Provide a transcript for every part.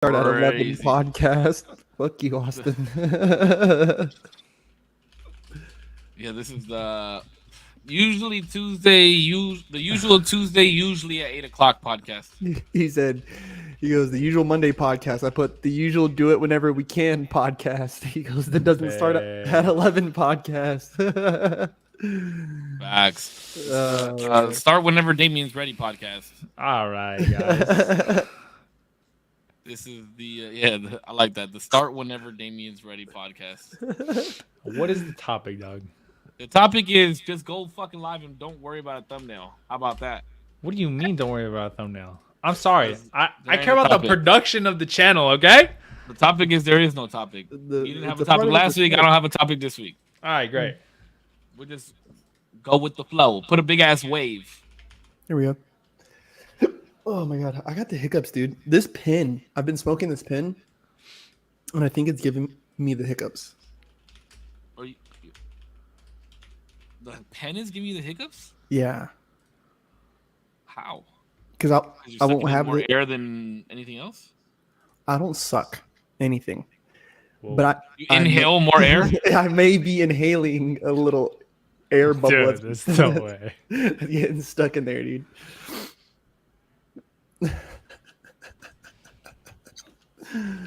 Start at 11 Crazy. podcast. Fuck you, Austin. Yeah, this is the usually Tuesday. The usual Tuesday, usually at 8 o'clock podcast. He said, he goes, the usual Monday podcast. I put the usual do it whenever we can podcast. He goes, that doesn't start at 11 podcast. Facts. Start whenever Damien's ready podcast. All right, guys. This is I like that. The start whenever Damien's ready podcast. What is the topic, dog? The topic is just go fucking live and don't worry about a thumbnail. How about that? What do you mean don't worry about a thumbnail? I'm sorry. I ain't care a about the topic. production of the channel, okay? The topic is there is no topic. You didn't have a topic last week. I don't have a topic this week. All right, great. We'll just go with the flow. Put a big ass wave. Here we go. Oh my god, I got the hiccups, dude. This pin, I've been smoking this pin, and I think it's giving me the hiccups. The pen is giving you the hiccups? Yeah, How? because I won't have more the air than anything else. I don't suck anything, Whoa. but You inhale more air. I may be inhaling a little air bubble. Dude, there's no way. Getting stuck in there, dude.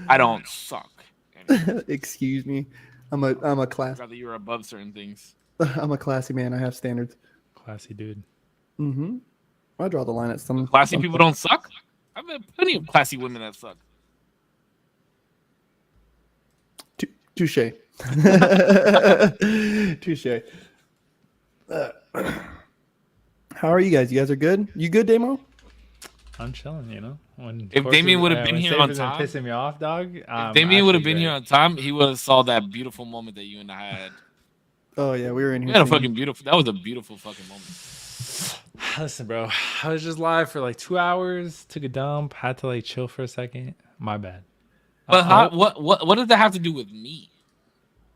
I don't suck. Excuse me. I'm a class. Rather, you're above certain things. I'm a classy man. I have standards. Classy dude. Mm-hmm. I draw the line at some Classy people don't suck. I've met plenty of classy women that suck. Touche. Touche. How are you guys? You guys are good? You good, Damo? I'm chilling, you know. When If Damien would have been here on Saber's time, pissing me off, dog. if Damien would have been here on time, he would have saw that beautiful moment that you and I had. Oh yeah, we were in here. We had a singing. fucking beautiful. That was a beautiful fucking moment. Listen, bro. I was just live for like 2 hours. Took a dump. Had to like chill for a second. My bad. But what does that have to do with me?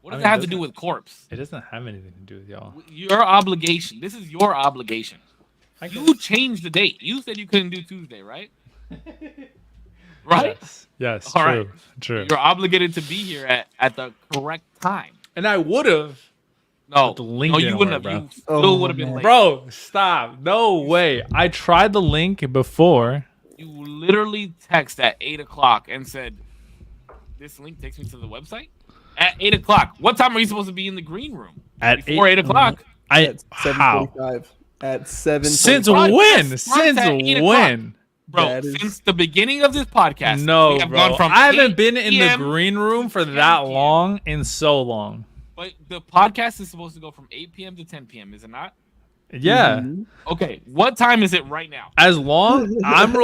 What does that have to do with Korpsx? It doesn't have anything to do with y'all. Your obligation. This is your obligation. I You changed the date. You said you couldn't do Tuesday, right? Right? Yes. All True. right. True. You're obligated to be here at the correct time. And I would have. No, The link no, you didn't wouldn't work, have. bro. You still Oh, would have been man. late. Bro, stop. No way. I tried the link before. You literally text at 8 o'clock and said, "This link takes me to the website." At 8 o'clock. What time are you supposed to be in the green room? At Before 8 o'clock. At How? 7:45. At 7. Since Podcast when? starts Since at 8 when? Bro, That is- since the beginning of this podcast, No, we have bro. gone from I 8 haven't been in the PM green room for 10 that PM. long in so long. But the podcast is supposed to go from 8 p.m. to 10 p.m., is it not? Yeah. Mhm. Okay, what time is it right now? As long I'm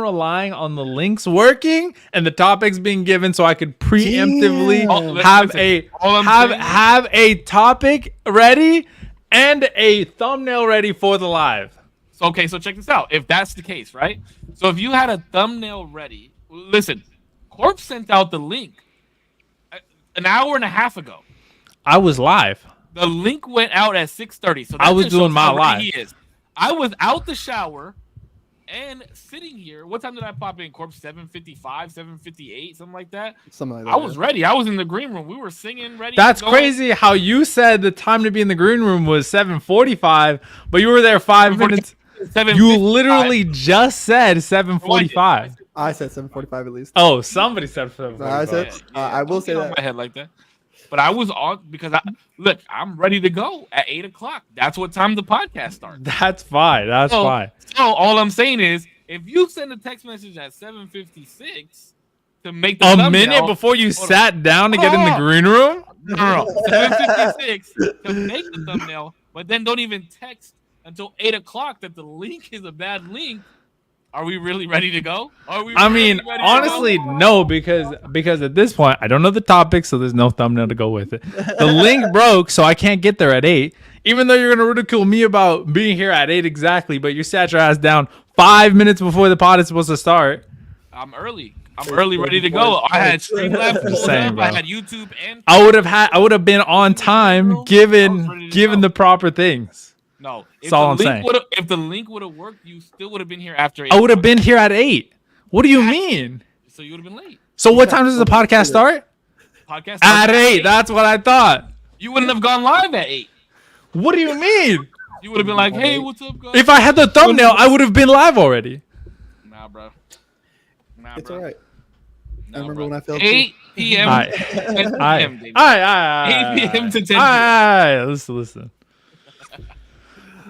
relying on the links working and the topics being given so I could preemptively Damn. have a topic ready and a thumbnail ready for the live. So, okay, so check this out. If that's the case, right? So if you had a thumbnail ready, listen, Korpsx sent out the link an hour and a half ago. I was live. The link went out at 6:30. So I was that just doing shows my how ready live. he is. I was out the shower and sitting here. What time did I pop in? Korpsx 7:55, 7:58, something like that. Something like that. I was ready. I was in the green room. We were singing, ready. That's going. crazy how you said the time to be in the green room was 7:45, but you were there 5 minutes. 7:55. You literally just said 7:45. I said 7:45 at least. Oh, somebody said 7:45. I said. I will Don't say get on that. my head like that. But I was on because I'm ready to go at 8 o'clock. That's what time the podcast starts. That's fine. That's fine. So all I'm saying is, if you send a text message at 7:56 to make the A thumbnail, minute before you hold sat down to get in the Hold on. green room? no, 7:56 to make the thumbnail, but then don't even text until 8 o'clock that the link is a bad link. Are we really ready to go? Are we? I really mean, ready to honestly, go? no, because at this point I don't know the topic, so there's no thumbnail to go with it. The link broke, so I can't get there at 8. Even though you're gonna ridicule me about being here at 8 exactly, but you sat your ass down 5 minutes before the pod is supposed to start. I'm early. I'm early, ready to go. I had Streamlabs pulled saying, up. bro. I had YouTube and I would have been on time given the proper things. no. If That's all I'm the link saying. would've- If the link would have worked, you still would have been here after 8. I would have been here at 8. What do you mean? So you would have been late. So what time does the podcast start? Podcast At started 8. That's what I thought. You wouldn't have gone live at 8. What do you mean? You would have been like, "Hey, what's up, guys?" If I had the thumbnail, I would have been live already. Nah, bro. It's all right. Nah, I remember bro. when I failed 8 p.m. Alright. to 10 p.m. Alright. David. Alright. 8 p.m. to 10 p.m. Alright. Listen.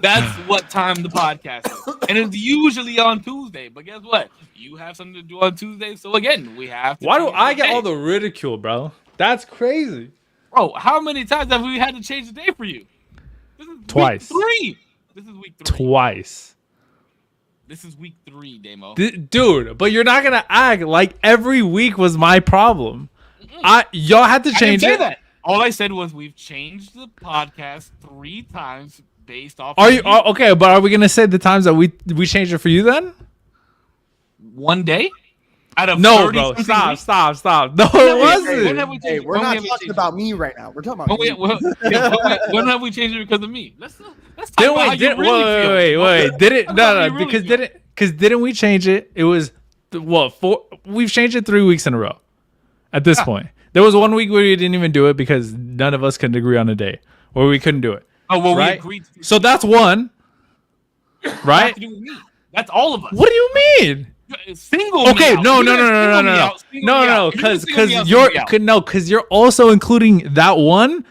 That's what time the podcast is. And it's usually on Tuesday. But guess what? You have something to do on Tuesday. So again, we have to. Why do change I the get day. all the ridicule, bro? That's crazy. Bro, how many times have we had to change the day for you? This is Twice. Week 3. This is week 3. Twice. This is week 3, Damo. Dude, but you're not going to act like every week was my problem. Y'all had to change I didn't say it. that. All I said was we've changed the podcast 3 times based off. Are of you okay? But are we gonna say the times that we changed it for you then? one day? Out of No, 30 bro. something Stop. weeks? Stop. No, When it have wasn't. we Hey, changed- we're when not have we talking changed about it? me right now. We're talking about When, you. when have we changed it because of me? Let's talk Didn't about how we? you really feel. Wait. Did it? Talk about how No. you really Because feel. didn't we change it? It was what 4? We've changed it 3 weeks in a row. At this point, there was 1 week where we didn't even do it because none of us could agree on a day, or we couldn't do it. Oh well, Right? we agreed. To So that's one, right? to do with me. That's all of us. What do you mean? Single. Okay, me no, out. no, If no, you're no, gonna no, single me no, out, single me no, out. If you're gonna single me out, single me out. because you're also including that one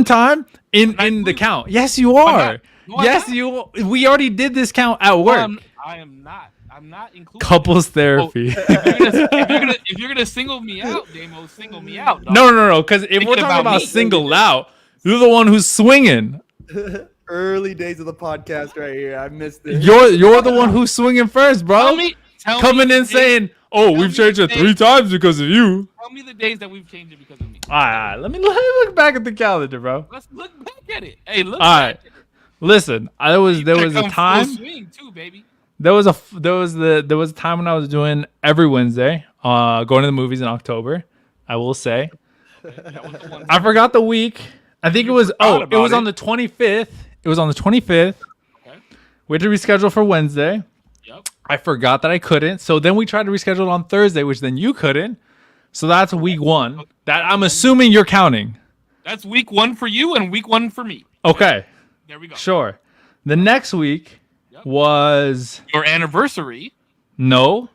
time in the including- count. Yes, you are. No, I'm Yes, not. you. We already did this count at No, work. I am not. I'm not including. Couples therapy. If you're gonna single me out, Damo, single me out. Dog. No. Because if we're Thinking talking about about me. single out, you're the one who's swinging. Early days of the podcast right here. I missed it. You're the one who's swinging first, bro. Tell Coming me in the days- saying, "Oh, tell we've me changed the it days- 3 times because of you." Tell me the days that we've changed it because of me. All right. Let me look back at the calendar, bro. Let's look back at it. Hey, look. All right. back at it. Listen, there was You better a come full time. swing too, baby. There was a time when I was doing every Wednesday, going to the movies in October. I will say, That was the one. I forgot the week. I think it was forgot it was about on the 25th. It was on the 25th. Okay. We had to reschedule for Wednesday. Yep. I forgot that I couldn't. So then we tried to reschedule it on Thursday, which then you couldn't. So that's week 1. That I'm assuming you're counting. That's week 1 for you and week 1 for me. Okay, There we go. sure. The next week Yep. was Your anniversary. no.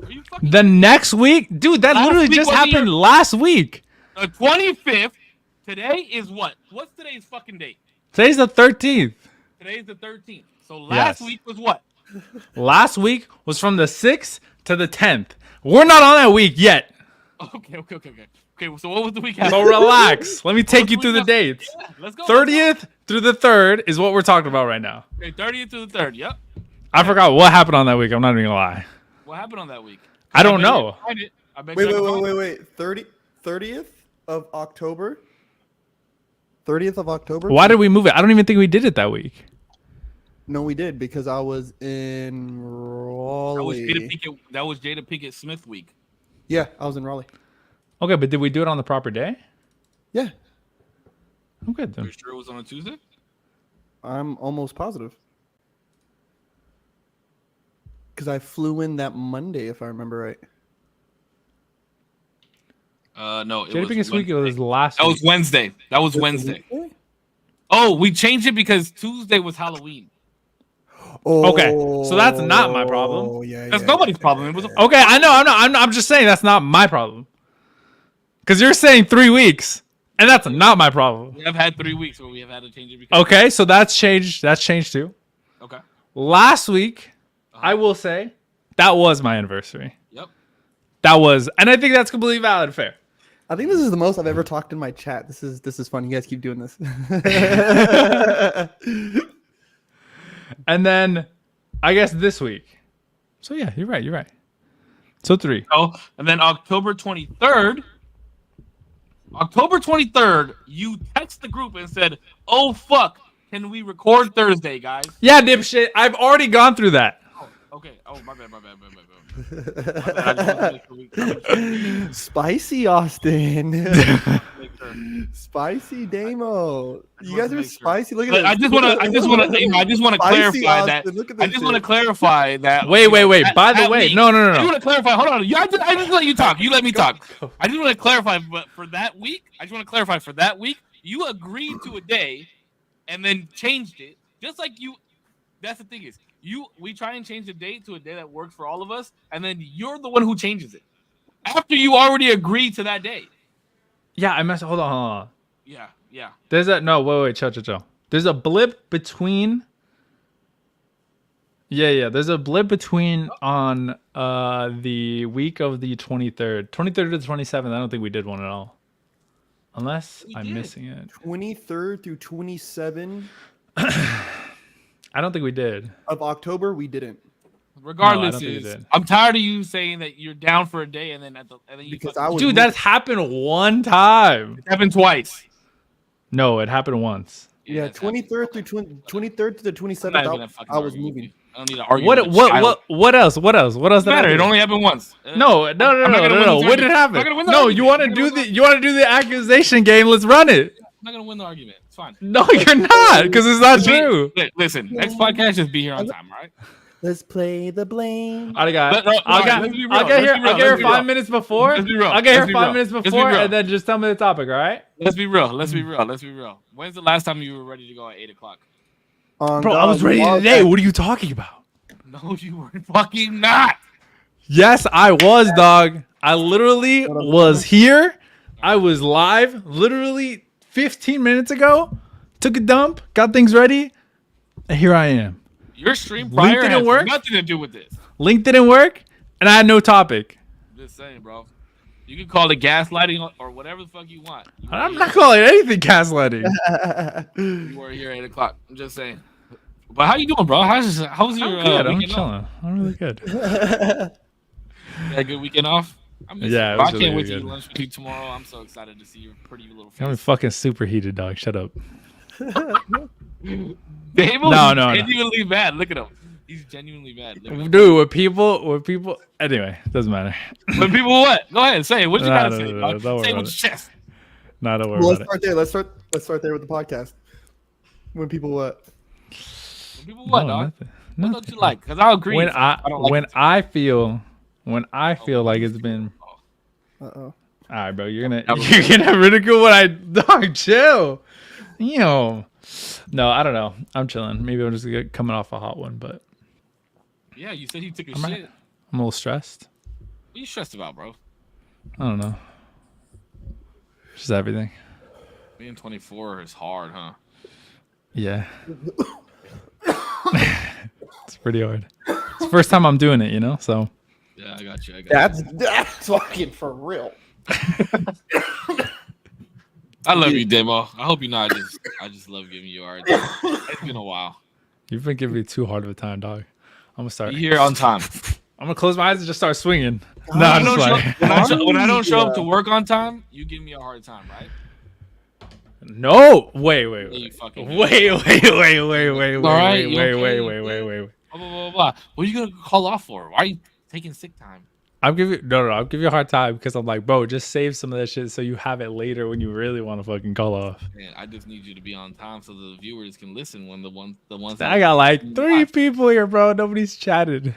Are you fucking The next week, dude, that Last literally week just wasn't happened your- last week. the 25th? Today is what? What's today's fucking date? Today's the 13th. Today's the 13th. So last Yes. week was what? Last week was from the 6th to the 10th. We're not on that week yet. Okay. Okay, so what was the week So after? relax. Let me take What you was through the the week dates. Yeah, let's go. 30th through the 3rd is what we're talking about right now. Okay, 30th to the 3rd. Yep. I forgot what happened on that week. I'm not even gonna lie. What happened on that week? I don't bet you know. can find it. I bet Wait, you I can find it. wait. 30th of October. 30th of October. Why did we move it? I don't even think we did it that week. No, we did because I was in Raleigh. That was Jada Pinkett Smith week. Yeah, I was in Raleigh. Okay, but did we do it on the proper day? Yeah, I'm good then. You sure it was on a Tuesday? I'm almost positive. Because I flew in that Monday, if I remember right. No. It Jada was Pinkett week it was Wednesday. last That week. was Wednesday. That was Wednesday. Oh, we changed it because Tuesday was Halloween. Oh, Okay, so that's not my problem. Yeah, That's yeah, nobody's yeah, problem. yeah, It was a yeah. Okay, I know. I'm just saying that's not my problem. Because you're saying 3 weeks, and that's not my problem. We have had 3 weeks where we have had to change it because. Okay, so that's changed. That's changed too. Okay. Last week, I will say that was my anniversary. Yep. That was, and I think that's completely valid and fair. I think this is the most I've ever talked in my chat. This is fun. You guys keep doing this. And then, I guess this week. So yeah, you're right. So 3. Oh, and then October 23rd. October 23rd, you text the group and said, "Oh fuck, can we record Thursday, guys?" Yeah, dipshit. I've already gone through that. Okay. Oh, my bad. My bad. My bad. I just wanted to make sure Spicy Austin. make sure. Spicy Damo. You wanted guys to are make sure. spicy. Look at But this. I just want to Spicy clarify that. Austin. Look at I this just want to shit. clarify that. Wait. By the way, week, no. I just want to clarify. Hold on. I just let you talk. You let me talk. I just want to clarify. But for that week, you agreed to a day, and then changed it. Just like you. That's the thing is, we try and change the date to a day that works for all of us, and then you're the one who changes it after you already agreed to that day. Yeah, I messed. Hold on. Yeah. There's a no. Wait. Chill. There's a blip between. Yeah. There's a blip between on the week of the 23rd to the 27th. I don't think we did one at all, unless I'm missing it. 23rd through 27 I don't think we did. of October, we didn't. Regardless, No, I don't think we did. I'm tired of you saying that you're down for a day and then you Because fucking- I was Dude, that's happened one time. it happened twice. No, it happened once. Yeah, it's happened. 23rd through 23rd to the I'm not 27th. even gonna fucking I was argue with moving. you. I don't need to argue. with a child. What else? What else Doesn't did I matter. do? It only happened once. No. I'm not gonna win When the did it argument. I'm happen? not gonna win the No, argument. you want to I'm not do gonna the accusation game? Let's run it. I'm not gonna win the argument. It's fine. No, you're not, because it's not true. Listen, next podcast, just be here on time, all right? Let's play the blame. I got. Let's I'll be real. get here. Let's be real. I'll get here Let's be 5 real. minutes before. Let's be real. I'll get here Let's be 5 real. minutes Let's be before, real. and then just tell me the topic. All right, Let's be real. Let's be real. When's the last time you were ready to go at 8:00? bro. I was ready today. What are you talking about? No, you were fucking not. Yes, I was, dog. I literally was here. I was live literally 15 minutes ago. Took a dump, got things ready, and here I am. Your stream Link prior didn't has work? nothing to do with this. Link didn't work, and I had no topic. I'm just saying, bro. You can call it gaslighting or whatever the fuck you want. I'm not calling anything gaslighting. You were here at 8:00. I'm just saying. But how you doing, bro? How's your I'm weekend off? chilling. I'm really good. You had a good weekend off? I miss Yeah, you, it bro. was I can't really wait to good. eat lunch with you tomorrow. I'm so excited to see your pretty little I'm face. fucking superheated, dog. Shut up. Dave No. genuinely bad. Look at him. He's genuinely bad. Look at him. Dude, when people. Anyway, doesn't matter. When people what? Go ahead, say it. What you Nah, gotta say? no, dog? don't worry Say it about with it. your chest. Nah, don't worry Well, let's about it. start there. Let's start there with the podcast. When people what? When people what, No, dog? nothing. What don't you like? Because I'll agree. When don't like it. I feel like it's been. Uh oh. All right, bro. You're gonna ridicule what I dog. Chill. No, I don't know. I'm chilling. Maybe I'm just coming off a hot one, but Yeah, you said he took a I'm shit. a little stressed. What are you stressed about, bro? I don't know. Just everything. Being 24 is hard, huh? Yeah. It's pretty hard. It's the first time I'm doing it, So Yeah, I got you. That's fucking for real. I love you, Demo. I hope you know I just love giving you a hard time. It's been a while. you've been giving me too hard of a time, dog. I'm gonna start. Be here on time. I'm gonna close my eyes and just start swinging. When No, I I'm don't just show- like, when I don't show up to work on time, you give me a hard time, right? no. Wait. Yeah, you fucking do. Wait. All right, you okay? Wait. Blah, blah, blah, blah. What are you gonna call off for? Why are you taking sick time? I'll give you I'll give you a hard time because I'm like, bro, just save some of that shit so you have it later when you really want to fucking call off. Man, I just need you to be on time so the viewers can listen when the ones. I got like 3 people here, bro. Nobody's chatted.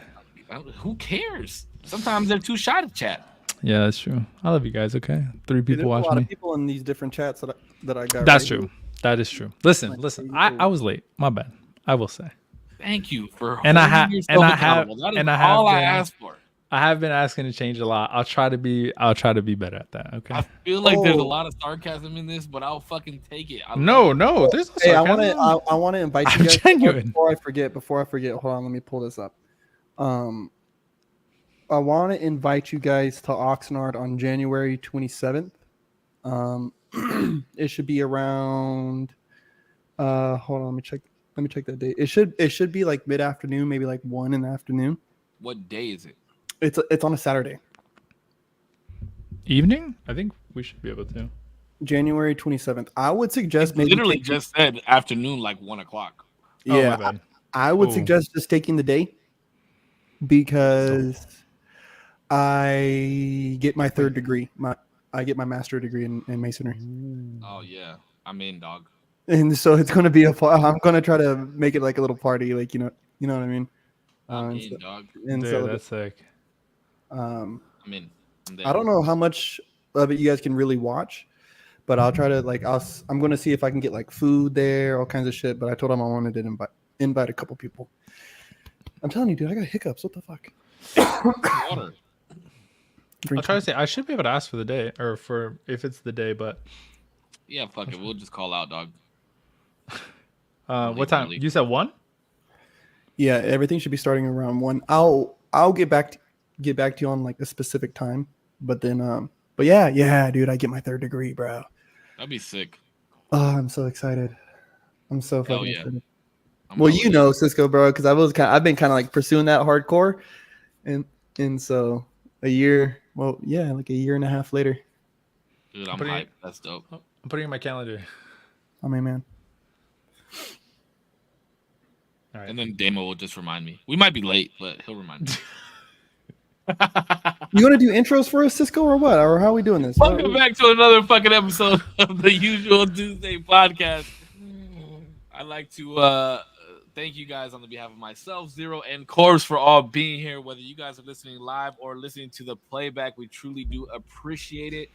Who cares? Sometimes they're too shy to chat. Yeah, that's true. I love you guys. Okay, 3 Dude, people there's a watch lot me. of people in these different chats that I got. That's right true. That is true. Listen. I was late. My bad. I will say. Thank you for And I holding have- yourself and I have- accountable. That is and I have all I been- asked for. I have been asking to change a lot. I'll try to be better at that. Okay. I feel like there's a Oh. lot of sarcasm in this, but I'll fucking take it. No. There's no Hey, I sarcasm. want to invite I'm you guys. genuine. Before I forget, hold on, let me pull this up. I want to invite you guys to Oxnard on January 27th. It should be around. Hold on, let me check that date. It should be like mid-afternoon, maybe like 1 in the afternoon. What day is it? It's on a Saturday, Evening? I think we should be able to. January 27th. I would suggest maybe Literally just said afternoon, like 1 o'clock. Oh, yeah. my bad. I would Ooh. suggest just taking the day. because I get my third degree. I get my master's degree in masonry. Oh yeah, I'm in, dog. And so it's gonna be I'm gonna try to make it like a little party, like you know what I mean. I'm And, in, dog. and Dude, so that's sick. I'm in. I'm there. I don't know how much of it you guys can really watch, but I'll try to I'm gonna see if I can get like food there, all kinds of shit. But I told him I wanted to invite a couple people. I'm telling you, dude, I got hiccups. What the fuck? Water. I'll try to say I should be able to ask for the day or for if it's the day, but Yeah, fuck it. We'll just call out, dog. what time? Early. You said 1? Yeah, everything should be starting around 1. I'll get back to you on like a specific time. But then but yeah, dude, I get my third degree, bro. That'd be sick. Oh, I'm so excited. I'm so Hell fucking yeah. excited. I'm Well, hella you know, Cisco, bro, because I've been kind of like pursuing that hardcore, and so a year, well, yeah, like a year and a half later, Dude, I'm putting hyped. it- That's dope. I'm putting it in my calendar. I mean, man, All right. And then Damo will just remind me. We might be late, but he'll remind me. you want to do intros for us, Cisco, or what, or how are we doing this? Welcome back to another fucking episode of the Usual Tuesday podcast. I'd like to thank you guys on the behalf of myself, Zero, and Korpsx for all being here. Whether you guys are listening live or listening to the playback, we truly do appreciate it.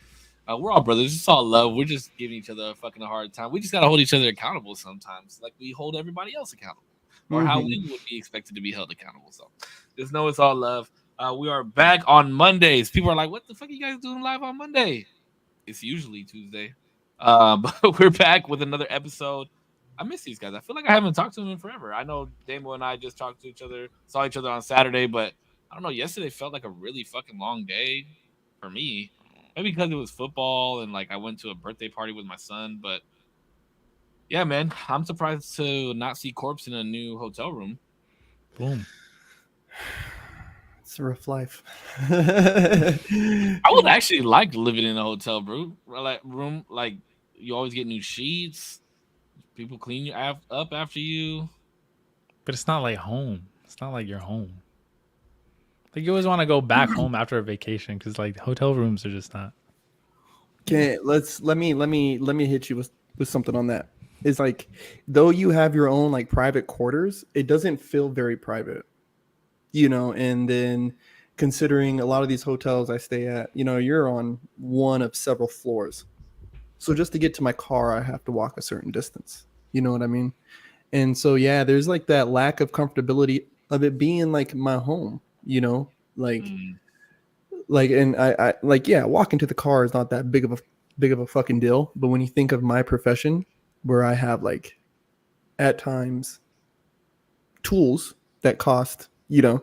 We're all brothers. It's all love. We're just giving each other a fucking hard time. We just gotta hold each other accountable sometimes, like we hold everybody else accountable, or how we would be expected to be held accountable. So just know it's all love. We are back on Mondays. People are like, "What the fuck are you guys doing live on Monday?" It's usually Tuesday, but we're back with another episode. I miss these guys. I feel like I haven't talked to them in forever. I know Damo and I just talked to each other, saw each other on Saturday, but I don't know. Yesterday felt like a really fucking long day for me. Maybe because it was football and like I went to a birthday party with my son. But yeah, man, I'm surprised to not see Korpsx in a new hotel room. Boom. It's a rough life. I would actually like living in a hotel room. Like you always get new sheets. People clean you up after you. But it's not like home. It's not like you're home. Like you always want to go back home after a vacation because like hotel rooms are just not. Okay, let me hit you with something on that. It's like though you have your own like private quarters, it doesn't feel very private, you know. And then considering a lot of these hotels I stay at, you know, you're on one of several floors, so just to get to my car, I have to walk a certain distance. You know what I mean? And so yeah, there's like that lack of comfortability of it being like my home, you know, like. And I like, yeah, walking to the car is not that big of a fucking deal. But when you think of my profession, where I have like at times tools that cost, you know,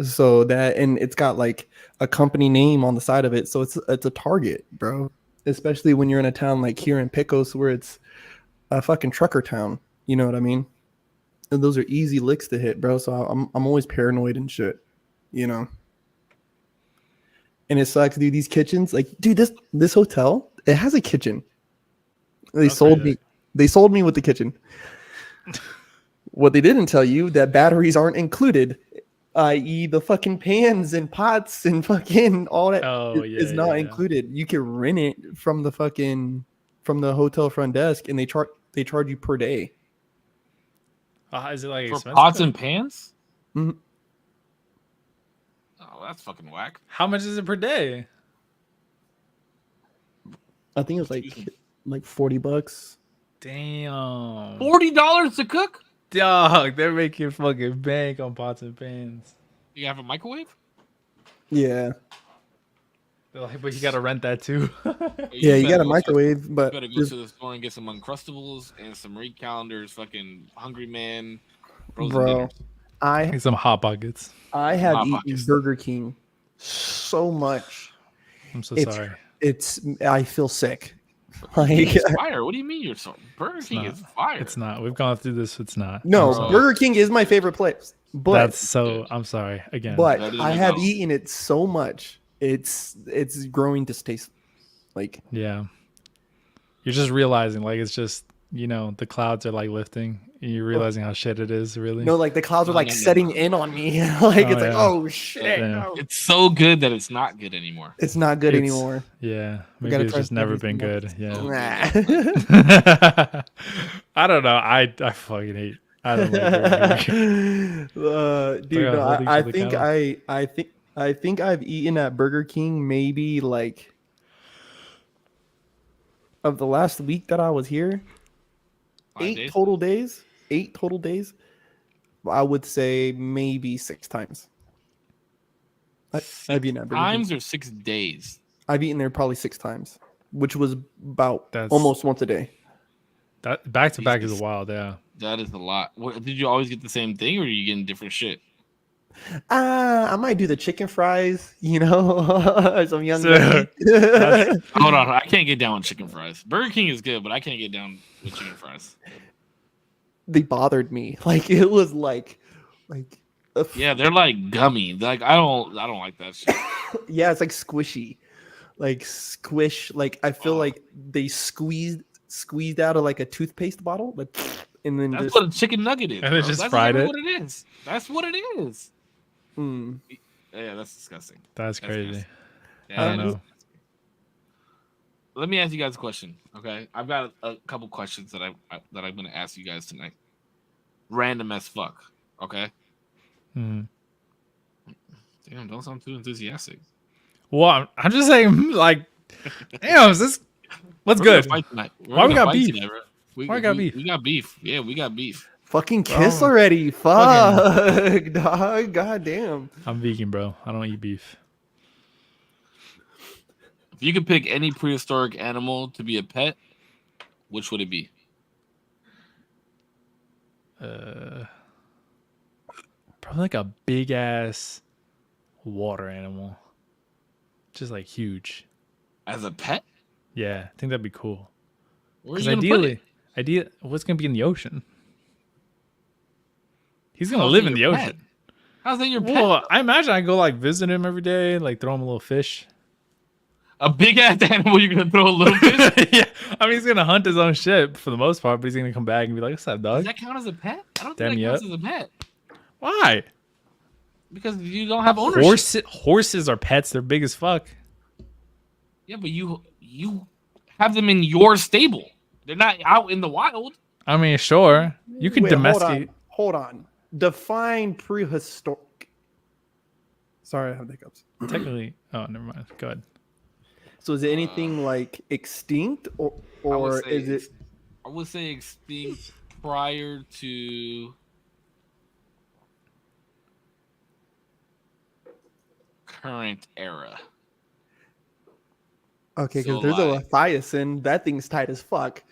so that, and it's got like a company name on the side of it. So it's a target, bro, especially when you're in a town like here in Pecos, where it's a fucking trucker town. You know what I mean? And those are easy licks to hit, bro. So I'm always paranoid and shit, you know? And it sucks, dude. These kitchens, like, dude, this hotel, it has a kitchen. They sold me with the kitchen. What they didn't tell you, that batteries aren't included, i.e. the fucking pans and pots and fucking all that is not included. You can rent it from the hotel front desk, and they charge you per day. Is it like for expensive? pots and pans? Mm-hmm. Oh, that's fucking whack. How much is it per day? I think it was like $40. Damn. $40 to cook? Dog, they're making fucking bank on pots and pans. You have a microwave? Yeah. They're like, but you gotta rent that too. Yeah, you got a microwave, but you better go to the store and get some Uncrustables and some Marie Callender's fucking Hungry Man frozen dinners. Get some Hot Pockets. I have eaten Burger King so much. I'm so sorry. I feel sick. Like, it's fire. What do you mean you're so Burger King is fire? It's not. We've gone through this. It's not. No, Burger King is my favorite place. But that's so. I'm sorry again. But I have eaten it so much. It's growing distaste. Like, yeah, you're just realizing like it's just, you know, the clouds are like lifting You're realizing how shit it is, really. No, like the clouds are like No. setting in on me. Like Oh, it's like, yeah. oh shit, Damn. no. It's so good that it's not good anymore. It's not good It's- anymore. Yeah, We maybe gotta it's try just never been something good. Yeah. Nah. I don't know. I fucking hate. I don't like Burger King. Dude, a no, holding I for the think cow. I think I've eaten at Burger King maybe like of the last week that I was here, 5 days? total days. 8 total days. I would say maybe 6 times. I've eaten at Burger King. Times or 6 days? I've eaten there probably 6 times, which was about That's- almost once a day. That back to back is Jesus. wild. Yeah. That is a lot. What, did you always get the same thing, or are you getting different shit? I might do the chicken fries, you know, some young. So, that's- Hold on, I can't get down with chicken fries. Burger King is good, but I can't get down with chicken fries. They bothered me. Like it was like Yeah, they're like gummy. Like I don't like that shit. yeah, it's like squishy, like squish. Like I feel Oh. like they squeezed out of like a toothpaste bottle, like, and then That's just what a chicken nugget is. And they bro. just That's fried exactly it? What it is. That's what it is. mm. Yeah, that's disgusting. That's That's crazy. nasty. I Yeah, don't that is know. Let me ask you guys a question, okay? I've got a couple questions that I'm going to ask you guys tonight. Random as fuck, okay? Mhm. Damn, don't sound too enthusiastic. Well, I'm just saying, like, damn, is this what's We're gonna good? fight tonight. Why we gonna got fight beef? tonight, bro. Why we got beef? We got beef. Yeah, we got beef. Fucking kiss Bro. already. Fuck, dog. God damn. I'm vegan, bro. I don't eat beef. If you could pick any prehistoric animal to be a pet, which would it be? Probably like a big ass water animal, just like huge. As a pet? Yeah, I think that'd be cool. Where are Because you gonna put ideally, it? what's gonna be in the ocean? He's gonna How's live that in the your ocean. pet? How's that your pet? Well, I imagine I go like visit him every day, like throw him a little fish. A big ass animal you're gonna throw a little bit? Yeah, I mean he's gonna hunt his own shit for the most part, but he's gonna come back and be like, "What's up, Does dog?" that count as a pet? I don't Damn think that you counts up. as a pet. Why? Because you don't have ownership. Horses are pets. They're big as fuck. Yeah, but you have them in your stable. They're not out in the wild. I mean, sure, you can Wait, domesticate. Hold on. Define prehistoric. Sorry, I have hiccups. Technically, oh, never mind. Go ahead. So is it anything like extinct or say is it I would say extinct prior to current era. okay? Because So, there's a like- Leviathan. That thing's tight as fuck.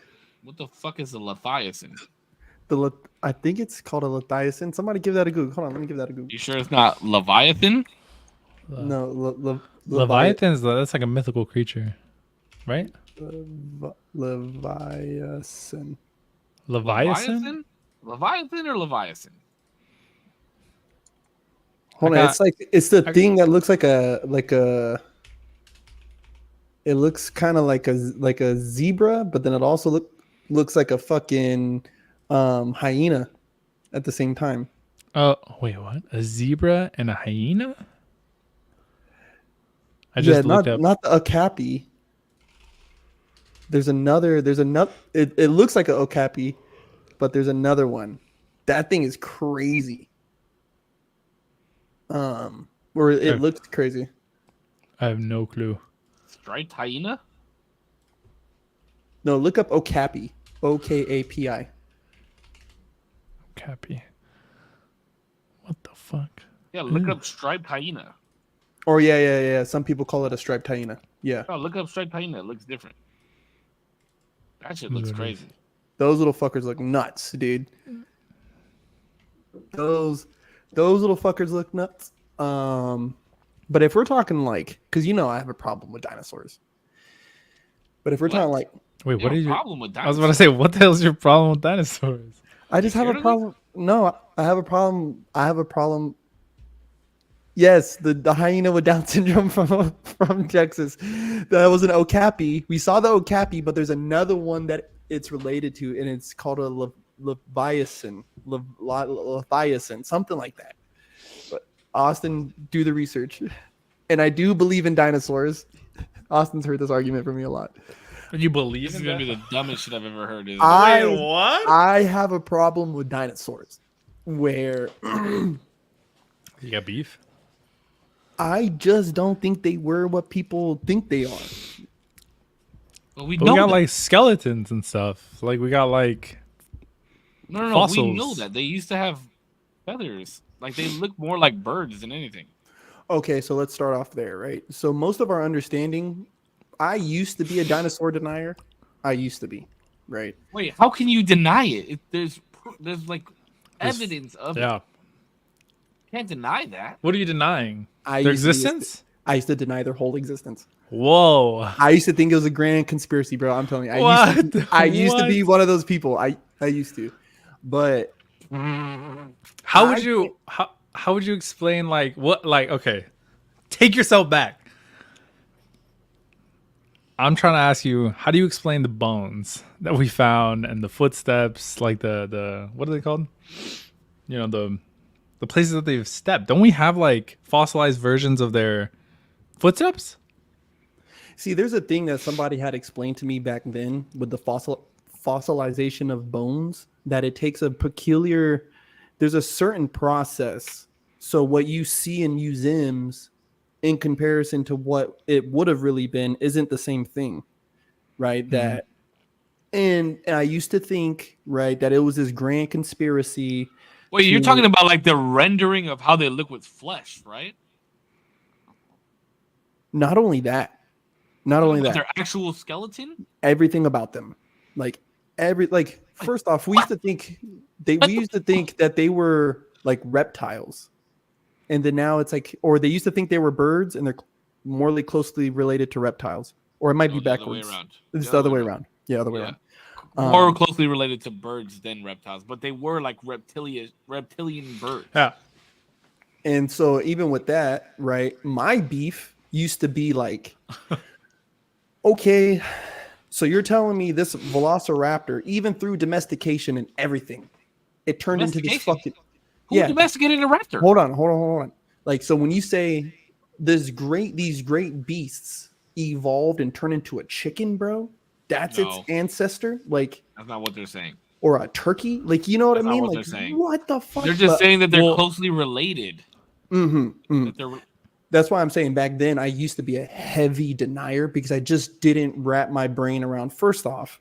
What the fuck is a Leviathan? I think it's called a Leviathan. Somebody give that a Google. Hold on, let me give that a Google. You sure it's not Leviathan? No, Leviathan's that's like a mythical creature, right? Leviathan. Leviathan? Leviathan or Leviathan? Hold I on, got- it's the thing that looks like a. It looks kind of like a zebra, but then it also looks like a fucking hyena at the same time. Oh, wait, what? A zebra and a hyena? I just looked up. not the okapi. There's another. It looks like an okapi, but there's another one. That thing is crazy. Where it Okay. looks crazy. I have no clue. Striped hyena? No, look up okapi. OKAPI. Cappy. What the fuck? Yeah, look up striped hyena. Or yeah. Some people call it a striped hyena. Yeah, Oh, look up striped hyena. It looks different. That shit looks Literally. crazy. those little fuckers look nuts, dude. Those little fuckers look nuts. But if we're talking like, because I have a problem with dinosaurs. But if we're talking like, Wait, You what have is a your? problem with I was about to say, what the hell is your problem with dinosaurs? I just have scared a of problem. No, I have a problem. Yes, the hyena with Down syndrome from Texas. That was an okapi. We saw the okapi, but there's another one that it's related to, and it's called Leviathan, something like that. But Austin, do the research. And I do believe in dinosaurs. Austin's heard this argument from me a lot. You believe This is in gonna that? be the dumbest shit I've ever heard. Is what? I have a problem with dinosaurs where You got beef? I just don't think they were what people think they are. Well, we But know we got that. like skeletons and stuff. Like we got like No. We fossils. know that they used to have feathers. Like they look more like birds than anything. Okay, so let's start off there, right? So most of our understanding, I used to be a dinosaur denier. I used to be, right? Wait, how can you deny it? There's like There's- evidence of it. yeah. Can't deny that. What are you denying? I Their used to be- existence? I used to deny their whole existence. Whoa. I used to think it was a grand conspiracy, bro. I'm telling you. I used to be one of those people. I used to. But How would you how would you explain like what like okay. Take yourself back. I'm trying to ask you, how do you explain the bones that we found and the footsteps, like the what are they called? You know, the places that they've stepped. Don't we have like fossilized versions of their footsteps? see, there's a thing that somebody had explained to me back then with the fossilization of bones, that it takes a peculiar, there's a certain process. So what you see in museums in comparison to what it would have really been isn't the same thing, right? That and I used to think, right, that it was this grand conspiracy. Wait, you're to- talking about like the rendering of how they look with flesh, right? Not only that, Their actual skeleton. everything about them, like first off, we used to think that they were like reptiles, and then now it's like, or they used to think they were birds, and they're more closely related to reptiles, or it might be No, the other way backwards. around. It's the other way around. Yeah, other way Yeah. around. More closely related to birds than reptiles, but they were like reptilian birds. Yeah. And so even with that, right, my beef used to be like, okay, so you're telling me this velociraptor, even through domestication and everything, it turned into this Domestication? fucking Who domesticated a raptor? Hold on. Like, so when you say these great beasts evolved and turned into a chicken, bro, that's its ancestor, like, That's not what they're saying. or a turkey, like, you know what That's I not mean? what Like, they're saying. what the fuck? They're just saying that they're well- closely related. Mm-hmm. That they're That's why I'm saying back then I used to be a heavy denier because I just didn't wrap my brain around. First off,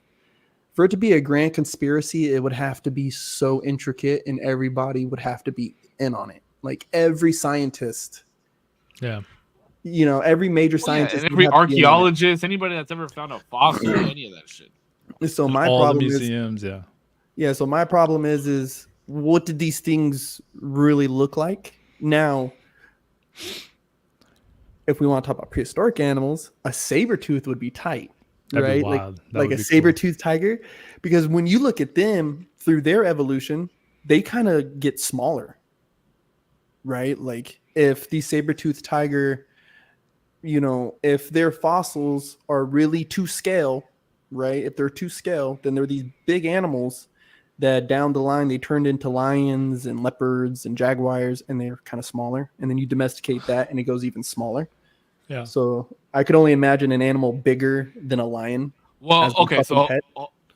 for it to be a grand conspiracy, it would have to be so intricate and everybody would have to be in on it. Like every scientist, Yeah. you know, every major yeah, scientist, and would every have to be in on archaeologist, anybody that's ever found a fossil, any of that shit. it. So my All the problem is, museums, yeah. yeah. So my problem is what did these things really look like? Now, if we want to talk about prehistoric animals, a saber tooth would be tight, That'd be right? wild. That Like would a be saber cool. tooth tiger, because when you look at them through their evolution, they kind of get smaller, right? Like if the saber tooth tiger, you know, if their fossils are really to scale, right? If they're to scale, then they're these big animals that down the line they turned into lions and leopards and jaguars, and they're kind of smaller. And then you domesticate that, and it goes even smaller. Yeah. So I could only imagine an animal bigger than a lion. Well, As the okay, so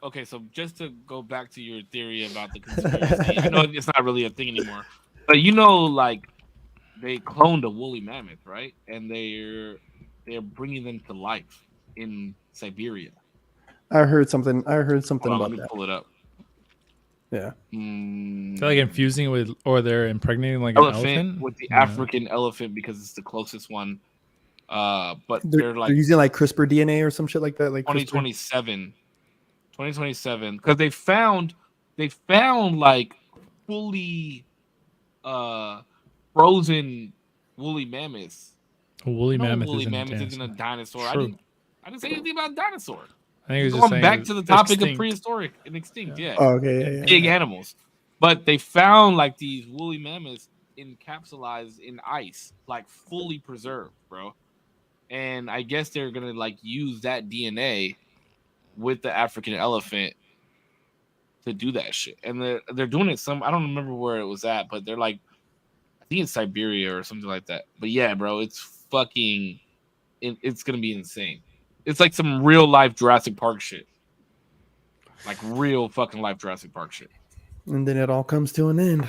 fucking so just to go back to your theory about the conspiracy, I know it's not really a thing anymore, but you know, like they cloned a woolly mammoth, right? And they're bringing them to life in Siberia. I heard something. Hold on, about let me that. pull it up. Yeah. They're like infusing it with, or they're impregnating like an elephant with the Yeah. African elephant because it's the closest one. But They're, they're like they're using like CRISPR DNA or some shit like that. Like 2027 because they found like fully frozen woolly mammoths. A woolly No, mammoth woolly isn't mammoth a isn't a dinosaur. dinosaur. True. I didn't say anything about dinosaur. I think it was just Going saying back it's to the topic extinct. of prehistoric and extinct, yeah. Oh, okay. Yeah, Big animals. But they found like these woolly mammoths encapsulated in ice, like fully preserved, bro. And I guess they're gonna like use that DNA with the African elephant to do that shit, and they're doing it. I don't remember where it was at, but they're like, I think it's Siberia or something like that. But yeah, bro, it's fucking, it's gonna be insane. It's like some real life Jurassic Park shit, like real fucking life Jurassic Park shit. And then it all comes to an end.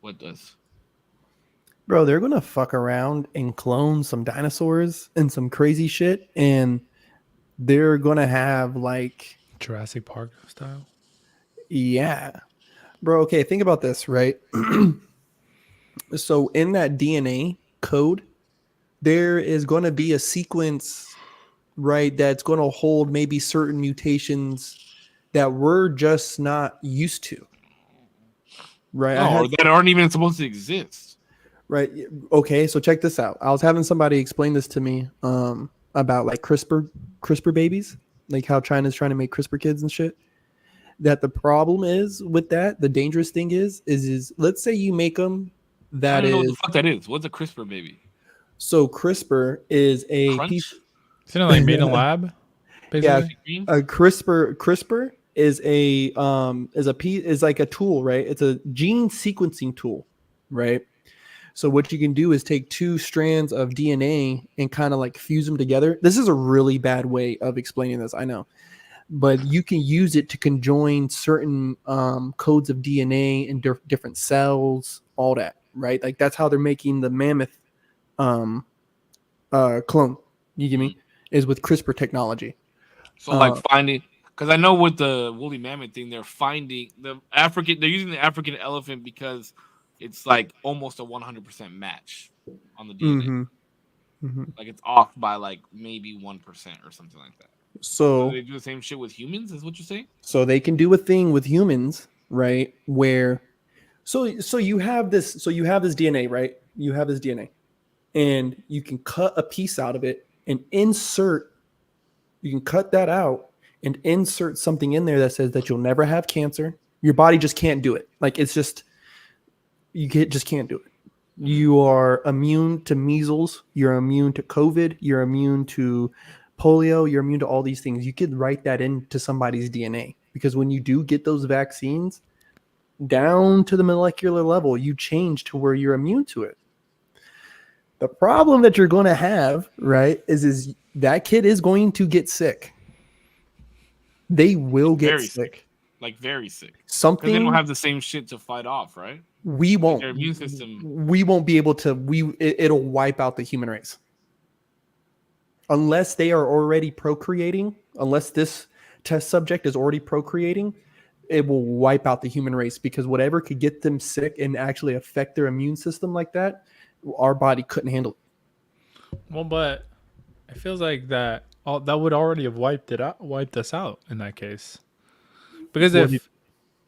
What does? Bro, they're gonna fuck around and clone some dinosaurs and some crazy shit, and they're gonna have like Jurassic Park style. Yeah. Bro, okay, think about this, right? So in that DNA code, there is going to be a sequence, right, that's going to hold maybe certain mutations that we're just not used to. Right? No, or that aren't even supposed to exist. Right. Okay, so check this out. I was having somebody explain this to me about like CRISPR babies, like how China's trying to make CRISPR kids and shit. That the problem is with that, the dangerous thing is let's say you make them I don't know what the fuck that is. What's a CRISPR baby? So CRISPR is a Crunch? piece. Isn't it like made in a lab? Basically? Yeah, a CRISPR is is like a tool, right? It's a gene sequencing tool, right? So what you can do is take two strands of DNA and kind of like fuse them together. This is a really bad way of explaining this, I know. But you can use it to conjoin certain codes of DNA in different cells, all that, right? Like that's how they're making the mammoth clone. You get me? Is with CRISPR technology. So like finding, because I know with the woolly mammoth thing, they're finding they're using the African elephant because it's like almost a 100% match on the DNA. Like it's off by like maybe 1% or something like that. So they do the same shit with humans, is what you're saying? So they can do a thing with humans, right? Where so you have this DNA, right? You have this DNA, and you can cut a piece out of it and you can cut that out and insert something in there that says that you'll never have cancer. Your body just can't do it. Like it's just just can't do it. You are immune to measles, you're immune to COVID, you're immune to polio, you're immune to all these things. You could write that into somebody's DNA because when you do get those vaccines down to the molecular level, you change to where you're immune to it. The problem that you're going to have, right, is that kid is going to get sick. They will get very sick. Like very sick. Something because they don't have the same shit to fight off, right? We won't. Their immune system. We won't be able to. It'll wipe out the human race. Unless they are already procreating, unless this test subject is already procreating, it will wipe out the human race because whatever could get them sick and actually affect their immune system like that, our body couldn't handle it. Well, but it feels like that would already have wiped us out in that case. Because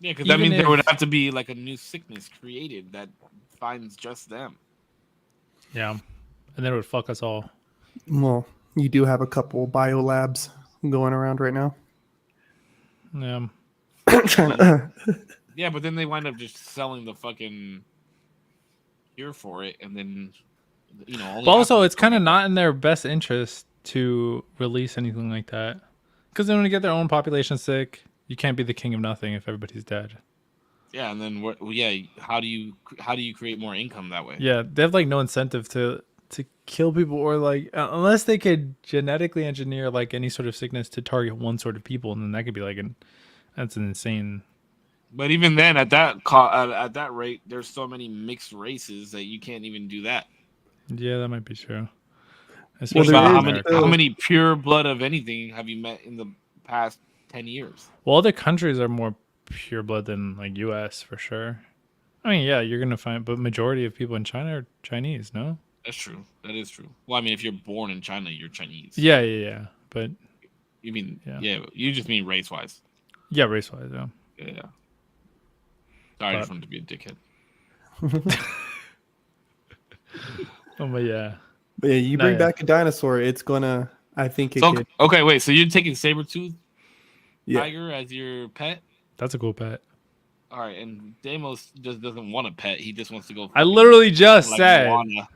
because that means there would have to be like a new sickness created that finds just them. Yeah, and then it would fuck us all. Well, you do have a couple biolabs going around right now. Yeah. Yeah, but then they wind up just selling the fucking cure for it, and then But also, it's kind of not in their best interest to release anything like that because they want to get their own population sick. You can't be the king of nothing if everybody's dead. Yeah, and then how do you create more income that way? Yeah, they have like no incentive to kill people or like unless they could genetically engineer like any sort of sickness to target one sort of people, and then that could be like that's an insane. But even then, at that rate, there's so many mixed races that you can't even do that. Yeah, that might be true. Especially how many pure blood of anything have you met in the past 10 years? Well, other countries are more pure blood than like U.S. for sure. I mean, yeah, you're gonna find, but majority of people in China are Chinese. No, that's true. That is true. Well, I mean, if you're born in China, you're Chinese. Yeah. But you mean you just mean race wise. Yeah, race wise. Yeah. Yeah. Sorry, I just wanted to be a dickhead. But yeah. But yeah, you bring back a dinosaur, it's gonna. I think it could. Okay, wait. So you're taking saber-tooth tiger as your pet? That's a cool pet. All right, and Deimos just doesn't want a pet. He just wants to go. I literally just said. Moana.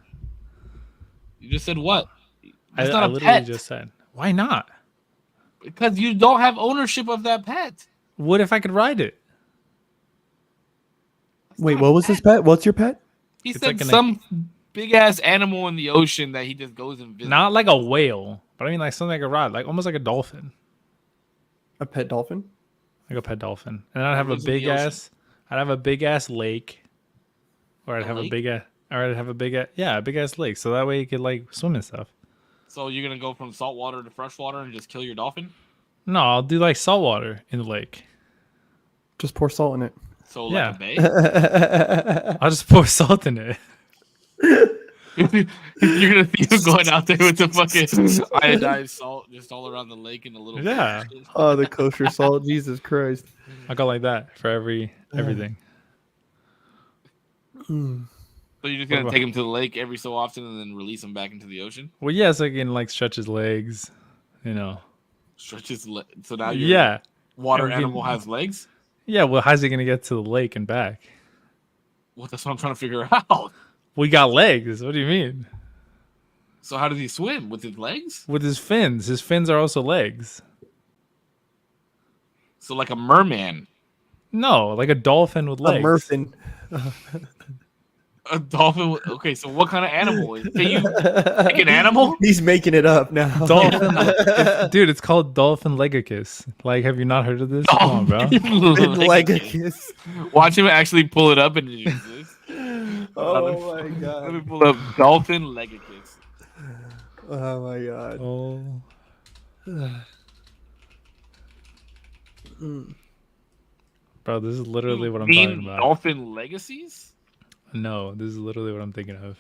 You just said what? That's not a literally pet. Just said. Why not? Because you don't have ownership of that pet. What if I could ride it? Wait, what was his pet? What's your pet? He It's said like some big ass animal in the ocean that he just goes and visits. Not like a whale, but I mean like something I could ride, like almost like a dolphin, A pet dolphin? like a pet dolphin. And I'd have a lives in the big ocean. ass, I'd have a big ass lake, or I'd A have a lake? big ass, or I'd have a big ass, yeah, a big ass lake, so that way you could like swim and stuff. So you're gonna go from saltwater to freshwater and just kill your dolphin? No, I'll do like saltwater in the lake. Just pour salt in it. So Yeah. like a bay? I'll just pour salt in it. You're gonna see him going out there with the fucking iodized salt just all around the lake in a little Yeah. boat. Oh, the kosher salt. Jesus Christ. I'll go like that for everything. So you're just gonna take him to the lake every so often and then release him back into the ocean? Well, yeah, so I can like stretch his legs, you know. Stretch his so now your Yeah. water And we can- animal has legs? Yeah, well, how's he gonna get to the lake and back? Well, that's what I'm trying to figure out. We got legs. What do you mean? So how does he swim? With his legs? With his fins. His fins are also legs. So like a merman. No, like a dolphin with A legs. Murphin. A dolphin okay, so what kind of animal is can you pick an animal? He's making it up now. Dolphin. Dude, it's called dolphin legicus. Like, have you not heard of this? Come on, bro. Leg a kiss. Watch him actually pull it up and it exists. Oh my Let me god. pull up dolphin legicus. Oh my god. Oh. Bro, this is literally what I'm talking about. Dolphin legacies? No, this is literally what I'm thinking of.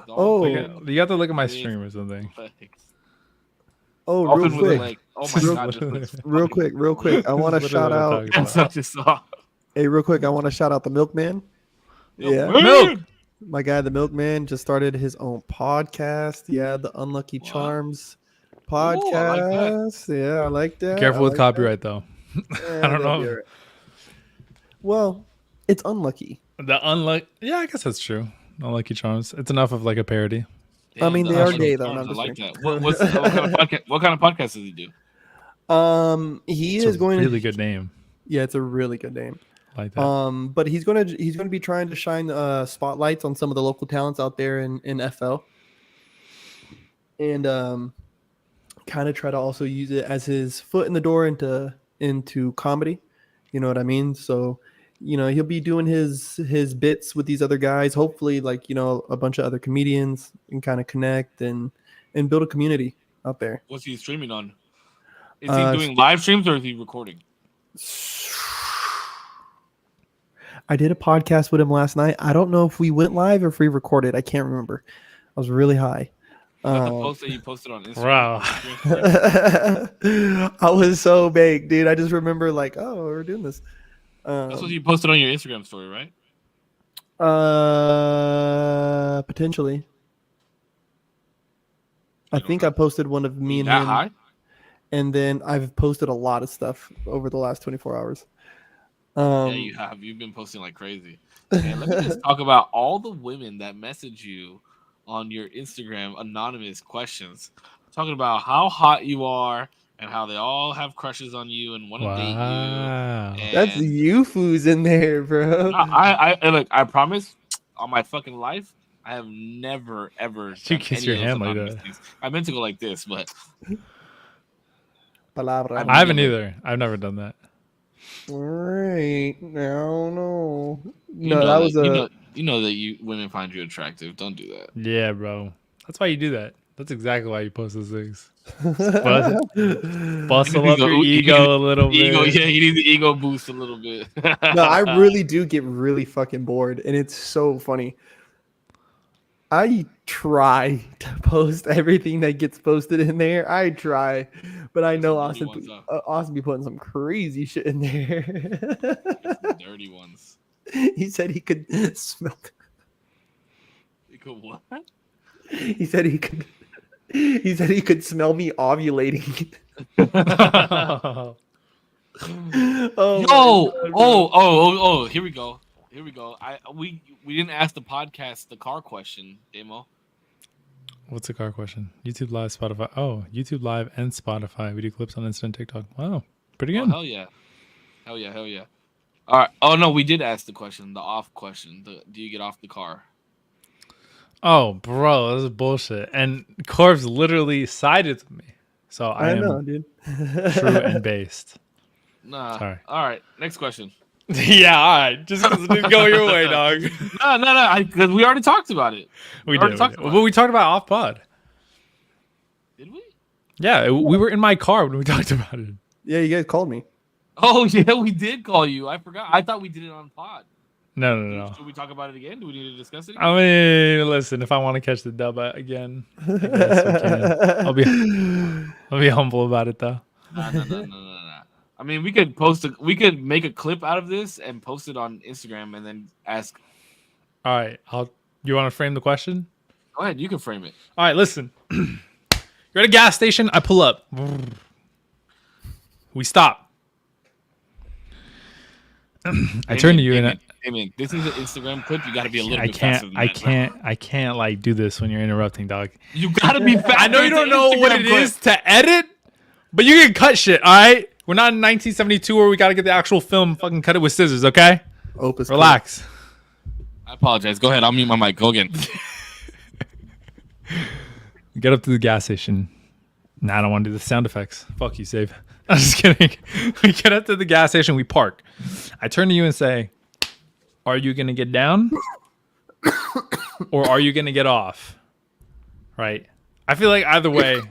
Oh. Dolphin You have to look at my stream or something. legs. Oh, Dolphin real with a quick. leg. Oh my Real- god, this looks Real quick. I want to Literally shout what I'm out. talking That's about. such a song. Hey, real quick. I want to shout out the Milkman. Yeah. Milk! My guy, the Milkman, just started his own podcast. Yeah, the Unlucky Wow. Charms Ooh, I like that. podcast. Yeah, I like that. Careful I with like copyright, though. that. I don't that'll know. be all right. Well, it's unlucky. The unlucky. Yeah, I guess that's true. Unlucky Charms. It's enough of like a parody. I mean, the they are Unlucky gay, though, Charms, no, I I'm just like kidding. that. What kind of podcast does he do? He It's is a going really to. good name. Yeah, it's a really good name. Like that. But he's gonna be trying to shine spotlights on some of the local talents out there in FL, and kind of try to also use it as his foot in the door into comedy. You know what I mean? So, you know, he'll be doing his bits with these other guys. Hopefully, like, you know, a bunch of other comedians, and kind of connect and build a community out there. What's he streaming on? Is he doing live streams or is he recording? I did a podcast with him last night. I don't know if we went live or if we recorded. I can't remember. I was really high. Is that the Um, post that you posted on Instagram? Wow. I was so baked, dude. I just remember like, oh, we're doing this. That's what you posted on your Instagram story, right? Potentially. I think I posted one of me and that him, high? and then I've posted a lot of stuff over the last 24 hours. Yeah, you have. You've been posting like crazy. And let me just talk about all the women that message you on your Instagram anonymous questions, talking about how hot you are and how they all have crushes on you and want to date Wow. you. That's And you foos in there, bro. I look. I promise, on my fucking life, I have never ever. You done kiss any your of those hand like anonymous that. things. I meant to go like this, but Palabra. I haven't either. I've never done that. Right. No. you No, know that was a. you know that you women find you attractive. Don't do that. Yeah, bro. That's why you do that. That's exactly why you post those things. no, Bustle up your ego a little bit. Ego, yeah, you need the ego boost a little bit. I really do get really fucking bored, and it's so funny. I try to post everything that gets posted in there. I try, but I know Dirty Austin. ones, Austin be putting some crazy shit in there. Dirty ones. He said he could smell. Ego what? He said he could. He said he could smell me ovulating. Oh, my Yo! God, bro. Oh! Here we go. We didn't ask the podcast the car question, Demo. What's the car question? YouTube Live, Spotify. Oh, YouTube Live and Spotify. We do clips on Insta and TikTok. Wow. Pretty Oh good. hell yeah! Hell yeah, hell yeah. All right. Oh no, we did ask the question, the off question. Do you get off the car? Oh, bro, this is bullshit. And Korpsx literally sided with me, so I know, am dude. true and based. Nah. Sorry. All right. Next question. Yeah, all right. Just because it didn't go your way, dog. No. Because we already talked about it. We already did. talked about But it. we talked about off pod. Did we? Yeah, we were in my car when we talked about it. Yeah, you guys called me. Oh yeah, we did call you. I forgot. I thought we did it on pod. No. Should we talk about it again? Do we need to discuss it? I mean, listen, if I want to catch the dub again, I guess we can. I'll be humble about it though. No. I mean, we could make a clip out of this and post it on Instagram and then ask. All right, you want to frame the question? Go ahead, you can frame it. All right, listen. You're at a gas station. I pull up. We stop. I turn to you and Damien, this is an Instagram clip. You got to be a little bit faster than that. I can't like do this when you're interrupting, dog. You got to be faster. I know you don't know what it is to edit, but you can cut shit. All right, we're not in 1972 where we got to get the actual film, fucking cut it with scissors. Okay, Opus. relax. I apologize. Go ahead. I'll mute my mic. Go again. Get up to the gas station. Nah, I don't want to do the sound effects. Fuck you, Save. I'm just kidding. We get up to the gas station. We park. I turn to you and say, are you going to get down? Or are you going to get off? Right? I feel like either way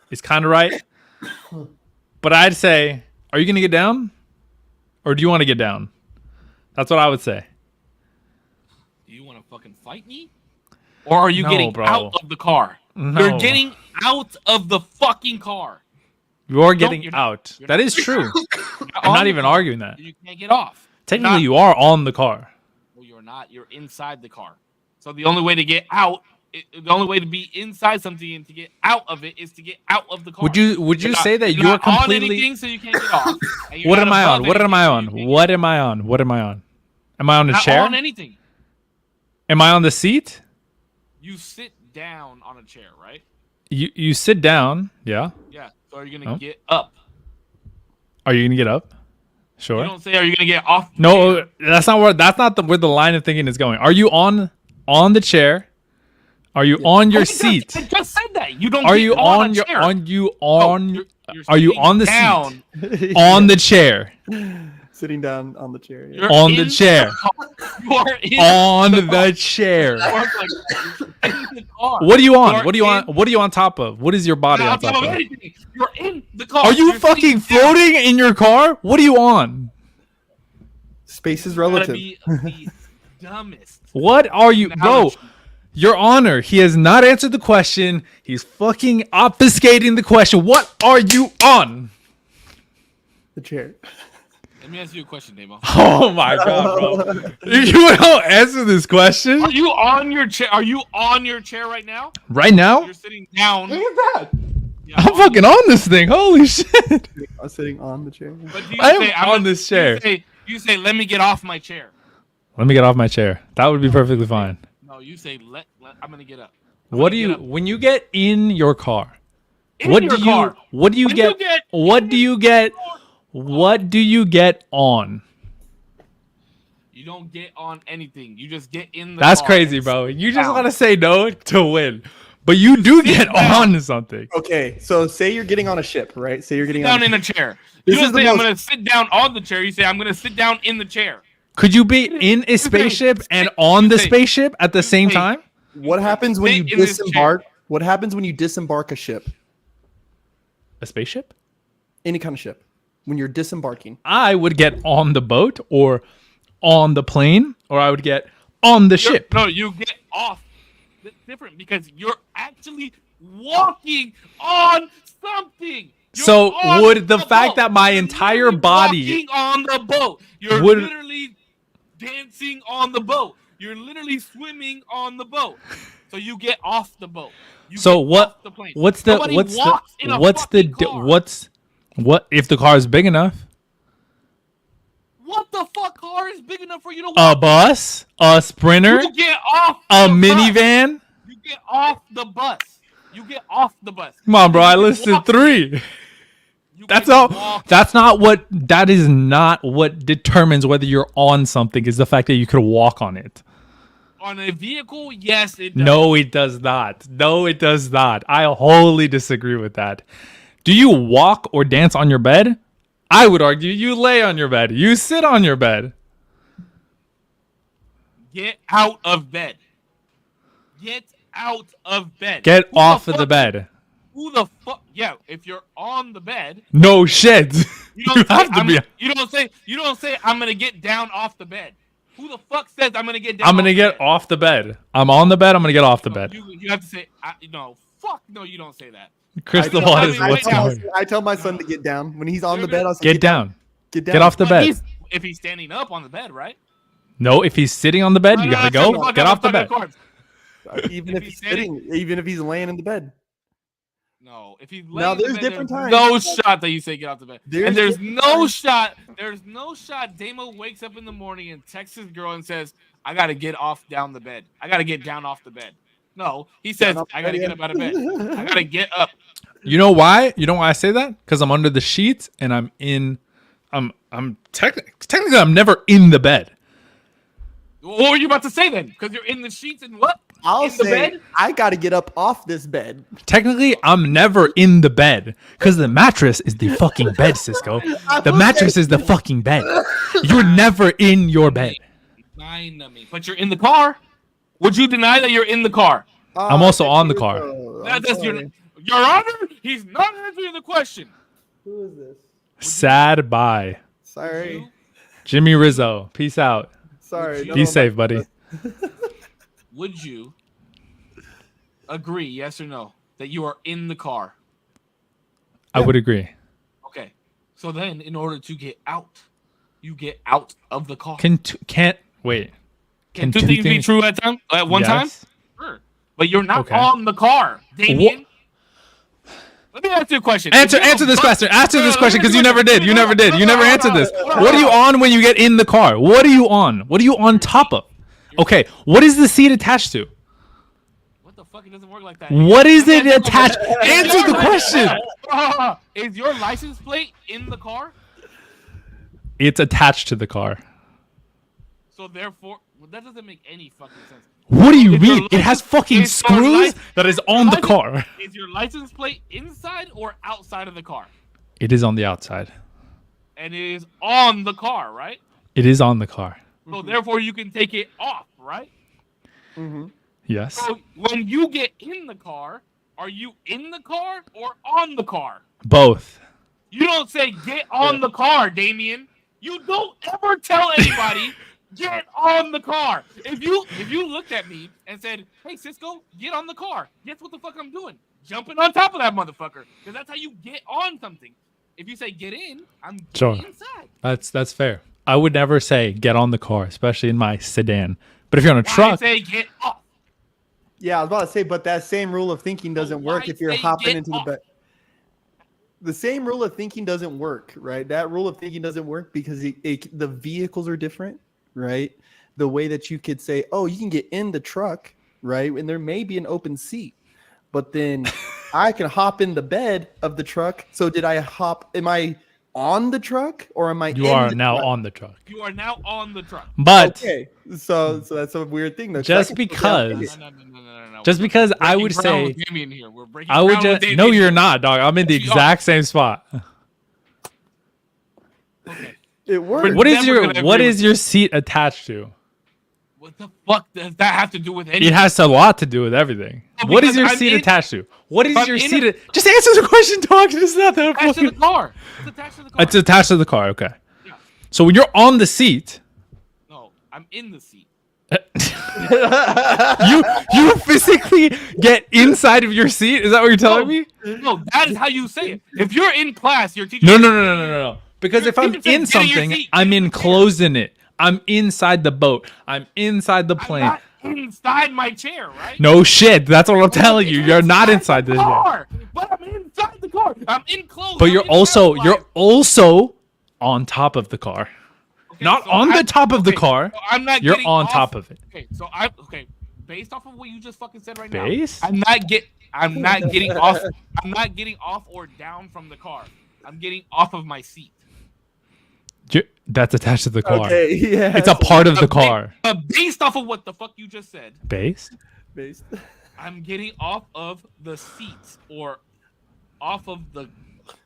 is kind of right. But I'd say, are you going to get down? Or do you want to get down? That's what I would say. Do you want to fucking fight me? Or are you No, getting bro. out of the car? No. You're getting out of the fucking car. You're getting you're not- out. you're that not- is true. You're I'm on not the even car. arguing that. You can't get off. Technically, you are on the car. Well, you're not. You're inside the car. So the only way to get out, the only way to be inside something and to get out of it is to get out of the car. Would you say that you're not on completely? anything, so you can't get off. and you're What not am I on? above What am I anything, on? so you can't What am I on? What am I on? Am I on get the not chair? on anything. Am I on the seat? You sit down on a chair, right? You sit down. Yeah. Yeah. So are you gonna get up? Are you gonna get up? You Sure. don't say, "Are you gonna get off?" the No, chair? that's not where the line of thinking is going. Are you on the chair? Are you on your seat? I just said that. You don't. Are get you on on a your chair. on you No, on? you're Are you sitting on the down. seat? On the chair. Sitting down on the chair. Yeah. You're On in the chair. car. You are in On the the chair. car. You're in the car. What are you on? You're What are you on? in- What are you on top of? What is your body You're on top of? anything. You're in the car. Are you You're fucking sitting down. floating in your car? What are you on? Space is You gotta relative. be the dumbest. What are you, bro? analogy. Your Honor, he has not answered the question. He's fucking obfuscating the question. What are you on? The chair. Let me ask you a question, Damo. Oh my god, bro! You don't answer this question Are you on your chair? Are you on your chair right now? right now. You're sitting down. Look at that. Yeah, I'm fucking on this thing. Holy shit! I'm sitting on the chair. But do you I am say, on this chair. You say, "Let me get off my chair." Let me get off my chair. That would be perfectly fine. No, you say, I'm gonna get up. What do you when you get in your car? In What your do you car. what do you When get? you get What do you get? What do you get on? You don't get on anything. You just get in the That's car crazy, and bro. sit You just down. want to say no to win, but you do sit get down. on to something. Okay, so say you're getting on a ship, right? Say you're getting down on in a chair. This You is don't the say, "I'm most- gonna sit down on the chair." You say, "I'm gonna sit down in the chair." Could you be in a spaceship and on the spaceship at the same time? What happens when you sit in this disembark? What happens when you disembark a ship? A spaceship? Any kind of ship. When you're disembarking. I would get on the boat or on the plane, or I would get on the ship. No, you get off. It's different because you're actually walking on something. You're So on would the fact boat. that my You're entire literally body walking on the boat. You're would- literally dancing on the boat. You're literally swimming on the boat. So you get off the boat. You So get what? off the plane. What's the? Nobody What's walks in the? a What's the? fucking car. What if the car is big enough? What the fuck car is big enough for you to A walk? bus? A sprinter? You get off A the bus. minivan? You get off the bus. You get off the bus. Come on, bro. I You listed walk- 3. You That is not what determines whether you're on something. Is the fact that you could walk on it. On a vehicle, yes, it does. No, it does not. No, it does not. I wholly disagree with that. Do you walk or dance on your bed? I would argue you lay on your bed. You sit on your bed. Get out of bed. Get out of bed. Get off of the bed. Who the fuck? Yeah, if you're on the bed. No shit. You don't say I'm gonna get down off the bed. Who the fuck says I'm gonna get down? I'm gonna get off the bed. I'm on the bed. I'm gonna get off the bed. You have to say no. Fuck no. You don't say that. Crystal is what's going. I tell my son to get down when he's on the bed. I'll say, Get down. Get down. Get off the bed. If he's standing up on the bed, right? No, if he's sitting on the bed, you gotta go. Get off the bed. Even if he's sitting, even if he's laying in the bed. No, if he's now there's different times. No shot that you say get off the bed. There's no shot. There's no shot. Damo wakes up in the morning and texts his girl and says, "I gotta get down the bed. I gotta get down off the bed." No, he says, "I gotta get up out of bed. I gotta get up." You know why? You know why I say that? Because I'm under the sheets and I'm technically I'm never in the bed. What were you about to say then? Because you're in the sheets and what? I'll say I got to get up off this bed. Technically, I'm never in the bed because the mattress is the fucking bed, Cisco. The mattress is the fucking bed. You're never in your bed. But you're in the car. Would you deny that you're in the car? I'm also on the car. Your Honor, he's not answering the question. Who is this? Sad bye. Sorry. Jimmy Rizzo. Peace out. Sorry. Be safe, buddy. Would you agree, yes or no, that you are in the car? I would agree. Okay. So then, in order to get out, you get out of the car. Can two things be true at one time? Sure. But you're not on the car, Damien. Let me ask you a question. Answer this question. Answer this question because you never did. You never answered this. What are you on when you get in the car? What are you on? What are you on top of? Okay, what is the seat attached to? What the fuck? It doesn't work like that. What is it attached? Answer the question. Is your license plate in the car? It's attached to the car. So therefore, that doesn't make any fucking sense. What do you mean? It has fucking screws that is on the car. Is your license plate inside or outside of the car? It is on the outside. And it is on the car, right? It is on the car. So therefore, you can take it off, right? Mm-hmm. Yes. So when you get in the car, are you in the car or on the car? Both. You don't say get on the car, Damien. You don't ever tell anybody get on the car. If you looked at me and said, "Hey Cisco, get on the car," guess what the fuck I'm doing? Jumping on top of that motherfucker, because that's how you get on something. If you say get in, I'm getting inside. That's fair. I would never say get on the car, especially in my sedan. But if you're on a truck, I say get off. Yeah, I was about to say, but that same rule of thinking doesn't work if you're hopping into the bed. The same rule of thinking doesn't work, right? That rule of thinking doesn't work because the vehicles are different, right? The way that you could say, oh, you can get in the truck, right? And there may be an open seat, but then I can hop in the bed of the truck. So am I on the truck or am I you are now on the truck? You are now on the truck. But okay, so that's a weird thing though. Just because I would say I would just no, you're not, dog. I'm in the exact same spot. Okay. It works. What is your seat attached to? What the fuck does that have to do with anything? It has a lot to do with everything. What is your seat attached to? What is your seat? Just answer the question, dog. It's not that attached to the car. It's attached to the car. It's attached to the car. Okay. Yeah. So when you're on the seat, no, I'm in the seat. you physically get inside of your seat. Is that what you're telling me? No, that is how you say it. If you're in class, your teacher. No. Because if I'm in something, I'm enclosed in it. I'm inside the boat. I'm inside the plane. I'm not inside my chair, right? No shit. That's what I'm telling you. You're not inside the car. But I'm inside the car. I'm enclosed. But you're also on top of the car. Okay, not so on the top of the car. So I'm not. You're on top of it. Okay, so based off of what you just fucking said right now, Base? I'm not getting off. I'm not getting off or down from the car. I'm getting off of my seat. That's attached to the car. Okay, yeah. It's a part of the car. Based off of what the fuck you just said, Based? I'm getting off of the seats or off of the.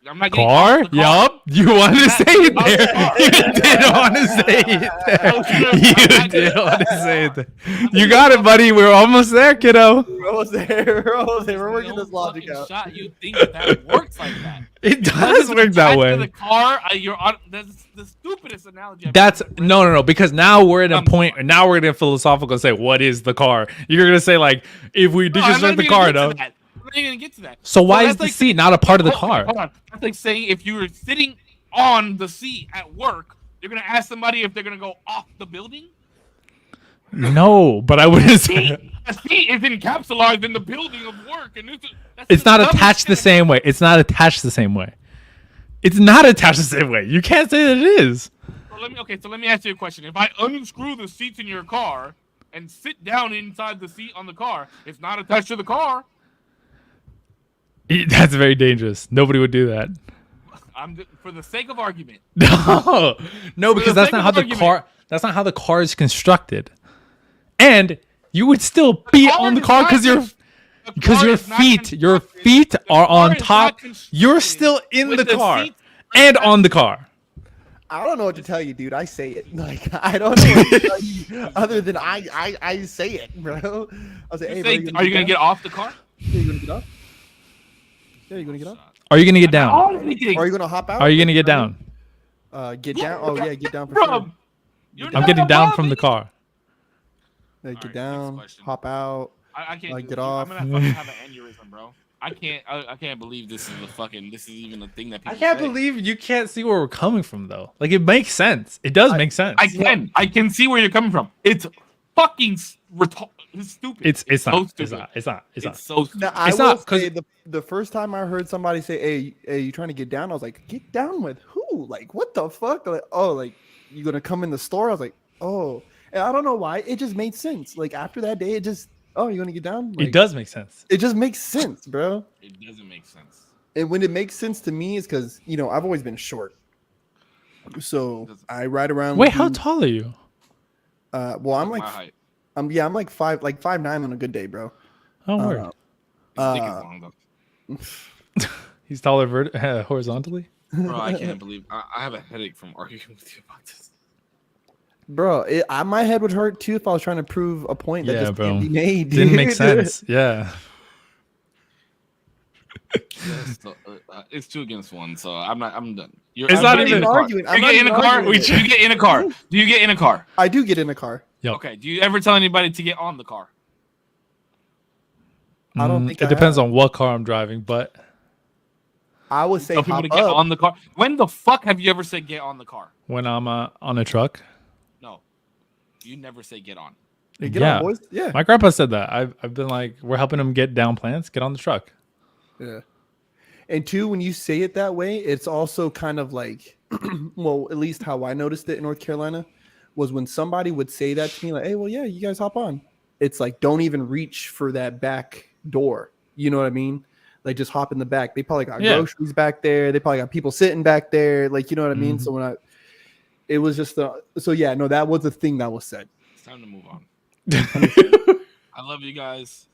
I'm not getting Car? off the car. Yup. You wanted to say it there. You did want to say it there. You did want to say it there. You got it, buddy. We're almost there, kiddo. We're almost there. We're working this logic fucking out. Shot. You think that works like that? It does work that To way. the car, you're on. That's the stupidest analogy. That's no. Because now we're at a point. Now we're getting philosophical. Say, what is the car? You're gonna say like, if we deconstruct the car, though. I'm not even gonna get to that. So why is the like seat not a part of the car? Hold on. That's like saying if you were sitting on the seat at work, you're gonna ask somebody if they're gonna go off the building. No, but I wouldn't say. A seat is encapsulated in the building of work, and It's not attached the same way. It's not attached the same way. It's not attached the same way. You can't say that it is. So let me ask you a question. If I unscrew the seats in your car and sit down inside the seat on the car, it's not attached to the car. That's very dangerous. Nobody would do that. For the sake of argument. No, because that's not how the car. That's not how the car is constructed. And you would still be on the car because your feet are on top. You're still in the car and on the car. I don't know what to tell you, dude. I say it. Like I don't know what to tell you other than I say it, bro. I'll say, hey, bro, are you gonna get off the car? Yeah, you gonna get off? Yeah, you gonna get off? Are you gonna get down? Or are you gonna hop out? Are you gonna get down? Get down. Oh yeah, get down for sure. I'm getting down from the car. Yeah, get down, hop out. I can't get off. I'm gonna fucking have an aneurysm, bro. I can't believe this is even a thing that people I can't say. believe you can't see where we're coming from though. Like it makes sense. It does make sense. I can see where you're coming from. It's fucking it's stupid. It's so not. stupid. It's not. So stupid. Now, I It's will not, 'cause- say the first time I heard somebody say, hey, you trying to get down? I was like, get down with who? Like, what the fuck? Like, oh, like, you gonna come in the store? I was like, oh. And I don't know why. It just made sense. Like, after that day, it just, oh, you're gonna get down? Like, It does make sense. It just makes sense, bro. It doesn't make sense. And when it makes sense to me is because, I've always been short. So I ride around. Wait, how tall are you? Well, I'm My like, height. I'm 5'9" on a good day, bro. Oh, word. His dick is long, though. He's taller horizontally. Bro, I can't believe I have a headache from arguing with you about this. Bro, my head would hurt too if I was trying to prove a point that just can't be made. Dude. Didn't make sense. Yeah. It's 2 against 1, so I'm done. It's not even arguing. You get in a car. Do you get in a car? Do you get in a car? I do get in a car. Yep. Okay. Do you ever tell anybody to get on the car? I don't think it depends on what car I'm driving, but I would say Tell people hop to get up. on the car. When the fuck have you ever said get on the car? when I'm on a truck. No, you never say get on. Hey, get on, boys. Yeah. My grandpa said that. I've been like, we're helping him get down plants. Get on the truck. Yeah. And two, when you say it that way, it's also kind of like, well, at least how I noticed it in North Carolina was when somebody would say that to me, like, hey, well, yeah, you guys hop on. It's like, don't even reach for that back door. You know what I mean? Like, just hop in the back. They probably got groceries back there. They probably got people sitting back there. Like, you know what I mean? So it was just that was the thing that was said. It's time to move on. I love you guys.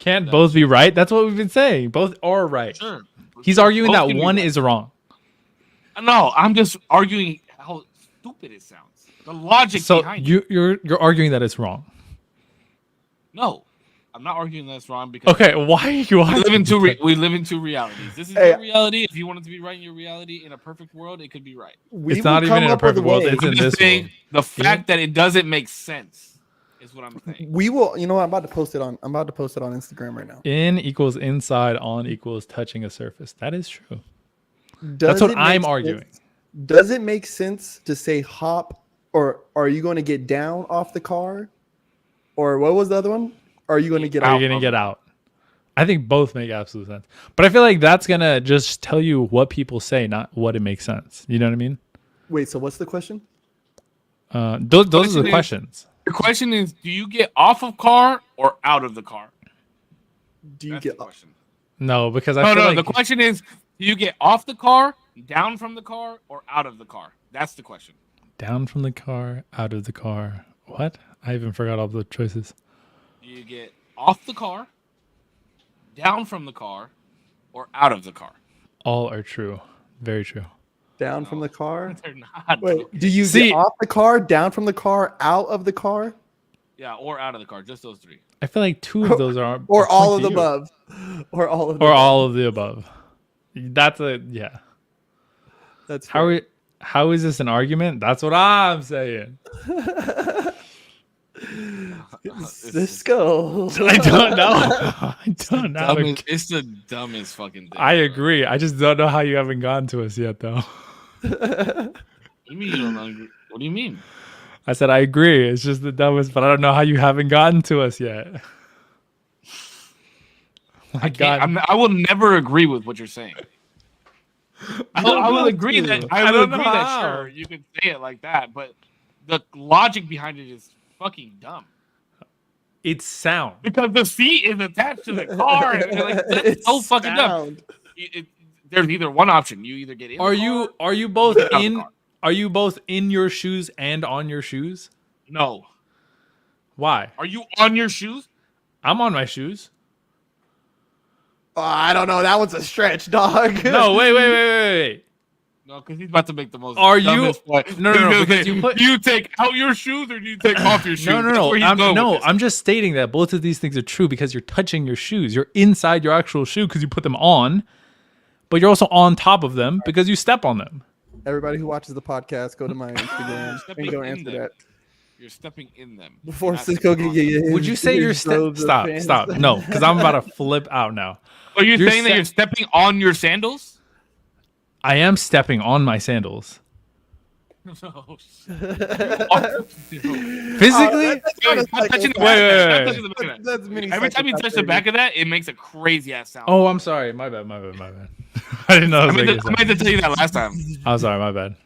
Can't both be right? That's what we've been saying. Both are right. Sure. He's arguing Both that can be one right. is wrong. No, I'm just arguing how stupid it sounds. The logic So behind it. you're arguing that it's wrong. No, I'm not arguing that's wrong because Okay, why are you arguing? we live in two realities. This is Hey, your reality. If you want it to be right in your reality, in a perfect world, it could be right. We It's not will even come in a up with perfect world. way. It's in I'm just this saying world. the fact that it doesn't make sense is what I'm saying. We will. You know what? I'm about to post it on Instagram right now. In equals inside, on equals touching a surface. That is true. Does That's what it make I'm sense- arguing. Does it make sense to say hop, or are you going to get down off the car, or what was the other one? Are you going to get Are out? you going to get out? I think both make absolute sense. But I feel like that's going to just tell you what people say, not what it makes sense. You know what I mean? Wait. So what's the question? Those are the questions. The question is, do you get off of car or out of the car? Do you That's get the question. No, because I No, feel no. like The question is, do you get off the car down from the car or out of the car? That's the question. Down from the car, out of the car. What? I even forgot all the choices. You get off the car, down from the car, or out of the car. All are true. Very true. Down from the car. They're not. Wait, bro. do you See- get off the car, down from the car, out of the car, Yeah, or out of the car. Just those three. I feel like two of those are or all point of to the you. above, or all of the Or above? all of the above. That's a yeah. That's How is this an argument? That's what I'm saying. Cisco. I don't know. I don't know. It's the dumbest fucking thing. I agree. I just don't know how you haven't gotten to us yet, though. What do you mean you don't agree? What do you mean? I said I agree. It's just the dumbest, but I don't know how you haven't gotten to us yet. My God. I will never agree with what you're saying. I will agree that I don't know that how. sure you could say it like that, but the logic behind it is fucking dumb. It's sound. Because the seat is attached to the car, and like, that's It's so fucking dumb. sound. There's either one option: you either get in. Are the you car, both get out of the in car. are you both in your shoes and on your shoes? No. Why? Are you on your shoes? I'm on my shoes. Oh, I don't know. That one's a stretch, dog. No, wait. No, because he's about to make the most. Are you- dumbest point. No, He's no, gonna because say, you put- do you take out your shoes or do you take off your shoes? That's where he's going with this. I'm just stating that both of these things are true because you're touching your shoes. You're inside your actual shoe because you put them on, but you're also on top of them because you step on them. Everybody who watches the podcast, go to my Instagram Stepping and go in answer them. that. You're stepping in them. Before That's Cisco the can get you. Would you say you're stop? No, because I'm about to flip out now. Are you You're saying that you're stepping on your sandals? I am stepping on my sandals. No. Physically? I'm touching the back of that. Wait. I'm touching the back of that. That's mini. Every time you touch the back of that, it makes a crazy ass sound. Oh, I'm sorry. My bad. I didn't know. I I, meant to tell you that last time. I'm sorry. My bad.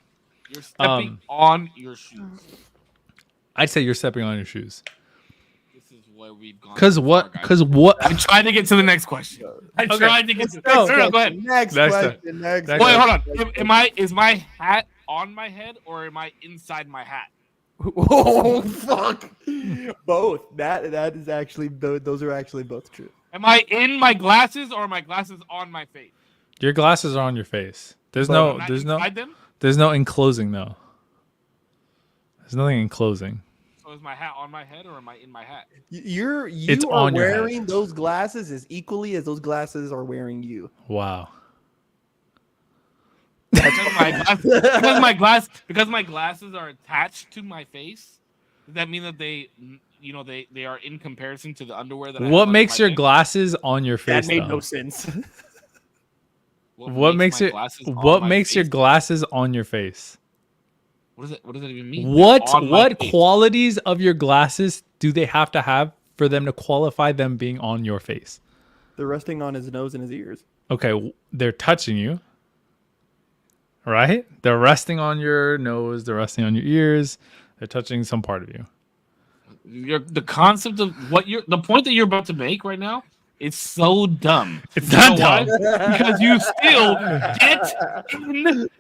You're stepping on your shoes. I'd say you're stepping on your shoes. This is where we've gone. Cause too what? far, guys. Cause what? I'm trying to get to the next question. I'm Okay. trying to get to. go. No, go ahead. Next Next question. Next. Next Wait, question. hold on. Is my hat on my head or am I inside my hat? Oh fuck! Both. That is actually those are actually both true. Am I in my glasses or are my glasses on my face? Your glasses are on your face. There's But no. Am I There's no. inside them? There's no enclosing though. There's nothing enclosing. So is my hat on my head or am I in my hat? You It's are on your head. wearing those glasses as equally as those glasses are wearing you. Wow. Because my glasses are attached to my face. Does that mean that they are in comparison to the underwear that I have What under makes my your face? glasses on your face? That made though? no sense. What makes my your glasses on What my makes your face? glasses on your face? What does that even mean? What On my face. qualities of your glasses do they have to have for them to qualify them being on your face? They're resting on his nose and his ears. Okay, they're touching you. Right? They're resting on your nose, they're resting on your ears, they're touching some part of you. The concept of the point that you're about to make right now is so dumb. It's You not know why? dumb. Because you still get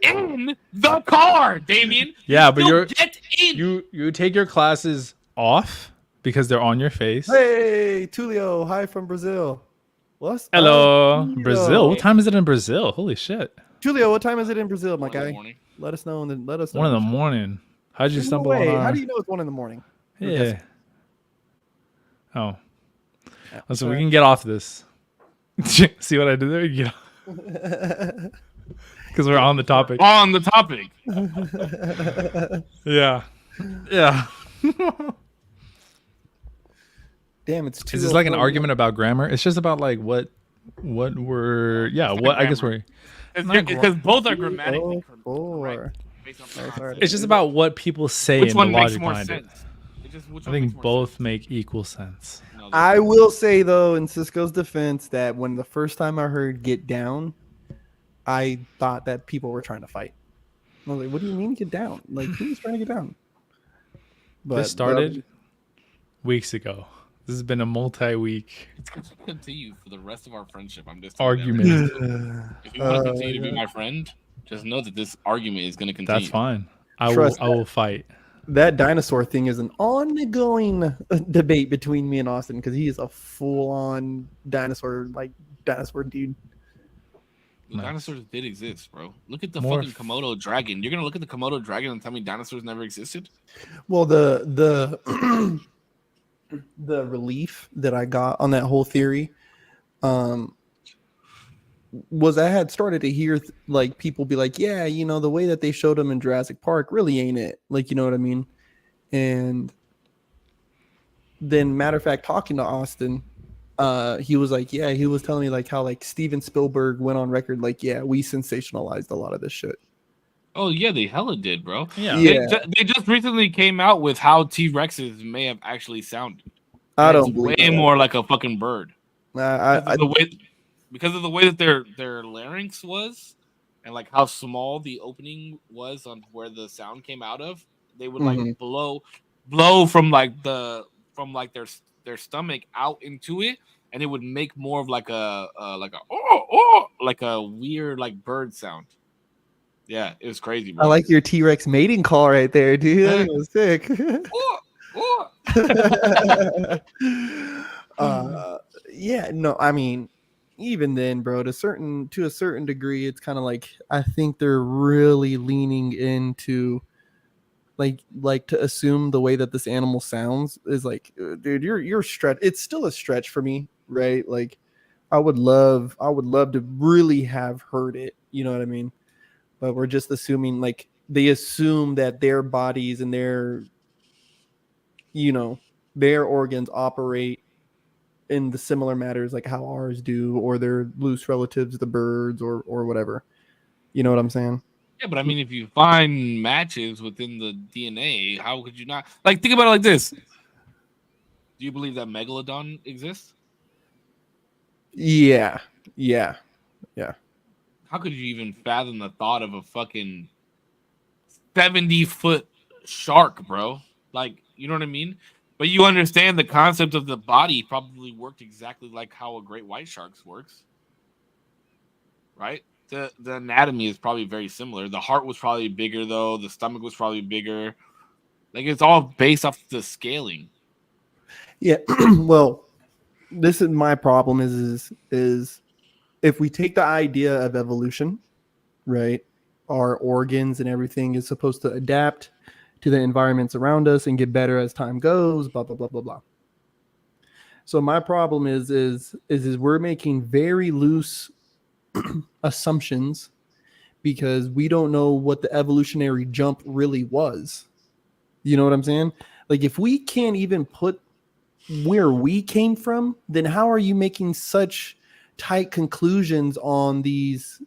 in the car, Damien. Yeah, but Still you're get in. you take your glasses off because they're on your face. Hey, Tulio, hi from Brazil. What's Hello, up, Tulio? Brazil. What time is it in Brazil? Holy shit. Julio, what time is it in Brazil, my 1 in the guy? morning. Let us know. Let us know. 1 a.m. How'd you No stumble way. on our... How do you know it's 1 a.m? Yeah. Oh. Listen, we can get off this. See what I did there? Yeah. Because we're on the topic. On the topic. Yeah. Yeah. Damn, it's Is this like an 2:04. argument about grammar? It's just about like what we're I guess we're Because both are grammatically correct. 2:04. Based on sorry. concept. it's just about what people say Which and one the makes logic more behind sense? it. Which I one think makes more both make equal sense. sense? No, I will say though, in Cisco's defense, that when the first time I heard "get down," I thought that people were trying to fight. I was like, "What do you mean get down? Like who's trying to get down?" But This started weeks ago. This has been a multi-week It's going to continue for the rest of our friendship. I'm just telling you that argument. right now. If you want to continue to be my friend, Just know that this argument is going to continue. That's fine. I Trust will fight. That dinosaur thing is an ongoing debate between me and Austin because he is a full-on dinosaur dude. The dinosaurs did exist, bro. Look at the More fucking Komodo dragon. You're gonna look at the Komodo dragon and tell me dinosaurs never existed? Well, the the relief that I got on that whole theory was I had started to hear like people be like, yeah, you know, the way that they showed them in Jurassic Park really ain't it. Like, you know what I mean? And then matter of fact, talking to Austin, he was like, yeah, he was telling me like how like Steven Spielberg went on record like, yeah, we sensationalized a lot of this shit. Oh yeah, they hella did, bro. Yeah. They just recently came out with how T-Rexes may have actually sounded. I And don't it's believe way that. more like a fucking bird. Because Because of the way that their larynx was, and like how small the opening was on where the sound came out of, they would like blow from their stomach out into it, and it would make more of like a like a weird like bird sound. Yeah, it was crazy, bro. I like your T-Rex mating call right there, dude. That was sick. Yeah, no, I mean, even then, bro, to a certain degree, it's kind of like I think they're really leaning into like to assume the way that this animal sounds is like, dude, you're stretch. It's still a stretch for me, right? Like, I would love to really have heard it. You know what I mean? But we're just assuming, like, they assume that their bodies and their, you know, their organs operate in the similar matters like how ours do, or their loose relatives, the birds, or whatever. You know what I'm saying? Yeah, but I mean, if you find matches within the DNA, how could you not? Like, think about it like this: do you believe that megalodon exists? Yeah. How could you even fathom the thought of a fucking 70-foot shark, bro? Like, you know what I mean? But you understand the concept of the body probably worked exactly like how a great white shark works, right? The anatomy is probably very similar. The heart was probably bigger, though. The stomach was probably bigger. Like, it's all based off the scaling. Yeah. Well, this is my problem is if we take the idea of evolution, right? Our organs and everything is supposed to adapt to the environments around us and get better as time goes, blah, blah, blah, blah, blah. So my problem is we're making very loose assumptions because we don't know what the evolutionary jump really was. You know what I'm saying? Like, if we can't even put where we came from, then how are you making such tight conclusions on these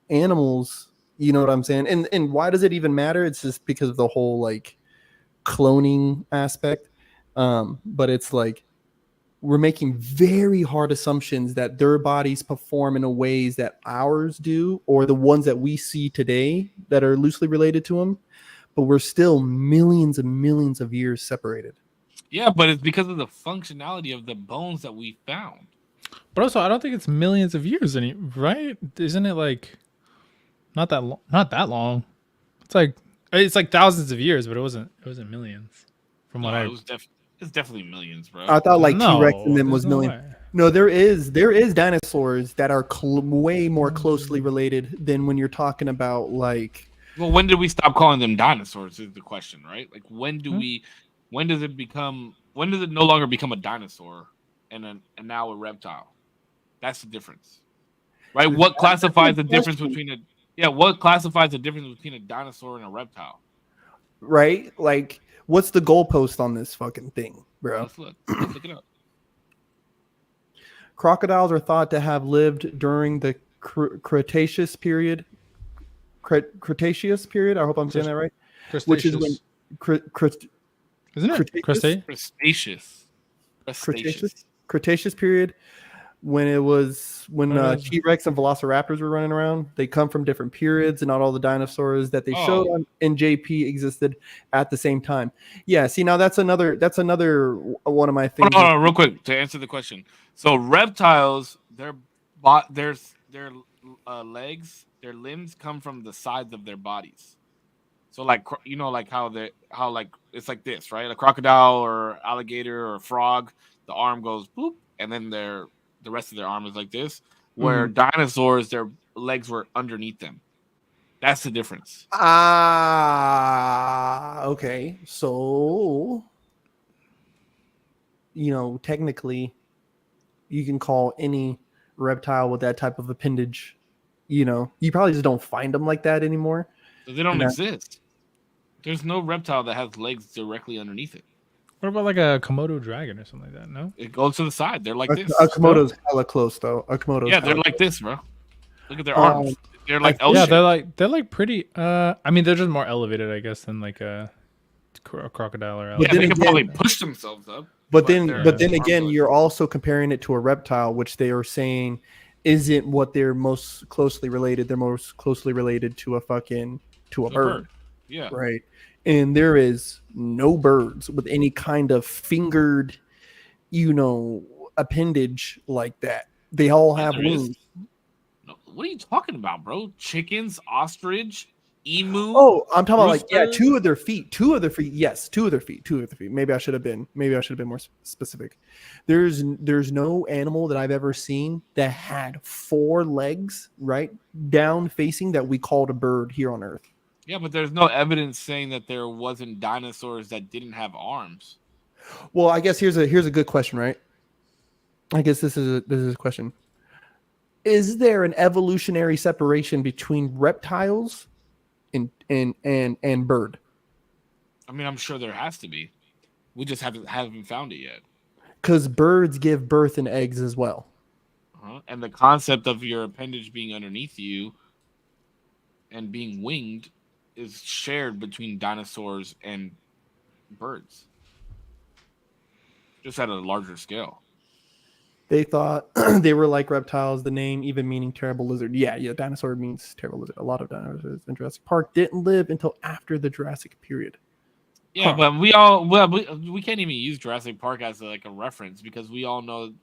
animals? You know what I'm saying? And why does it even matter? It's just because of the whole like cloning aspect. But it's like we're making very hard assumptions that their bodies perform in a ways that ours do, or the ones that we see today that are loosely related to them. But we're still millions and millions of years separated. Yeah, but it's because of the functionality of the bones that we found. But also, I don't think it's millions of years, right? Isn't it like not that long? Not that long. It's like thousands of years, but it wasn't millions. From what It's definitely millions, bro. I thought like No, T-Rex and them there's was no million. way. No, there is dinosaurs that are way more closely related than when you're talking about like. Well, when did we stop calling them dinosaurs? Is the question, right? Like, when does it no longer become a dinosaur and now a reptile? That's the difference, right? What classifies the difference between a dinosaur and a reptile? Right? Like, what's the goalpost on this fucking thing, bro? Let's look it up. Crocodiles are thought to have lived during the Cretaceous period. Cretaceous period. I hope I'm saying that right. Which is when Isn't it Cretaceous period, when T-Rex and Velociraptors were running around. They come from different periods, and not all the dinosaurs that they showed in JP existed at the same time. Yeah, see, now that's another one of my things. Hold on, real quick to answer the question. So reptiles, their legs, their limbs come from the sides of their bodies. So like like how like it's like this, right? A crocodile or alligator or frog, the arm goes boop, and then the rest of their arm is like this. Where dinosaurs, their legs were underneath them. That's the difference. Okay. So, technically, you can call any reptile with that type of appendage. You probably just don't find them like that anymore. So they don't exist. There's no reptile that has legs directly underneath it. What about like a Komodo dragon or something like that? No, it goes to the side. They're like this. A Komodo's hella close though. A Komodo's they're like this, bro. Look at their arms. They're like they're like pretty. I mean, they're just more elevated, I guess, than like a crocodile or. Yeah, they can probably push themselves up. But then again, you're also comparing it to a reptile, which they are saying isn't what they're most closely related. They're most closely related to a bird. Yeah. Right. And there is no birds with any kind of fingered, appendage like that. They all have wings. No, what are you talking about, bro? Chickens, ostrich, emu. Oh, I'm talking about two of their feet. Yes, two of their feet. Maybe I should have been more specific. There's no animal that I've ever seen that had 4 legs, right, down facing, that we called a bird here on Earth. Yeah, but there's no evidence saying that there wasn't dinosaurs that didn't have arms. Well, I guess here's a good question, right? I guess this is a question. Is there an evolutionary separation between reptiles and bird? I mean, I'm sure there has to be. We just haven't found it yet. Because birds give birth in eggs as well. And the concept of your appendage being underneath you and being winged is shared between dinosaurs and birds, just at a larger scale. They thought they were like reptiles, the name even meaning terrible lizard. Yeah, dinosaur means terrible lizard. A lot of dinosaurs in Jurassic Park didn't live until after the Jurassic period. Yeah, but we can't even use Jurassic Park as a reference because we all know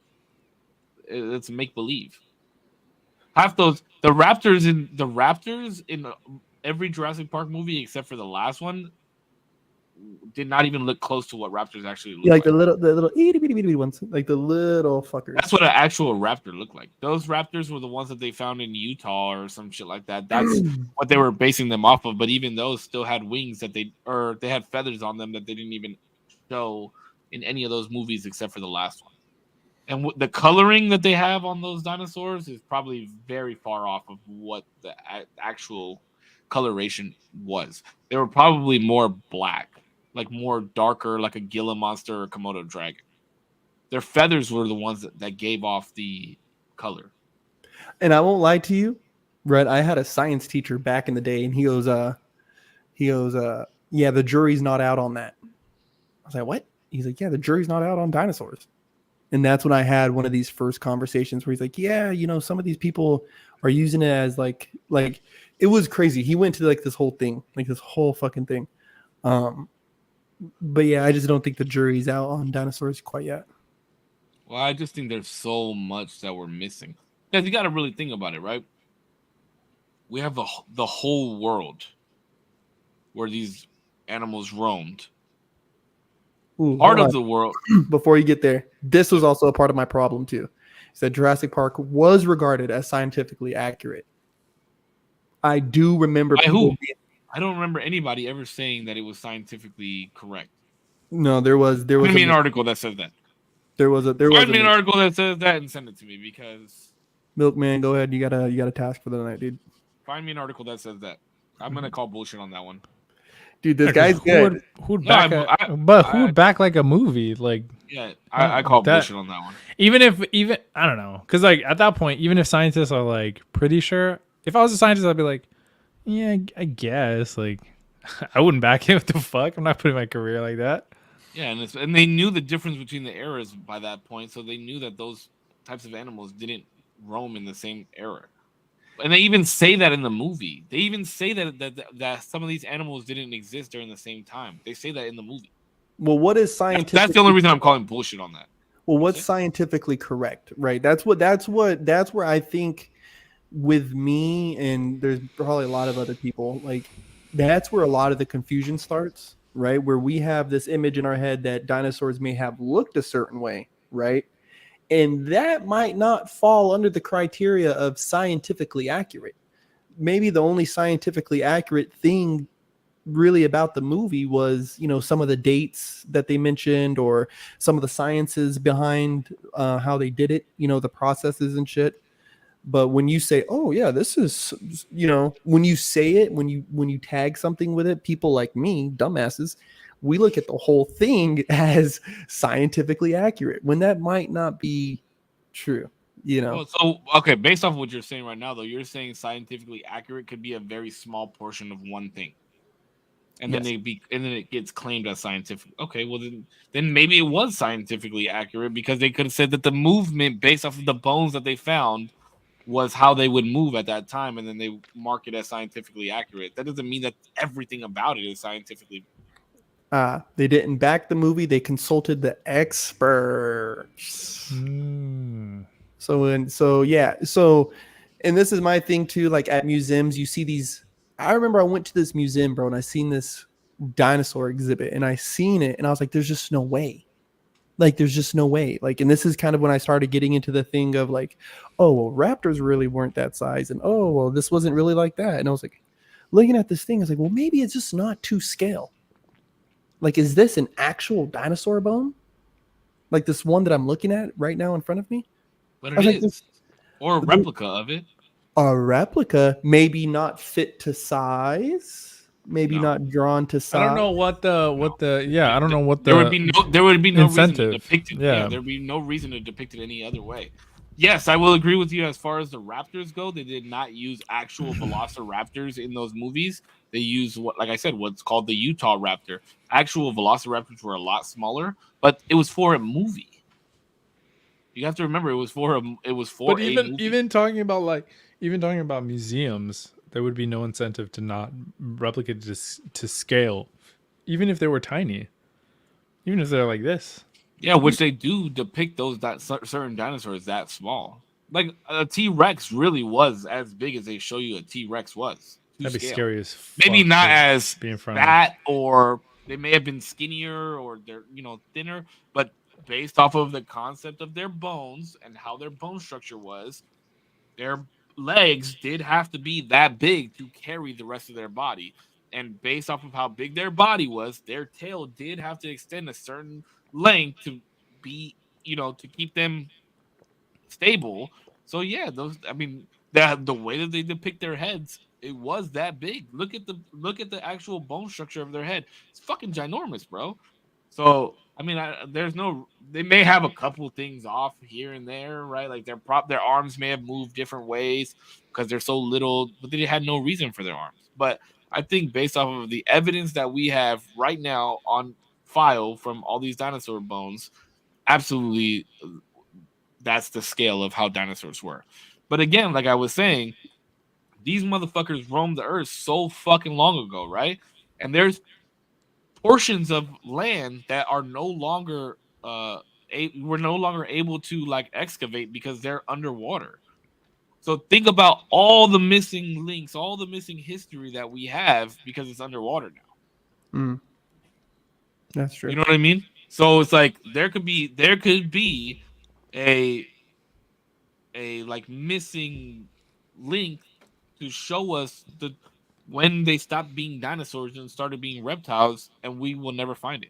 it's make believe. Half the raptors in every Jurassic Park movie except for the last one did not even look close to what raptors actually look like. The little itty bitty ones, like the little fuckers. That's what an actual raptor looked like. Those raptors were the ones that they found in Utah or some shit like that. That's what they were basing them off of. But even those still had wings they had feathers on them that they didn't even show in any of those movies except for the last one. And the coloring that they have on those dinosaurs is probably very far off of what the actual coloration was. They were probably more black, like more darker, like a Gila monster or Komodo dragon. Their feathers were the ones that gave off the color. And I won't lie to you, Brett, I had a science teacher back in the day, and he goes, yeah, the jury's not out on that. I was like, what? He's like, yeah, the jury's not out on dinosaurs. And that's when I had one of these first conversations where he's like, yeah, some of these people are using it as like it was crazy. He went to this whole thing, this whole fucking thing. But yeah, I just don't think the jury's out on dinosaurs quite yet. Well, I just think there's so much that we're missing. Because you got to really think about it, right? We have the whole world where these animals roamed. Ooh, part of the world. Before you get there, this was also a part of my problem too. Is that Jurassic Park was regarded as scientifically accurate. I do remember I don't remember anybody ever saying that it was scientifically correct. No, there was Find me an article that says that. Find me an article that says that and send it to me because Milkman, go ahead. You got a task for the night, dude. Find me an article that says that. I'm gonna call bullshit on that one. Dude, this guy's good. Who'd back like a movie? Like, yeah, I call bullshit on that one. Even I don't know, because at that point, even if scientists are pretty sure, if I was a scientist, I'd be like, yeah, I guess. I wouldn't back it. What the fuck? I'm not putting my career like that. Yeah, and they knew the difference between the eras by that point, so they knew that those types of animals didn't roam in the same era. And they even say that in the movie. They even say that some of these animals didn't exist during the same time. They say that in the movie. Well, what is scientific? That's the only reason I'm calling bullshit on that. Well, what's scientifically correct, right? That's where I think with me, and there's probably a lot of other people, like that's where a lot of the confusion starts, right? Where we have this image in our head that dinosaurs may have looked a certain way, right? And that might not fall under the criteria of scientifically accurate. Maybe the only scientifically accurate thing really about the movie was, you know, some of the dates that they mentioned, or some of the sciences behind how they did it, you know, the processes and shit. But when you say, oh yeah, this is, you know, when you say it, when you tag something with it, people like me, dumbasses, we look at the whole thing as scientifically accurate when that might not be true, you know. Well, so okay, based off what you're saying right now, though, you're saying scientifically accurate could be a very small portion of one thing, and then Yes. and then it gets claimed as scientific. Okay, well then maybe it was scientifically accurate because they could have said that the movement based off of the bones that they found was how they would move at that time, and then they mark it as scientifically accurate. That doesn't mean that everything about it is scientifically. They didn't back the movie, they consulted the experts. So and this is my thing too, like at museums you see these. I remember I went to this museum, bro, and I seen this dinosaur exhibit, and I seen it and I was like, there's just no way. Like there's just no way. Like, and this is kind of when I started getting into the thing of like, oh well, raptors really weren't that size, and oh well, this wasn't really like that. And I was like, looking at this thing, I was like, well, maybe it's just not to scale. Like, is this an actual dinosaur bone? Like this one that I'm looking at right now in front of me? But I was it like, is, this or a replica of it. a replica, maybe not fit to size, maybe No. not drawn to size. I don't know what the yeah, I don't know what the there would be no incentive. reason to depict it. Yeah. There'd be no reason to depict it any other way. Yes, I will agree with you as far as the raptors go. They did not use actual velociraptors in those movies. They used what, like I said, what's called the Utah raptor. Actual velociraptors were a lot smaller, but it was for a movie. You have to remember it was for But a movie. even talking about museums, there would be no incentive to not replicate to scale, even if they were tiny, even if they're like this. Yeah, which they do depict those certain dinosaurs that small. Like a T-Rex really was as big as they show you a T-Rex was. That'd be scale. scary as fuck. Maybe not as being fat, or they may have been skinnier, or they're thinner, but based off of the concept of their bones and how their bone structure was, their legs did have to be that big to carry the rest of their body. And based off of how big their body was, their tail did have to extend a certain length to be, to keep them stable. So yeah, the way that they depict their heads, it was that big. Look at the actual bone structure of their head. It's fucking ginormous, bro. So they may have a couple things off here and there, right? Like their arms may have moved different ways because they're so little, but they had no reason for their arms. But I think based off of the evidence that we have right now on file from all these dinosaur bones, absolutely that's the scale of how dinosaurs were. But again, like I was saying, these motherfuckers roamed the earth so fucking long ago, right? And there's portions of land that are no longer we're no longer able to like excavate because they're underwater. So think about all the missing links, all the missing history that we have because it's underwater now. That's true. You know what I mean? So it's like there could be a like missing link to show us when they stopped being dinosaurs and started being reptiles, and we will never find it.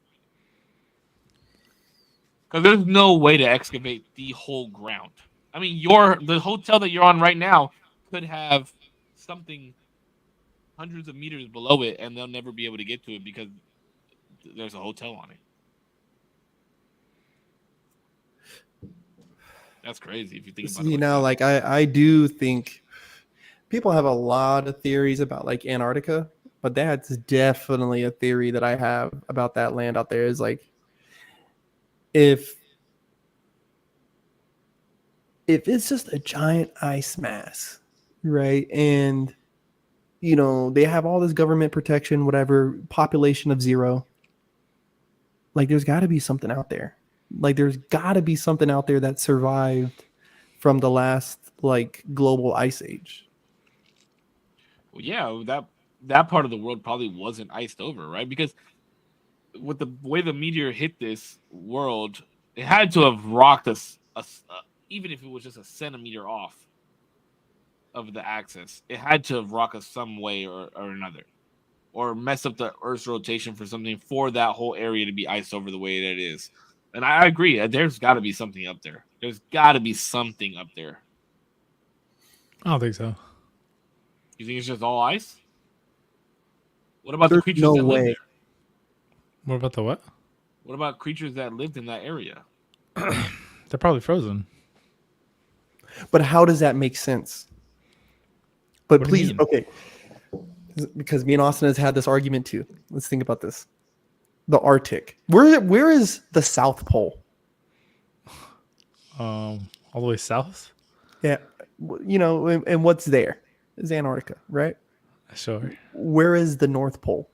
Because there's no way to excavate the whole ground. I mean, the hotel that you're on right now could have something hundreds of meters below it, and they'll never be able to get to it because there's a hotel on it. That's crazy if you think about it. Like I do think people have a lot of theories about like Antarctica, but that's definitely a theory that I have about that land out there. Is like if it's just a giant ice mass, right? And they have all this government protection, whatever, population of 0. Like there's got to be something out there. Like there's got to be something out there that survived from the last like global ice age. Well, yeah, that part of the world probably wasn't iced over, right? Because with the way the meteor hit this world, it had to have rocked us, even if it was just a centimeter off of the axis. It had to have rocked us some way or another, or mess up the Earth's rotation for something for that whole area to be iced over the way that it is. And I agree. There's got to be something up there. There's got to be something up there. I don't think so. You think it's just all ice? What about the There's creatures no that live way. there? What about the what? What about creatures that lived in that area? They're probably frozen. But how does that make sense? But What do you please, mean? okay, because me and Austin has had this argument too. Let's think about this. The Arctic. Where is the South Pole? All the way south. Yeah, you know, and what's there? Is Antarctica, right? Sure. Where is the North Pole?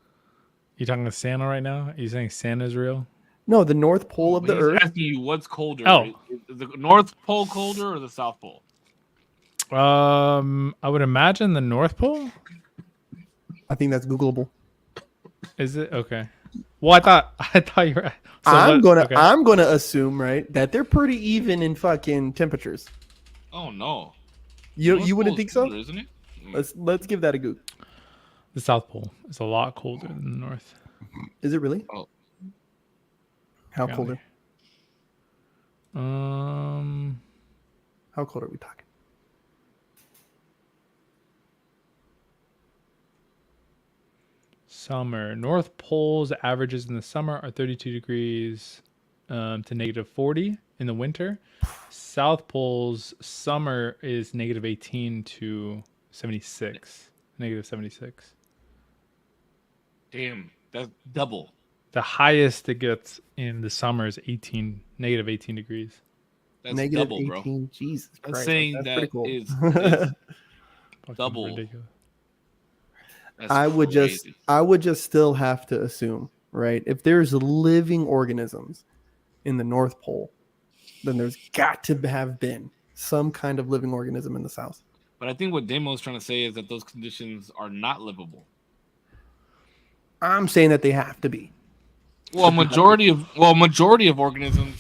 You talking to Santa right now? Are you saying Santa's real? No, the North Pole of But the he's Earth. asking you what's colder. Oh. Is the North Pole colder or the South Pole? I would imagine the North Pole. I think that's Googleable. Is it okay? Well, I thought you were. So okay. I'm gonna assume, right, that they're pretty even in fucking temperatures. Oh no. You North wouldn't Pole's think so? colder, isn't it? Let's give that a go. The South Pole is a lot colder than the North. Is it really? Oh. How Apparently. colder? How cold are we talking? Summer. North Pole's averages in the summer are 32 degrees to negative 40 in the winter. South Pole's summer is negative 18 to 76. Negative 76. Damn, that's double. The highest it gets in the summer is negative 18 degrees. That's Negative double, bro. 18. Jesus I'm Christ. saying that's that pretty cool. is Fucking double. ridiculous. That's I would crazy. just still have to assume, right? If there's living organisms in the North Pole, then there's got to have been some kind of living organism in the South. But I think what Damo's trying to say is that those conditions are not livable. I'm saying that they have to be. Well, majority of organisms,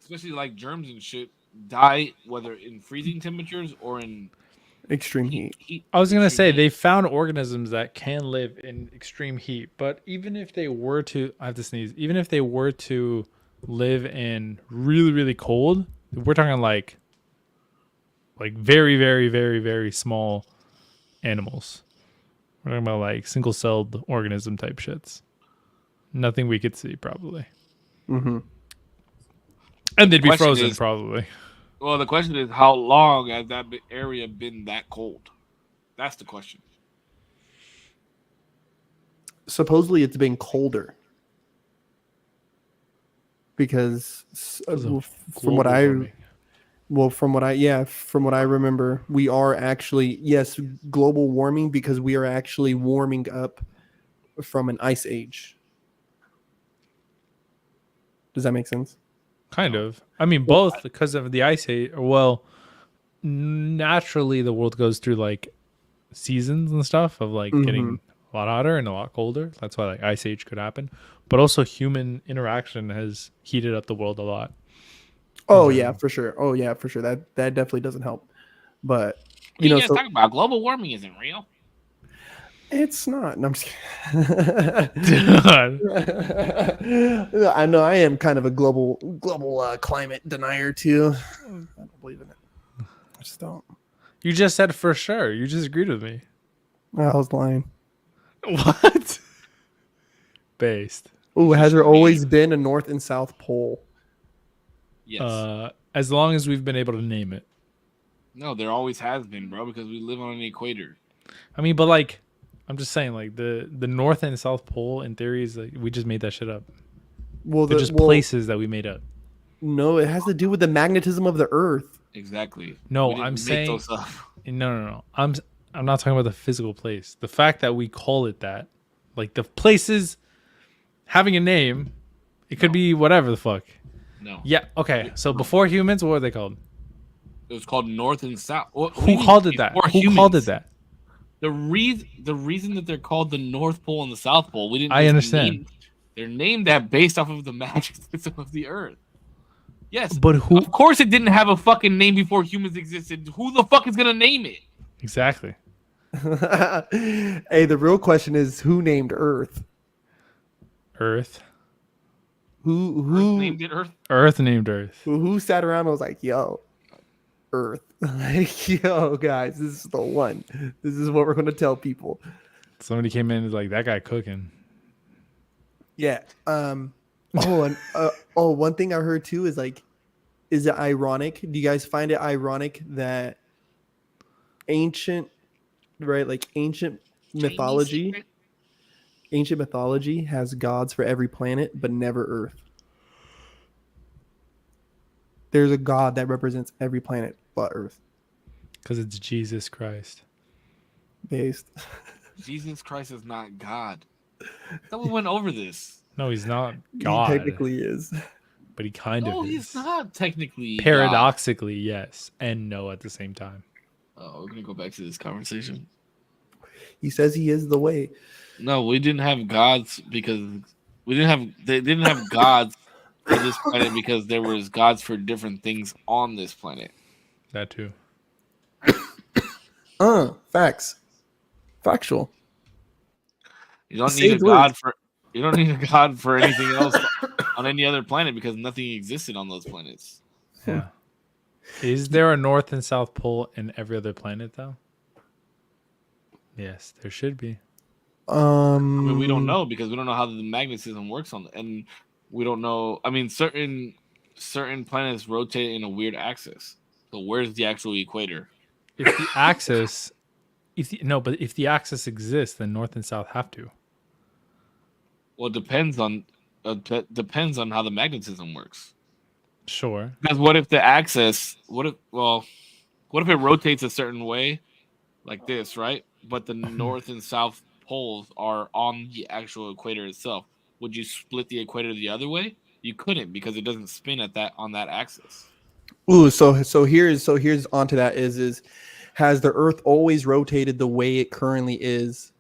especially like germs and shit, die whether in freezing temperatures or in Extreme heat. I was going to extreme say heat. they found organisms that can live in extreme heat, but even if they were to, I have to sneeze, even if they were to live in really, really cold, we're talking like very, very, very, very small animals. We're talking about like single-celled organism type shits. Nothing we could see, probably. Mm-hmm. And they'd be question frozen, is- probably. Well, the question is, how long has that area been that cold? That's the question. Supposedly it's been colder. Because from what I remember, we are actually, yes, global warming because we are actually warming up from an ice age. Does that make sense? Kind of. I mean, both because of the ice age. Well, naturally, the world goes through like seasons and stuff of like getting a lot hotter and a lot colder. That's why like ice age could happen. But also, human interaction has heated up the world a lot. Oh yeah, for sure. Oh yeah, for sure. That definitely doesn't help. But What are you guys talking about? Global warming isn't real. it's not. No, I'm just God. I know I am kind of a global climate denier too. I don't believe in it. I just don't. You just said for sure. You just agreed with me. I was lying. What? Based. Oh, has there always been a North and South Pole? Yes. As long as we've been able to name it. No, there always has been, bro, because we live on an equator. I mean, but like, I'm just saying, like the North and South Pole in theory is like we just made that shit up. Well, They're just places that we made up. No, it has to do with the magnetism of the Earth. Exactly. No, We didn't I'm make saying those up. no. I'm not talking about the physical place. The fact that we call it that, like the places having a name, it could be whatever the fuck. No. Yeah. Okay. So before humans, what were they called? It was called North and South. What do you Who mean called it that? before Who called it humans? that? The reason that they're called the North Pole and the South Pole, we didn't. I Just understand. Name, they're named that based off of the magic system of the Earth. Yes, But who of course it didn't have a fucking name before humans existed. Who the fuck is gonna name it? exactly? Hey, the real question is who named Earth? Earth. Earth named it Earth. Earth named Earth. Who sat around and was like, yo, Earth. Like, yo, guys, this is the one. This is what we're gonna tell people. Somebody came in and was like, that guy cooking. Yeah. One thing I heard too is like, is it ironic? Do you guys find it ironic that ancient mythology has gods for every planet, but never Earth? There's a god that represents every planet but Earth. Because it's Jesus Christ. Based. Jesus Christ is not God. I thought we went over this. No, he's not God. He technically is. But he kind No, of is. he's not technically God. Paradoxically, yes. And no at the same time. Oh, we're gonna go back to this conversation. He says he is the way. No, we didn't have gods because they didn't have gods for this planet because there was gods for different things on this planet. That too. Facts. Factual. You don't It need a saves god words. for you don't need a god for anything else on any other planet because nothing existed on those planets. Yeah. Is there a North and South Pole in every other planet, though? Yes, there should be. I mean, we don't know because we don't know how the magnetism works and we don't know. I mean, certain planets rotate in a weird axis. So where's the actual equator? If the axis, if the axis exists, then North and South have to. Well, it depends on how the magnetism works. Sure. Because what if it rotates a certain way, like this, right? But the north and south poles are on the actual equator itself. Would you split the equator the other way? You couldn't because it doesn't spin on that axis. Ooh, so here's onto that is has the Earth always rotated the way it currently is?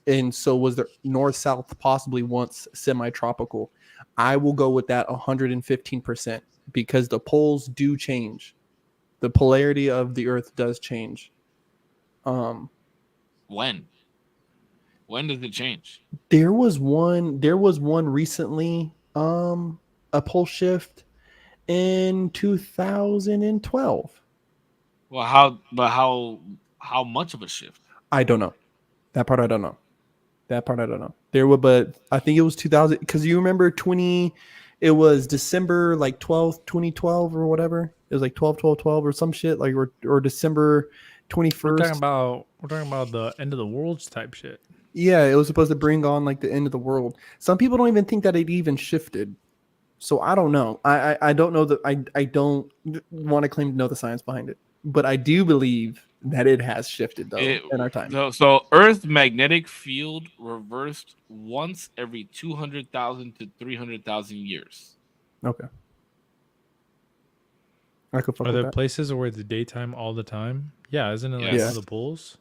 And so was the north south possibly once semi-tropical? I will go with that 115% because the poles do change. The polarity of the Earth does change. When does it change? There was one recently, a pole shift in 2012. Well, how much of a shift? I don't know. That part I don't know. There were, but I think it was 2000 because you remember it was December like 12th, 2012 or whatever. It was like 12 or some shit like or December 21st. We're talking about the end of the world's type shit. Yeah, it was supposed to bring on like the end of the world. Some people don't even think that it even shifted. So I don't know. I don't know that I don't want to claim to know the science behind it, but I do believe that it has shifted though in our time. So Earth's magnetic field reversed once every 200,000 to 300,000 years. Okay. I could fuck Are with there that. places where it's daytime all the time? Yeah, isn't it like Yes. one of the poles?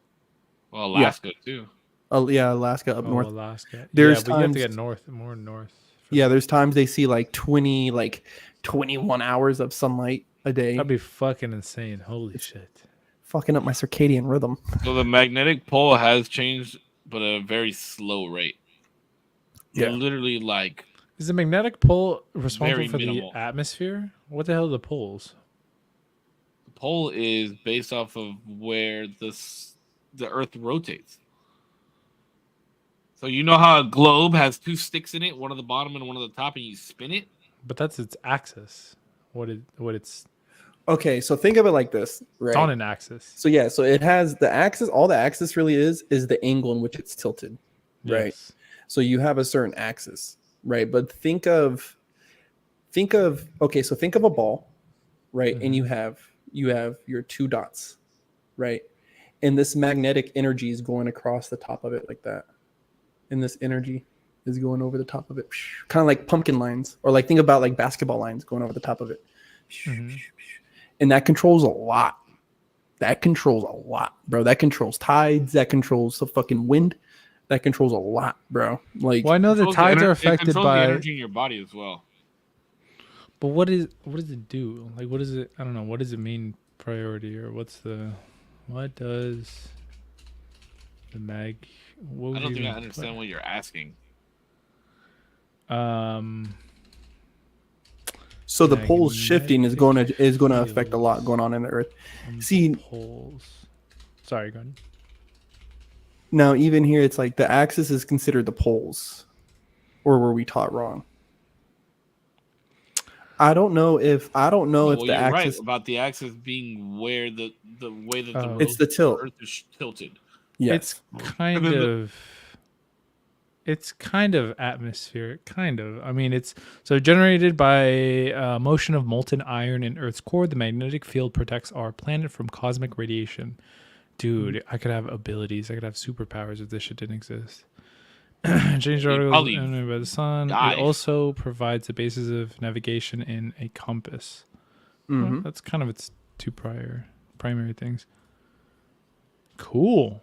Well, Alaska too. Oh yeah, Alaska up north. Alaska. There's but you have to times- get more north. Yeah, there's times they see like 21 hours of sunlight a day. That'd be fucking insane. Holy shit. Fucking up my circadian rhythm. So the magnetic pole has changed, but at a very slow rate. Yeah. Literally like Is the magnetic pole responsible Very for minimal. the atmosphere? What the hell are the poles? the pole is based off of where the Earth rotates. So you know how a globe has two sticks in it, one at the bottom and one at the top, and you spin it? But that's its axis. It's Okay, so think of it like this, right? on an axis. So yeah, so it has the axis. All the axis really is the angle in which it's tilted, right? Yes. So you have a certain axis, right? But think of a ball, right? And you have your two dots, right? And this magnetic energy is going across the top of it like that. And this energy is going over the top of it. Kind of like pumpkin lines, or like think about like basketball lines going over the top of it. Mhm. And that controls a lot. That controls a lot, bro. That controls tides. That controls the fucking wind. That controls a lot, bro. Like, Well, I know the tides are It affected controls the by. energy in your body as well. But what does it do? Like, what is it? I don't know. What is the main priority, or what does the mag? What I would don't you think I even understand what you're asking. so the poles shifting is going magnetic to affect a lot fields going on in the Earth. on the See, poles. Sorry, go ahead. now even here, it's like the axis is considered the poles, or were we taught wrong? I don't know if the You're axis. right about the axis being where the way that the It's the tilt. Earth is tilted. Yes. It's kind of atmospheric, kind of. I mean, it's so generated by motion of molten iron in Earth's core. The magnetic field protects our planet from cosmic radiation. Dude, I could have abilities. I could have superpowers if this shit didn't exist. Change articles by the sun. Die. It also provides the basis of navigation in a compass. Well, that's kind of its two primary things. Cool.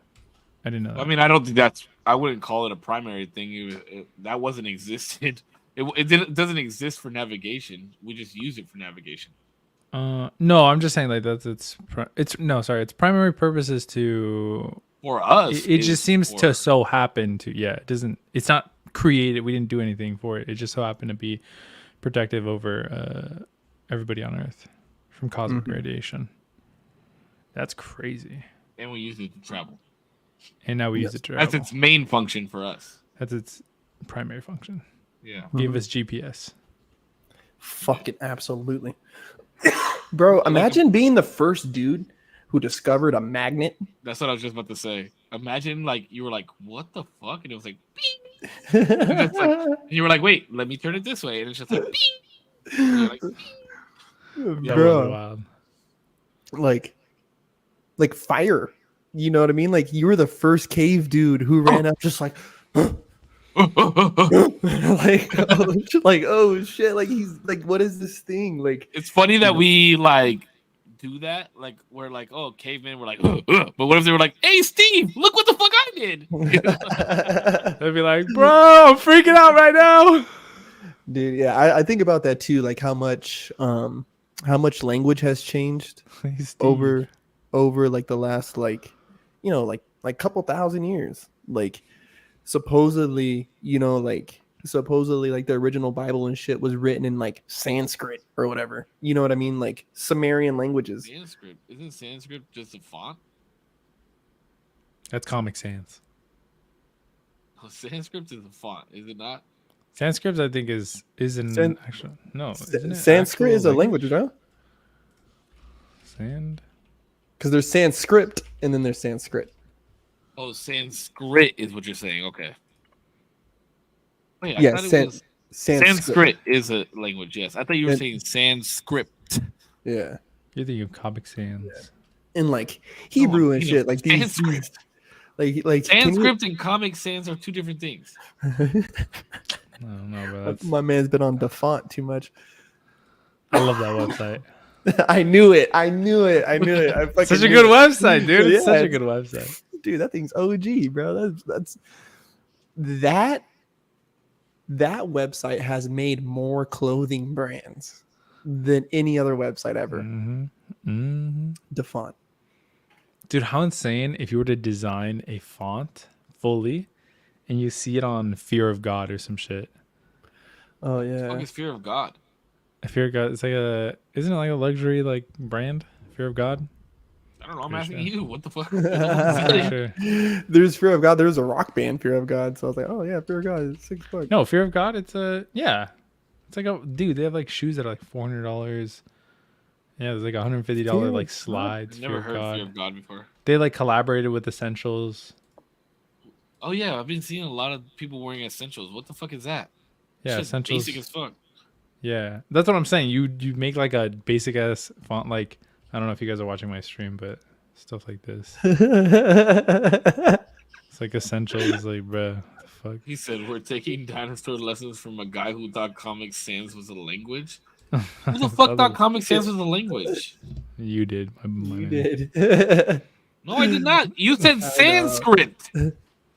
I didn't know that. I mean, I don't think I wouldn't call it a primary thing. That wasn't existed. It doesn't exist for navigation. We just use it for navigation. No, I'm just saying like that's its primary purpose is to For us, it just seems to so happen to it's not created, we didn't do anything for it. It just so happened to be protective over everybody on Earth from cosmic radiation. That's crazy. And we use it to travel. And now we use it to travel. That's its main function for us. That's its primary function. Yeah. Give us GPS. Fucking absolutely. Bro, imagine being the first dude who discovered a magnet. That's what I was just about to say. Imagine like you were like, what the fuck? And it was like, bing. And you were like, wait, let me turn it this way. And it's just like, bing. And you're like, bing. Yeah, bro, wild. like fire. You know what I mean? Like you were the first cave dude who ran up just like oh shit, like he's like, what is this thing? Like, it's funny that we like do that, like we're like, oh, cavemen, we're like, but what if they were like, hey Steve, look what the fuck I did? They'd be like, bro, I'm freaking out right now, dude. Yeah, I think about that too, like how much language has changed over like the last like couple thousand years. Like supposedly like the original Bible and shit was written in like Sanskrit or whatever. You know what I mean? Like Sumerian languages. Sanskrit. Isn't Sanskrit just a font? That's Comic Sans. Oh, Sanskrit is a font, is it not? Sanskrit, I think, isn't actual. No, Sanskrit is a language, right? Because there's Sanskrit and then there's Sanskrit. Oh, Sanskrit is what you're saying. Okay. Wait, yeah, Sanskrit is a language. Yes, I thought you were saying Sanskrit. Yeah, you're thinking of Comic Sans. Yeah. And like Hebrew and shit, like these, like Sanskrit and Comic Sans are two different things. I don't know, bro. My man's been on Defont too much. I love that website. I knew it. I Such a good website, dude. It's such a good website. Dude, that thing's OG, bro. That website has made more clothing brands than any other website ever. Defont. Dude, how insane if you were to design a font fully and you see it on Fear of God or some shit. Oh yeah. What is Fear of God? Fear of God. It's like isn't it like a luxury like brand? Fear of God. I don't know. I'm asking you. What the fuck? Sure. There's Fear of God. There's a rock band, Fear of God. So I was like, oh yeah, Fear of God is $6. No, Fear of God. It's It's like dude. They have like shoes that are like $400. Yeah, there's like $150 like slides. I've never heard of Fear of God before. They like collaborated with Essentials. Oh yeah, I've been seeing a lot of people wearing Essentials. What the fuck is that? Yeah, Essentials. Basic as fuck. Yeah, that's what I'm saying. You make like a basic ass font. Like I don't know if you guys are watching my stream, but stuff like this. It's like Essentials. Like, bruh, the fuck. He said we're taking dinosaur lessons from a guy who thought Comic Sans was a language. Who the fuck thought Comic Sans was a language? You did. You did. No, I did not. You said I know. Sanskrit.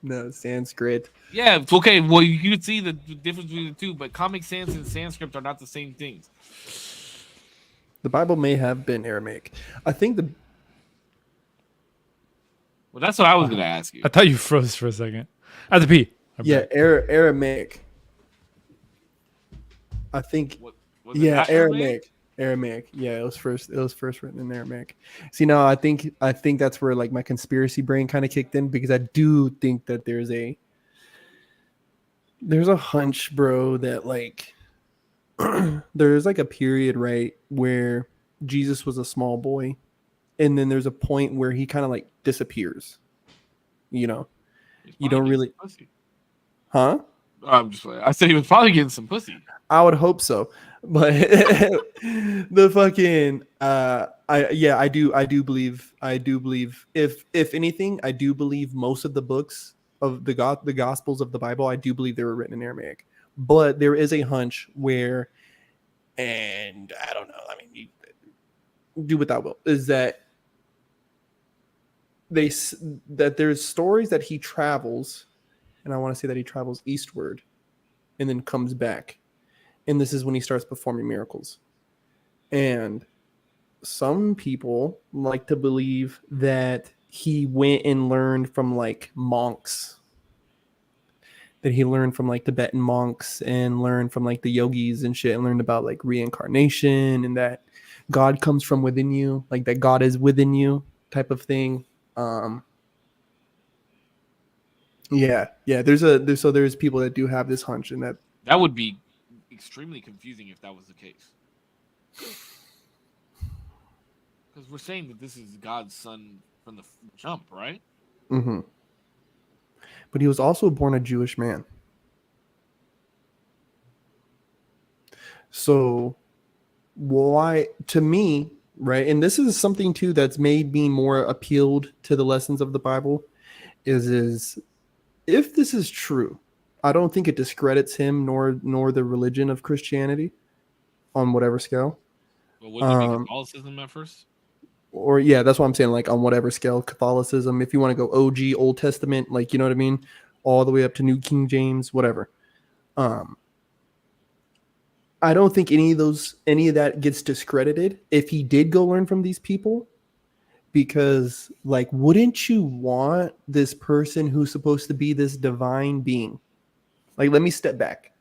No, Sanskrit. Yeah, it's okay. Well, you could see the difference between the two, but Comic Sans and Sanskrit are not the same things. The Bible may have been Aramaic. I think the Well, that's what I was going to ask you. I thought you froze for a second. I had to pee. I'm back. Aramaic. I think Was it not Aramaic. Yeah, it was first written in Aramaic. See, now I think that's where like my conspiracy brain kind of kicked in, because I do think that there's a hunch, bro, that like there's like a period, right, where Jesus was a small boy, and then there's a point where he kind of like disappears. You know, you don't really, huh? I'm just playing. I said he was probably getting some pussy. I would hope so, but the fucking I do believe if anything, I do believe most of the books of the Gospels of the Bible, I do believe they were written in Aramaic. But there is a hunch where, and I don't know, I mean, you do what that will, is that there's stories that he travels, and I want to say that he travels eastward and then comes back. And this is when he starts performing miracles. And some people like to believe that he went and learned from like monks. That he learned from like Tibetan monks and learned from like the yogis and shit, and learned about like reincarnation, and that God comes from within you, like that God is within you type of thing. There's people that do have this hunch, and that would be extremely confusing if that was the case. Because we're saying that this is God's son from the jump, right? Mm-hmm. But he was also born a Jewish man. So why, to me, right, and this is something too that's made me more appealed to the lessons of the Bible, is if this is true, I don't think it discredits him nor the religion of Christianity on whatever scale. Well, wouldn't it be Catholicism at first? Or yeah, that's what I'm saying, like on whatever scale, Catholicism, if you want to go OG, Old Testament, like, you know what I mean, all the way up to New King James, whatever. I don't think any of that gets discredited if he did go learn from these people, because like, wouldn't you want this person who's supposed to be this divine being? Like, let me step back.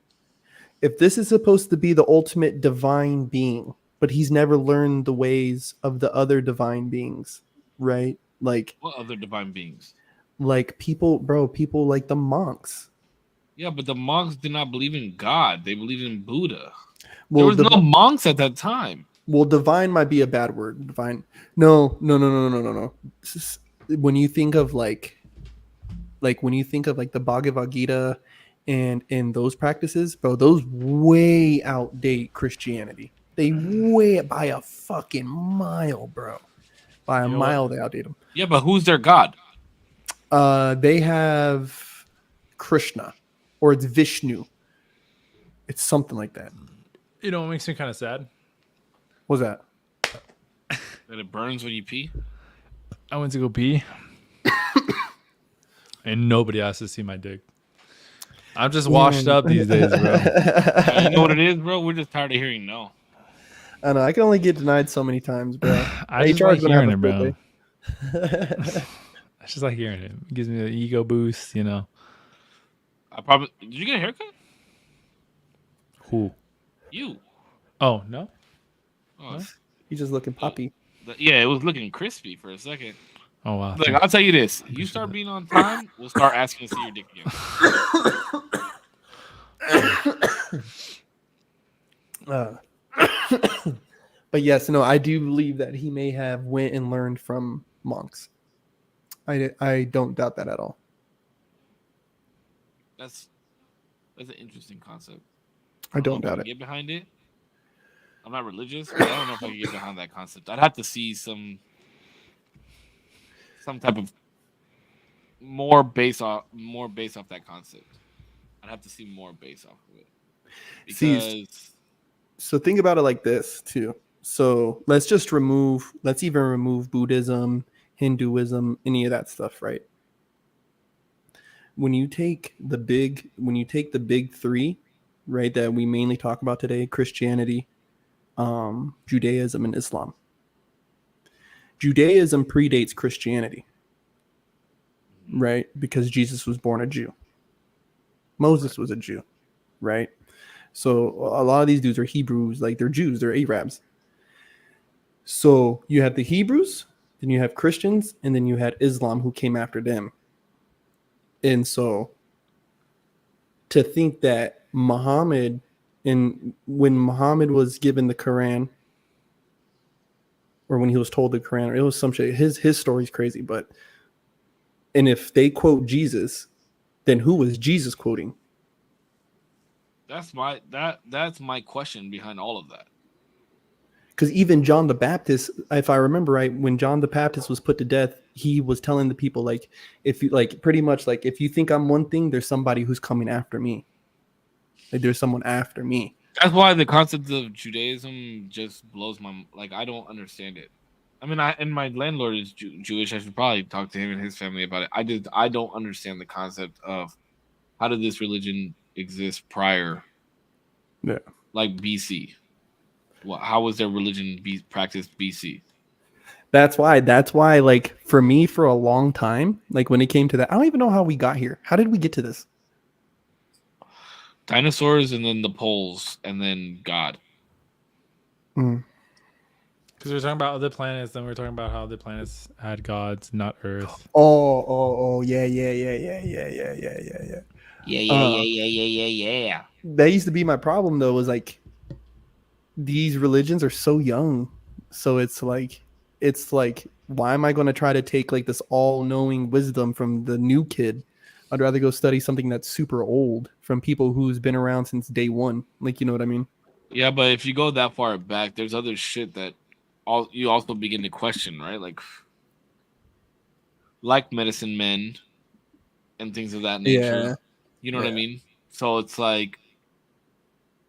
If this is supposed to be the ultimate divine being, but he's never learned the ways of the other divine beings, right? Like, what other divine beings? Like people like the monks. Yeah, but the monks did not believe in God. They believed in Buddha. Well, there was no monks at that time. Well, divine might be a bad word. Divine. No. When you think of like when you think of like the Bhagavad Gita and those practices, bro, those way outdate Christianity. They way by a fucking mile, bro. By a mile, they outdate them. Yeah, but who's their god? They have Krishna, or it's Vishnu. It's something like that. You know what makes me kind of sad? What's that? That it burns when you pee? I went to go pee. And nobody has to see my dick. I'm just washed up these days, bro. You know what it is, bro? We're just tired of hearing no. I know. I can only get denied so many times, bro. I just like hearing it, bro. I just like hearing it. It gives me an ego boost, you know. Did you get a haircut? Who? You. Oh, no? Oh, He's just looking poppy. Yeah, it was looking crispy for a second. Oh, wow. Look, I'll tell you this. You start being on time, we'll start asking to see your dick again. But yes, no, I do believe that he may have went and learned from monks. I don't doubt that at all. That's an interesting concept. I don't doubt it. Get behind it. I'm not religious, but I don't know if I can get behind that concept. I'd have to see some type of more based off that concept. I'd have to see more based off of it. Because so think about it like this too. So let's even remove Buddhism, Hinduism, any of that stuff, right? When you take the big three, right, that we mainly talk about today, Christianity, Judaism, and Islam. Judaism predates Christianity, right? Because Jesus was born a Jew. Moses was a Jew, right? So a lot of these dudes are Hebrews, like they're Jews, they're Arabs. So you have the Hebrews, then you have Christians, and then you had Islam who came after them. And so to think that Muhammad, and when Muhammad was given the Quran, or when he was told the Quran, or it was some shit, his story's crazy, but and if they quote Jesus, then who was Jesus quoting? That's my question behind all of that. Because even John the Baptist, if I remember right, when John the Baptist was put to death, he was telling the people, like, if you like, pretty much like, if you think I'm one thing, there's somebody who's coming after me. Like, there's someone after me. That's why the concept of Judaism just blows my, like, I don't understand it. I mean, and my landlord is Jewish. I should probably talk to him and his family about it. I don't understand the concept of how did this religion exist prior, like BC. Well, how was their religion practiced BC? That's why, like, for me, for a long time, like, when it came to that, I don't even know how we got here. How did we get to this? Dinosaurs, and then the poles, and then God. Because we're talking about other planets, then we're talking about how the planets had gods, not Earth. Yeah. Yeah. That used to be my problem, though, was like, these religions are so young. So it's like, why am I going to try to take like this all-knowing wisdom from the new kid? I'd rather go study something that's super old from people who's been around since day one. Like, you know what I mean? Yeah, but if you go that far back, there's other shit that you also begin to question, right? Like medicine men and things of that nature. Yeah. You know what I mean? So it's like,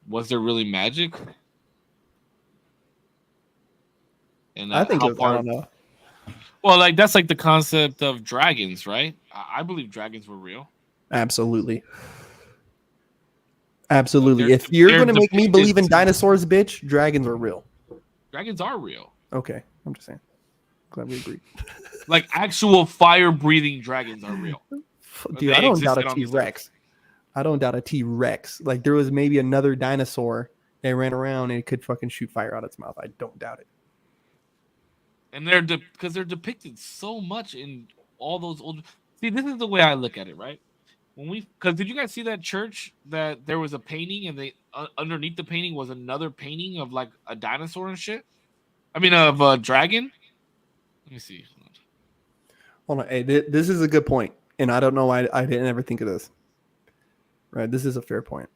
was there really magic? And I think I don't know. Well, like, that's like the concept of dragons, right? I believe dragons were real. Absolutely. If you're going to make me believe in dinosaurs, bitch, dragons are real. Dragons are real. Okay. I'm just saying. Glad we agree. Like, actual fire-breathing dragons are real. Dude, I don't doubt a T-Rex. I don't doubt a T-Rex. Like, there was maybe another dinosaur that ran around and it could fucking shoot fire out its mouth. I don't doubt it. And because they're depicted so much in all those old. See, this is the way I look at it, right? Because did you guys see that church that there was a painting, and they underneath the painting was another painting of like a dinosaur and shit? I mean, of a dragon. Let me see. Hold on. Hey, this is a good point, and I don't know why I didn't ever think of this. Right, this is a fair point.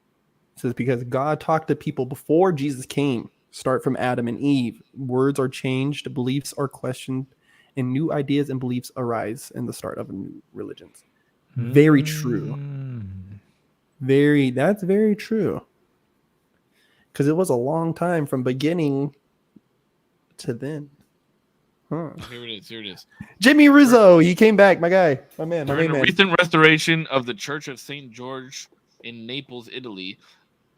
It says because God talked to people before Jesus came. Start from Adam and Eve. Words are changed, beliefs are questioned, and new ideas and beliefs arise in the start of new religions. Very true. That's very true. Because it was a long time from beginning to then. Here it is. Jimmy Rizzo, he came back, my guy, my man. During the recent restoration of the Church of St. George in Naples, Italy,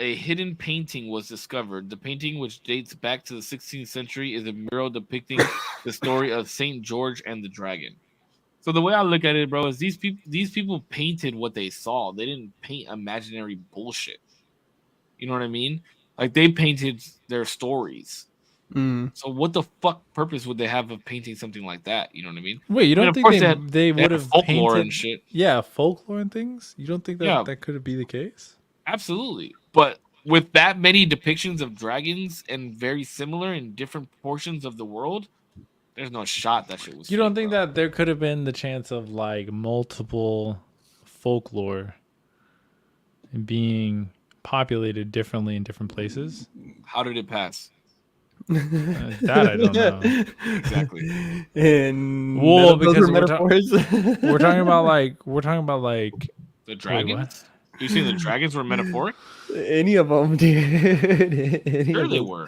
a hidden painting was discovered. The painting, which dates back to the 16th century, is a mural depicting the story of St. George and the dragon. So the way I look at it, bro, is these people painted what they saw. They didn't paint imaginary bullshit. You know what I mean? Like, they painted their stories. So what the fuck purpose would they have of painting something like that? You know what I mean? Wait, you don't think they would have folklore painted and shit? Yeah, folklore and things. You don't think that that could be the case? Absolutely. But with that many depictions of dragons and very similar in different portions of the world, there's no shot that shit was. You don't think that there could have been the chance of like multiple folklore being populated differently in different places? How did it pass? That I don't know. Exactly. And because metaphors. we're talking about like the dragons. You see, the dragons were metaphoric. Any of them, dude. Sure, they were.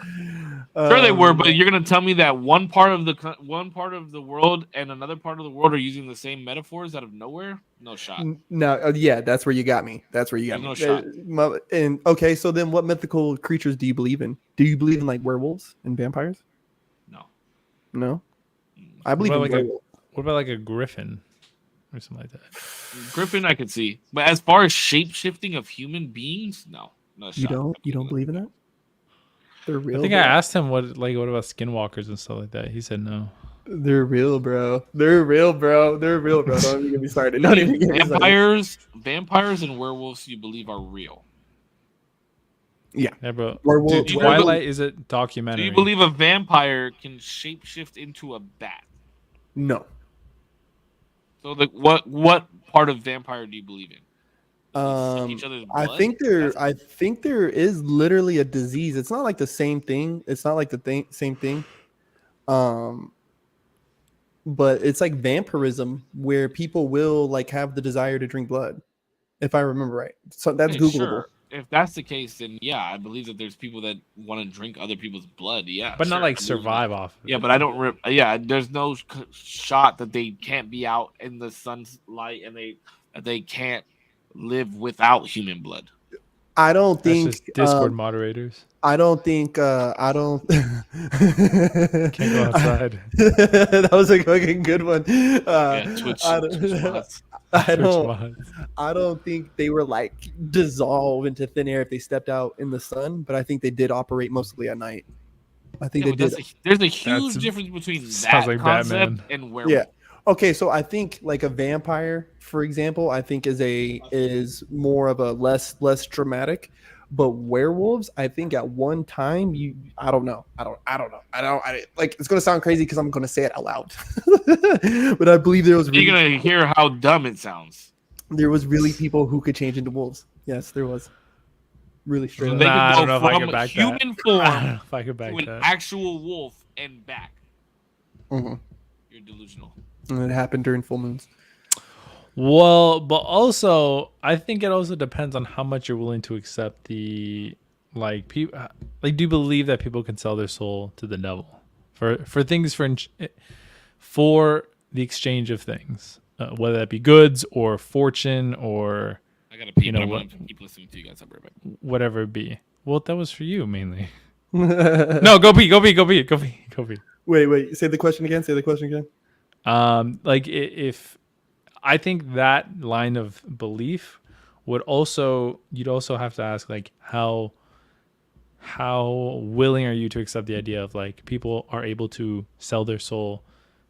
Sure, they were, but you're gonna tell me that one part of the world and another part of the world are using the same metaphors out of nowhere? No shot. No, yeah, that's where you got me. That's where you got There's me. no shot. And okay, so then what mythical creatures do you believe in? Do you believe in like werewolves and vampires? No. No, I believe in werewolves. What about like a griffin or something like that? Griffin, I could see, but as far as shape shifting of human beings, no. No shot. You don't believe in that? They're real. I think bro. I asked him what about skinwalkers and stuff like that. He said no. They're real, bro. They're real, bro. They're real, bro. Don't even get me started. Don't even get me started. Vampires and werewolves you believe are real. Yeah, bro. Werewolf, Dude, Twilight is a documentary. Do you believe a vampire can shapeshift into a bat? No. So what part of vampire do you believe in? Each other's blood? I think there is literally a disease. It's not like the same thing. It's not like the same thing. But it's like vampirism where people will like have the desire to drink blood, if I remember right. So that's Googleable. Sure. If that's the case, then yeah, I believe that there's people that want to drink other people's blood. Yeah, but not like survive off of it. Yeah, but I don't. There's no shot that they can't be out in the sunlight and they can't live without human blood. I don't think just Discord moderators. I don't think I don't can't go outside. That was a fucking good one. Twitch I don't think they were like dissolve into thin air if they stepped out in the sun, but I think they did operate mostly at night. I think they did. There's a huge difference between that like concept Batman. and werewolf. Yeah. Okay, so I think like a vampire, for example, I think is more of a less dramatic. But werewolves, I think at one time I don't know. Like it's gonna sound crazy because I'm gonna say it out loud. But I believe there was. You're gonna hear how dumb it sounds. There was really people who could change into wolves. Yes, there was. Really straight. So they could go from human form to an actual wolf and back. Mm-hmm. You're delusional. And it happened during full moons. Well, but also I think it also depends on how much you're willing to accept the like people. Like, do you believe that people can sell their soul to the devil for things for the exchange of things, whether that be goods or fortune or I gotta pee, but I'm gonna keep listening to you guys. I'll be right back. Whatever it be. Well, that was for you mainly. No, go pee. Wait. Say the question again. Like if I think that line of belief you'd also have to ask like how willing are you to accept the idea of like people are able to sell their soul.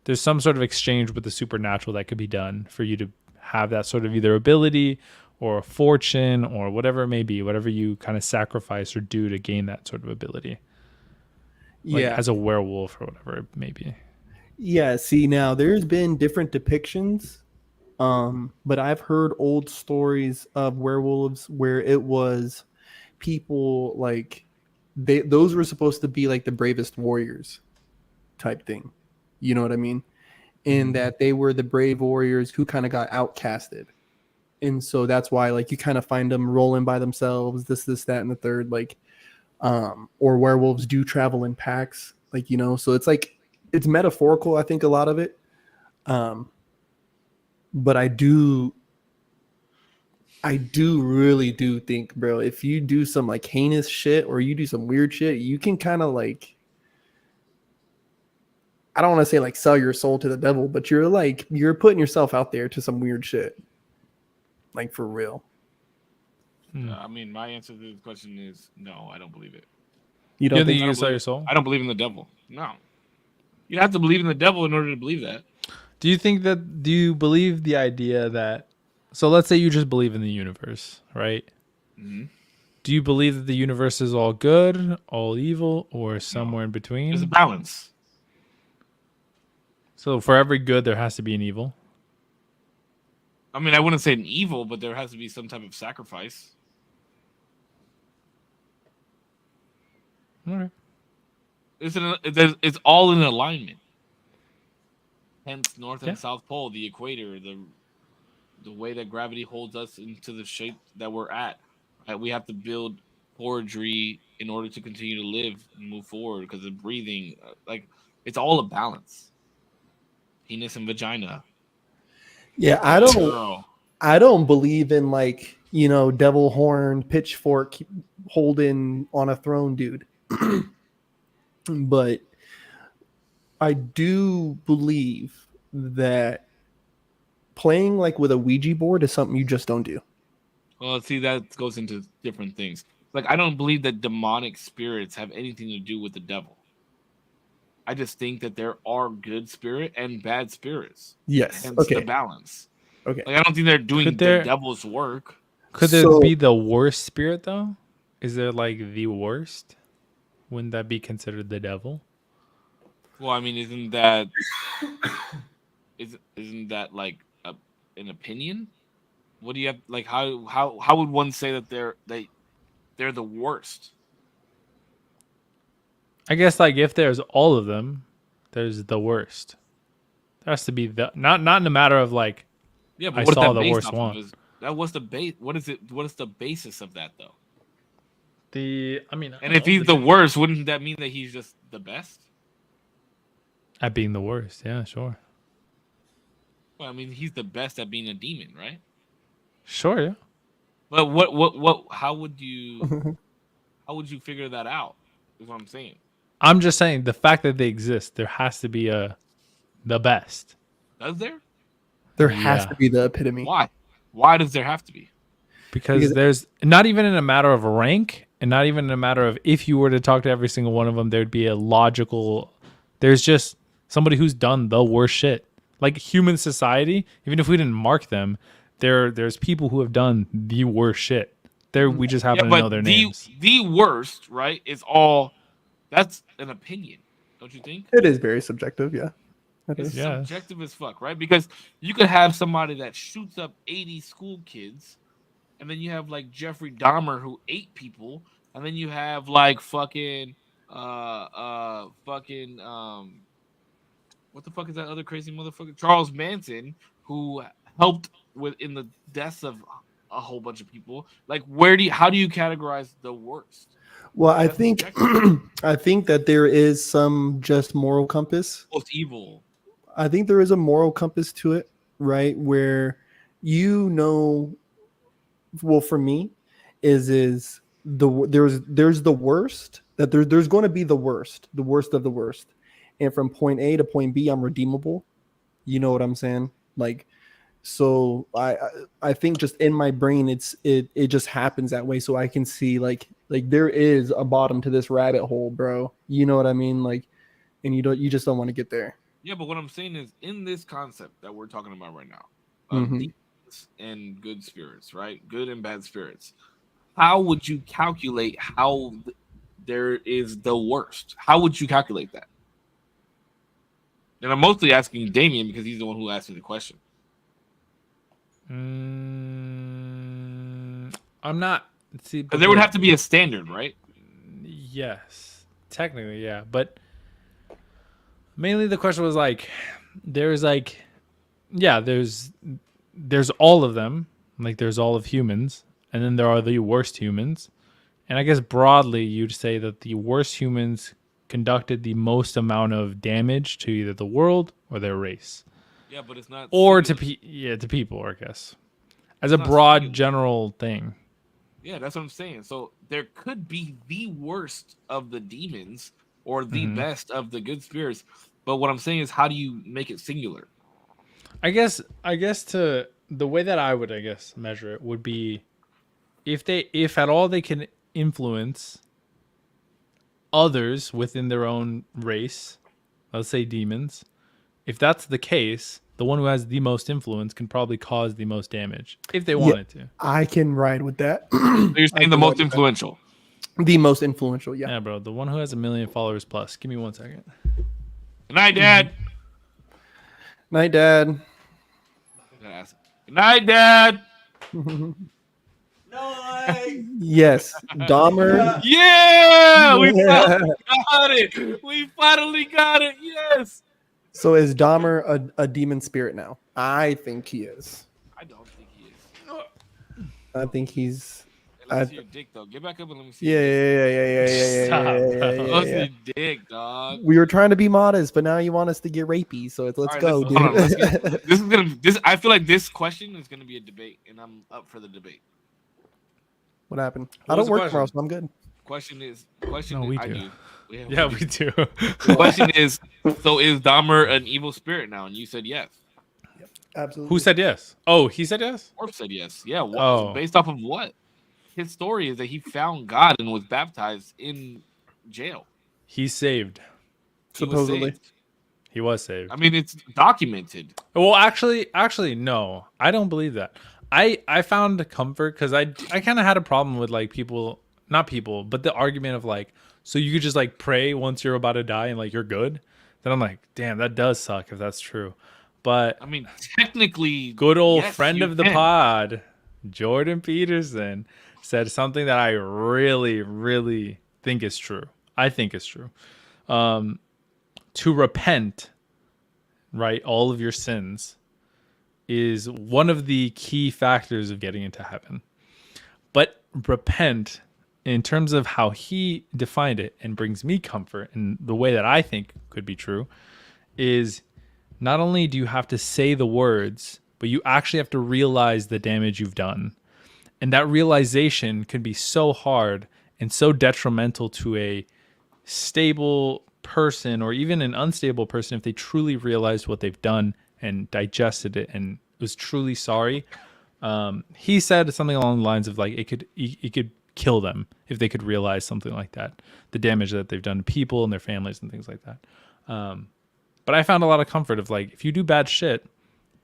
There's some sort of exchange with the supernatural that could be done for you to have that sort of either ability or a fortune or whatever it may be, whatever you kind of sacrifice or do to gain that sort of ability. Like as a werewolf or whatever it may be. Yeah, see now there's been different depictions. But I've heard old stories of werewolves where it was people like those were supposed to be like the bravest warriors type thing. You know what I mean? And that they were the brave warriors who kind of got outcasted. And so that's why like you kind of find them rolling by themselves, this, that, and the third, like, or werewolves do travel in packs, like, you know, so it's like, it's metaphorical. I think a lot of it. But I really do think, bro, if you do some like heinous shit or you do some weird shit, you can kind of like, I don't want to say like sell your soul to the devil, but you're putting yourself out there to some weird shit. Like for real. I mean, my answer to this question is no, I don't believe it. You don't think you can sell your soul? I don't believe in the devil. No. You have to believe in the devil in order to believe that. Do you believe the idea that, so let's say you just believe in the universe, right? Mm-hmm. Do you believe that the universe is all good, all evil, or somewhere in between? There's a balance. So for every good, there has to be an evil? I mean, I wouldn't say an evil, but there has to be some type of sacrifice. All right. It's all in alignment. Hence, North and South Pole, the equator, the way that gravity holds us into the shape that we're at. Right? We have to build forgery in order to continue to live and move forward because of breathing. Like it's all a balance. Penis and vagina. Yeah, Girl. I don't believe in like, devil horn pitchfork holding on a throne dude. But I do believe that playing like with a Ouija board is something you just don't do. Well, see, that goes into different things. Like, I don't believe that demonic spirits have anything to do with the devil. I just think that there are good spirit and bad spirits. Yes. Hence Okay. the balance. Okay. Like, I don't think they're doing Could the there- devil's work. Could there So- be the worst spirit though? Is there like the worst? Wouldn't that be considered the devil? Well, I mean, isn't that like an opinion? What do you have? Like, how would one say that they're the worst? I guess like if there's all of them, there's the worst. There has to be the not in a matter of like Yeah, but I what is saw that the based worst off one. of? That was the base. What is it? What is the basis of that though? And if he's the worst, wouldn't that mean that he's just the best? at being the worst, yeah, sure. Well, I mean, he's the best at being a demon, right? Sure, yeah. But what? How would you figure that out? Is what I'm saying. I'm just saying the fact that they exist, there has to be the best. Does there? There has Yeah. to be the epitome. Why? Why does there have to be? Because there's not even in a matter of rank and not even in a matter of if you were to talk to every single one of them, there'd be a logical. There's just somebody who's done the worst shit. Like human society, even if we didn't mark them, there's people who have done the worst shit. We just happen to know their names. The worst, right? Is all. That's an opinion, don't you think? It is very subjective, yeah. It It's is. Yeah. subjective as fuck, right? Because you could have somebody that shoots up 80 school kids, and then you have like Jeffrey Dahmer who ate people, and then you have like fucking what the fuck is that other crazy motherfucker? Charles Manson, who helped in the deaths of a whole bunch of people. Like, how do you categorize the worst? Well, I That's think subjective. I think that there is some just moral compass. Most evil. I think there is a moral compass to it, right? Where well, for me, there's the worst that there's going to be the worst of the worst, and from point A to point B, I'm redeemable. You know what I'm saying? Like, so I think just in my brain, it just happens that way. So I can see like there is a bottom to this rabbit hole, bro. You know what I mean? Like, and you just don't want to get there. Yeah, but what I'm saying is, in this concept that we're talking about right now, Mhm. demons and good spirits, right? Good and bad spirits. How would you calculate how there is the worst? How would you calculate that? And I'm mostly asking Damien because he's the one who asked me the question. I'm not. See, Because there would have to be a standard, right? Yes, technically, yeah, but mainly the question was like, there's all of them, like there's all of humans, and then there are the worst humans, and I guess broadly you'd say that the worst humans conducted the most amount of damage to either the world or their race, Yeah, but it's not. or singular. to people, I guess, as a not broad singular. general thing. Yeah, that's what I'm saying. So there could be the worst of the demons or the best of the good spirits. But what I'm saying is, how do you make it singular? I guess to the way that I would measure it would be if at all they can influence others within their own race, let's say demons. If that's the case, the one who has the most influence can probably cause the most damage if they wanted to. I can ride with that. So you're saying the most influential. The most influential, yeah. Yeah, bro. The one who has 1 million followers plus. Give me 1 second. Good night, Dad. Night, Dad. Good night, Dad. Yes, Dahmer. Yeah, we Yeah. finally got it. We finally got it. Yes. So is Dahmer a demon spirit now? I think he is. I don't think he is. I think he's. Let's see your dick, though. Get back up and let me see Yeah, your dick. Stop, bro. Let's see your dick, dog. We were trying to be modest, but now you want us to get rapey. So let's All right, go, hold on. Let's dude. get, this is gonna. This I feel like this question is gonna be a debate, and I'm up for the debate. What happened? What I was don't the work tomorrow, question? so I'm good. Question. No, we I do. do. Yeah, we do. The question is, so is Dahmer an evil spirit now? And you said yes. Absolutely. Who said yes? Oh, he said yes? Korpsx said yes. Yeah. What, Oh. Based off of what? His story is that he found God and was baptized in jail. He's saved. He was Supposedly. saved. He was saved. I mean, it's documented. Well, actually, no. I don't believe that. I found comfort because I kind of had a problem with like people, not people, but the argument of like, so you could just like pray once you're about to die and like you're good. Then I'm like, damn, that does suck if that's true. But I mean, technically, good old yes, friend you of the can. pod, Jordan Peterson, said something that I really, really think is true. I think is true. To repent, right, all of your sins is one of the key factors of getting into heaven. But repent, in terms of how he defined it and brings me comfort in the way that I think could be true, is not only do you have to say the words, but you actually have to realize the damage you've done. And that realization can be so hard and so detrimental to a stable person or even an unstable person if they truly realized what they've done and digested it and was truly sorry. He said something along the lines of like it could kill them if they could realize something like that, the damage that they've done to people and their families and things like that. But I found a lot of comfort of like if you do bad shit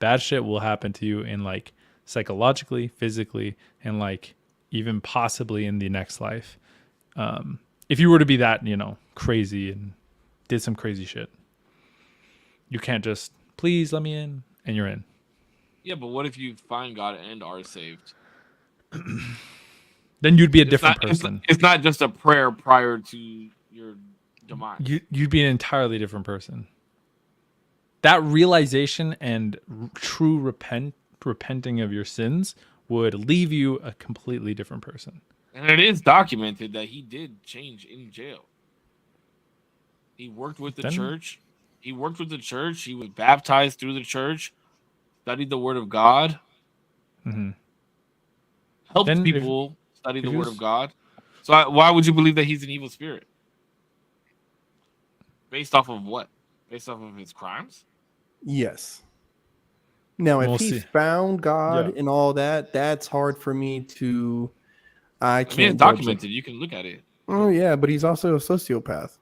will happen to you in like psychologically, physically, and like even possibly in the next life. If you were to be that, crazy and did some crazy shit, you can't just please let me in and you're in. Yeah, but what if you find God and are saved? Then you'd be a different It's person. It's not just a prayer prior to your demise. You'd be an entirely different person. That realization and true repenting of your sins would leave you a completely different person. And it is documented that he did change in jail. He worked with the church. He worked with the church. He was baptized through the church, studied the word of God, helped people study the word of God. So why would you believe that he's an evil spirit? Based off of what? Based off of his crimes? Yes. Now, if he found God and all that, that's hard for me to. I can't. I mean, it's documented. You can look at it. Oh yeah, but he's also a sociopath.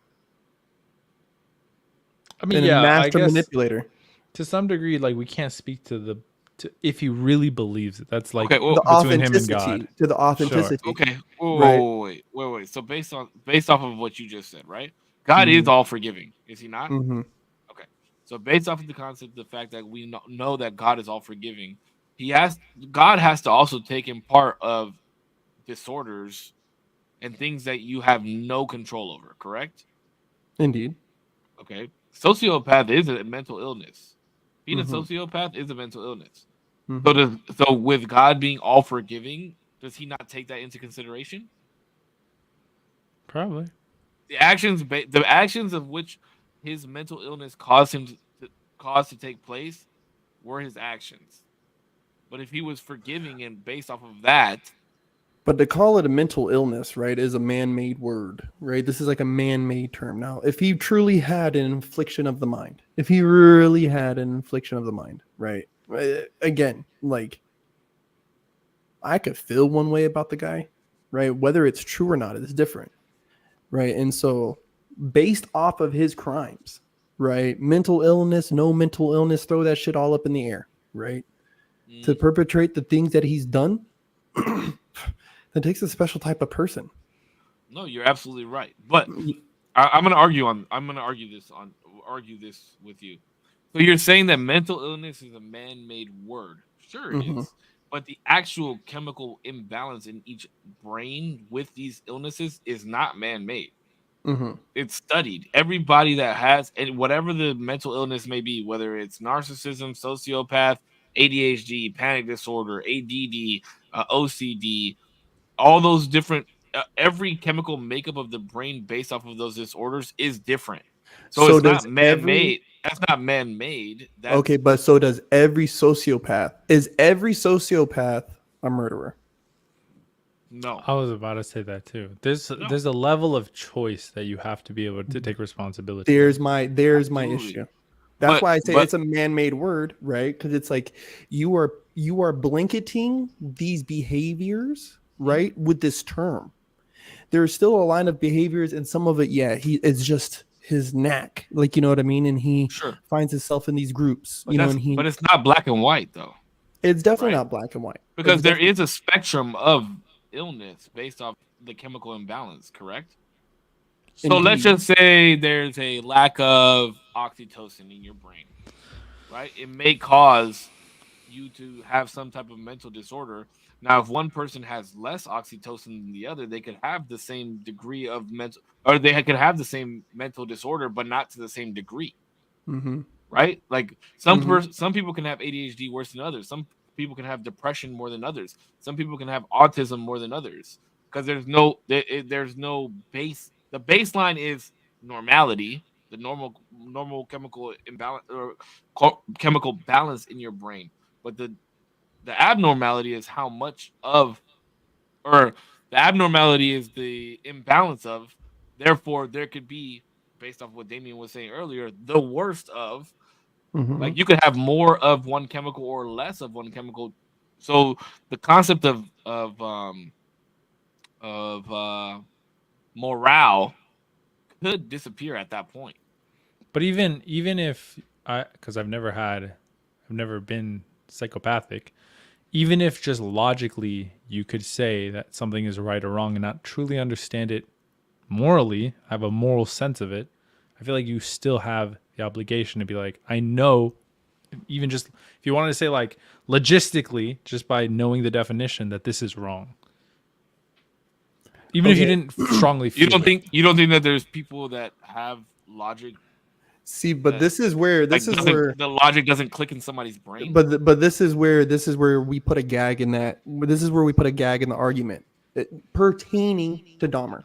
I mean, and a master manipulator. To some degree, like we can't speak to if he really believes it. That's like okay, well, between him and God. To the authenticity. Sure. Okay. Wait. So based off of what you just said, right? God is all forgiving, is he not? Mm-hmm. Okay. So based off of the concept, the fact that we know that God is all forgiving, God has to also take in part of disorders and things that you have no control over, correct? Indeed. Okay. Sociopath is a mental illness. Being a sociopath is a mental illness. So with God being all forgiving, does he not take that into consideration? Probably. The actions of which his mental illness caused to take place were his actions. But if he was forgiving and based off of that. But to call it a mental illness, right, is a man-made word, right? This is like a man-made term. Now, if he truly had an infliction of the mind, if he really had an infliction of the mind, right? Again, like, I could feel one way about the guy, right? Whether it's true or not, it's different, right? And so, based off of his crimes, right? Mental illness, no mental illness, throw that shit all up in the air, right? To perpetrate the things that he's done, that takes a special type of person. No, you're absolutely right. But I'm gonna argue this with you. So you're saying that mental illness is a man-made word. Sure it is. But the actual chemical imbalance in each brain with these illnesses is not man-made. It's studied. Everybody that has, and whatever the mental illness may be, whether it's narcissism, sociopath, ADHD, panic disorder, ADD, OCD, all those different every chemical makeup of the brain based off of those disorders is different. So So it's not does man every made. That's not man made. okay, That's but so does every sociopath. Is every sociopath a murderer? no, I was about to say that too. There's no, a level of choice that you have to be able to take responsibility for. There's my absolutely. issue. That's why I say But it's a man-made word, right? Because it's like you are blanketing these behaviors, right, with this term. There's still a line of behaviors, and some of it, yeah, it's just his knack, like you know what I mean, and he sure, finds himself in these groups, but and he it's not black and white though, it's definitely right? not black and white. It's Because there definitely is a spectrum of illness based off the chemical imbalance, correct? So let's indeed. just say there's a lack of oxytocin in your brain, right? It may cause you to have some type of mental disorder. Now, if one person has less oxytocin than the other, they could have the same degree of mental, or they could have the same mental disorder, but not to the same degree, Mm-hmm. right? Like Mm-hmm. some people can have ADHD worse than others. Some people can have depression more than others. Some people can have autism more than others because there's no base. The baseline is normality, the normal chemical imbalance or chemical balance in your brain. But the abnormality is how much of, or the abnormality is the imbalance of. Therefore, there could be, based off what Damien was saying earlier, the worst of. Mm-hmm. Like you could have more of one chemical or less of one chemical. So the concept of morale could disappear at that point. But even if because I've never been psychopathic, even if just logically you could say that something is right or wrong and not truly understand it morally, have a moral sense of it, I feel like you still have the obligation to be like, I know, even just if you wanted to say like logistically, just by knowing the definition that this is wrong. Even if you Okay. didn't strongly feel it. You don't think that there's people that have logic See, but that like doesn't the logic doesn't click in somebody's brain? but this is where we put a gag in that. This is where we put a gag in the argument pertaining to Dahmer.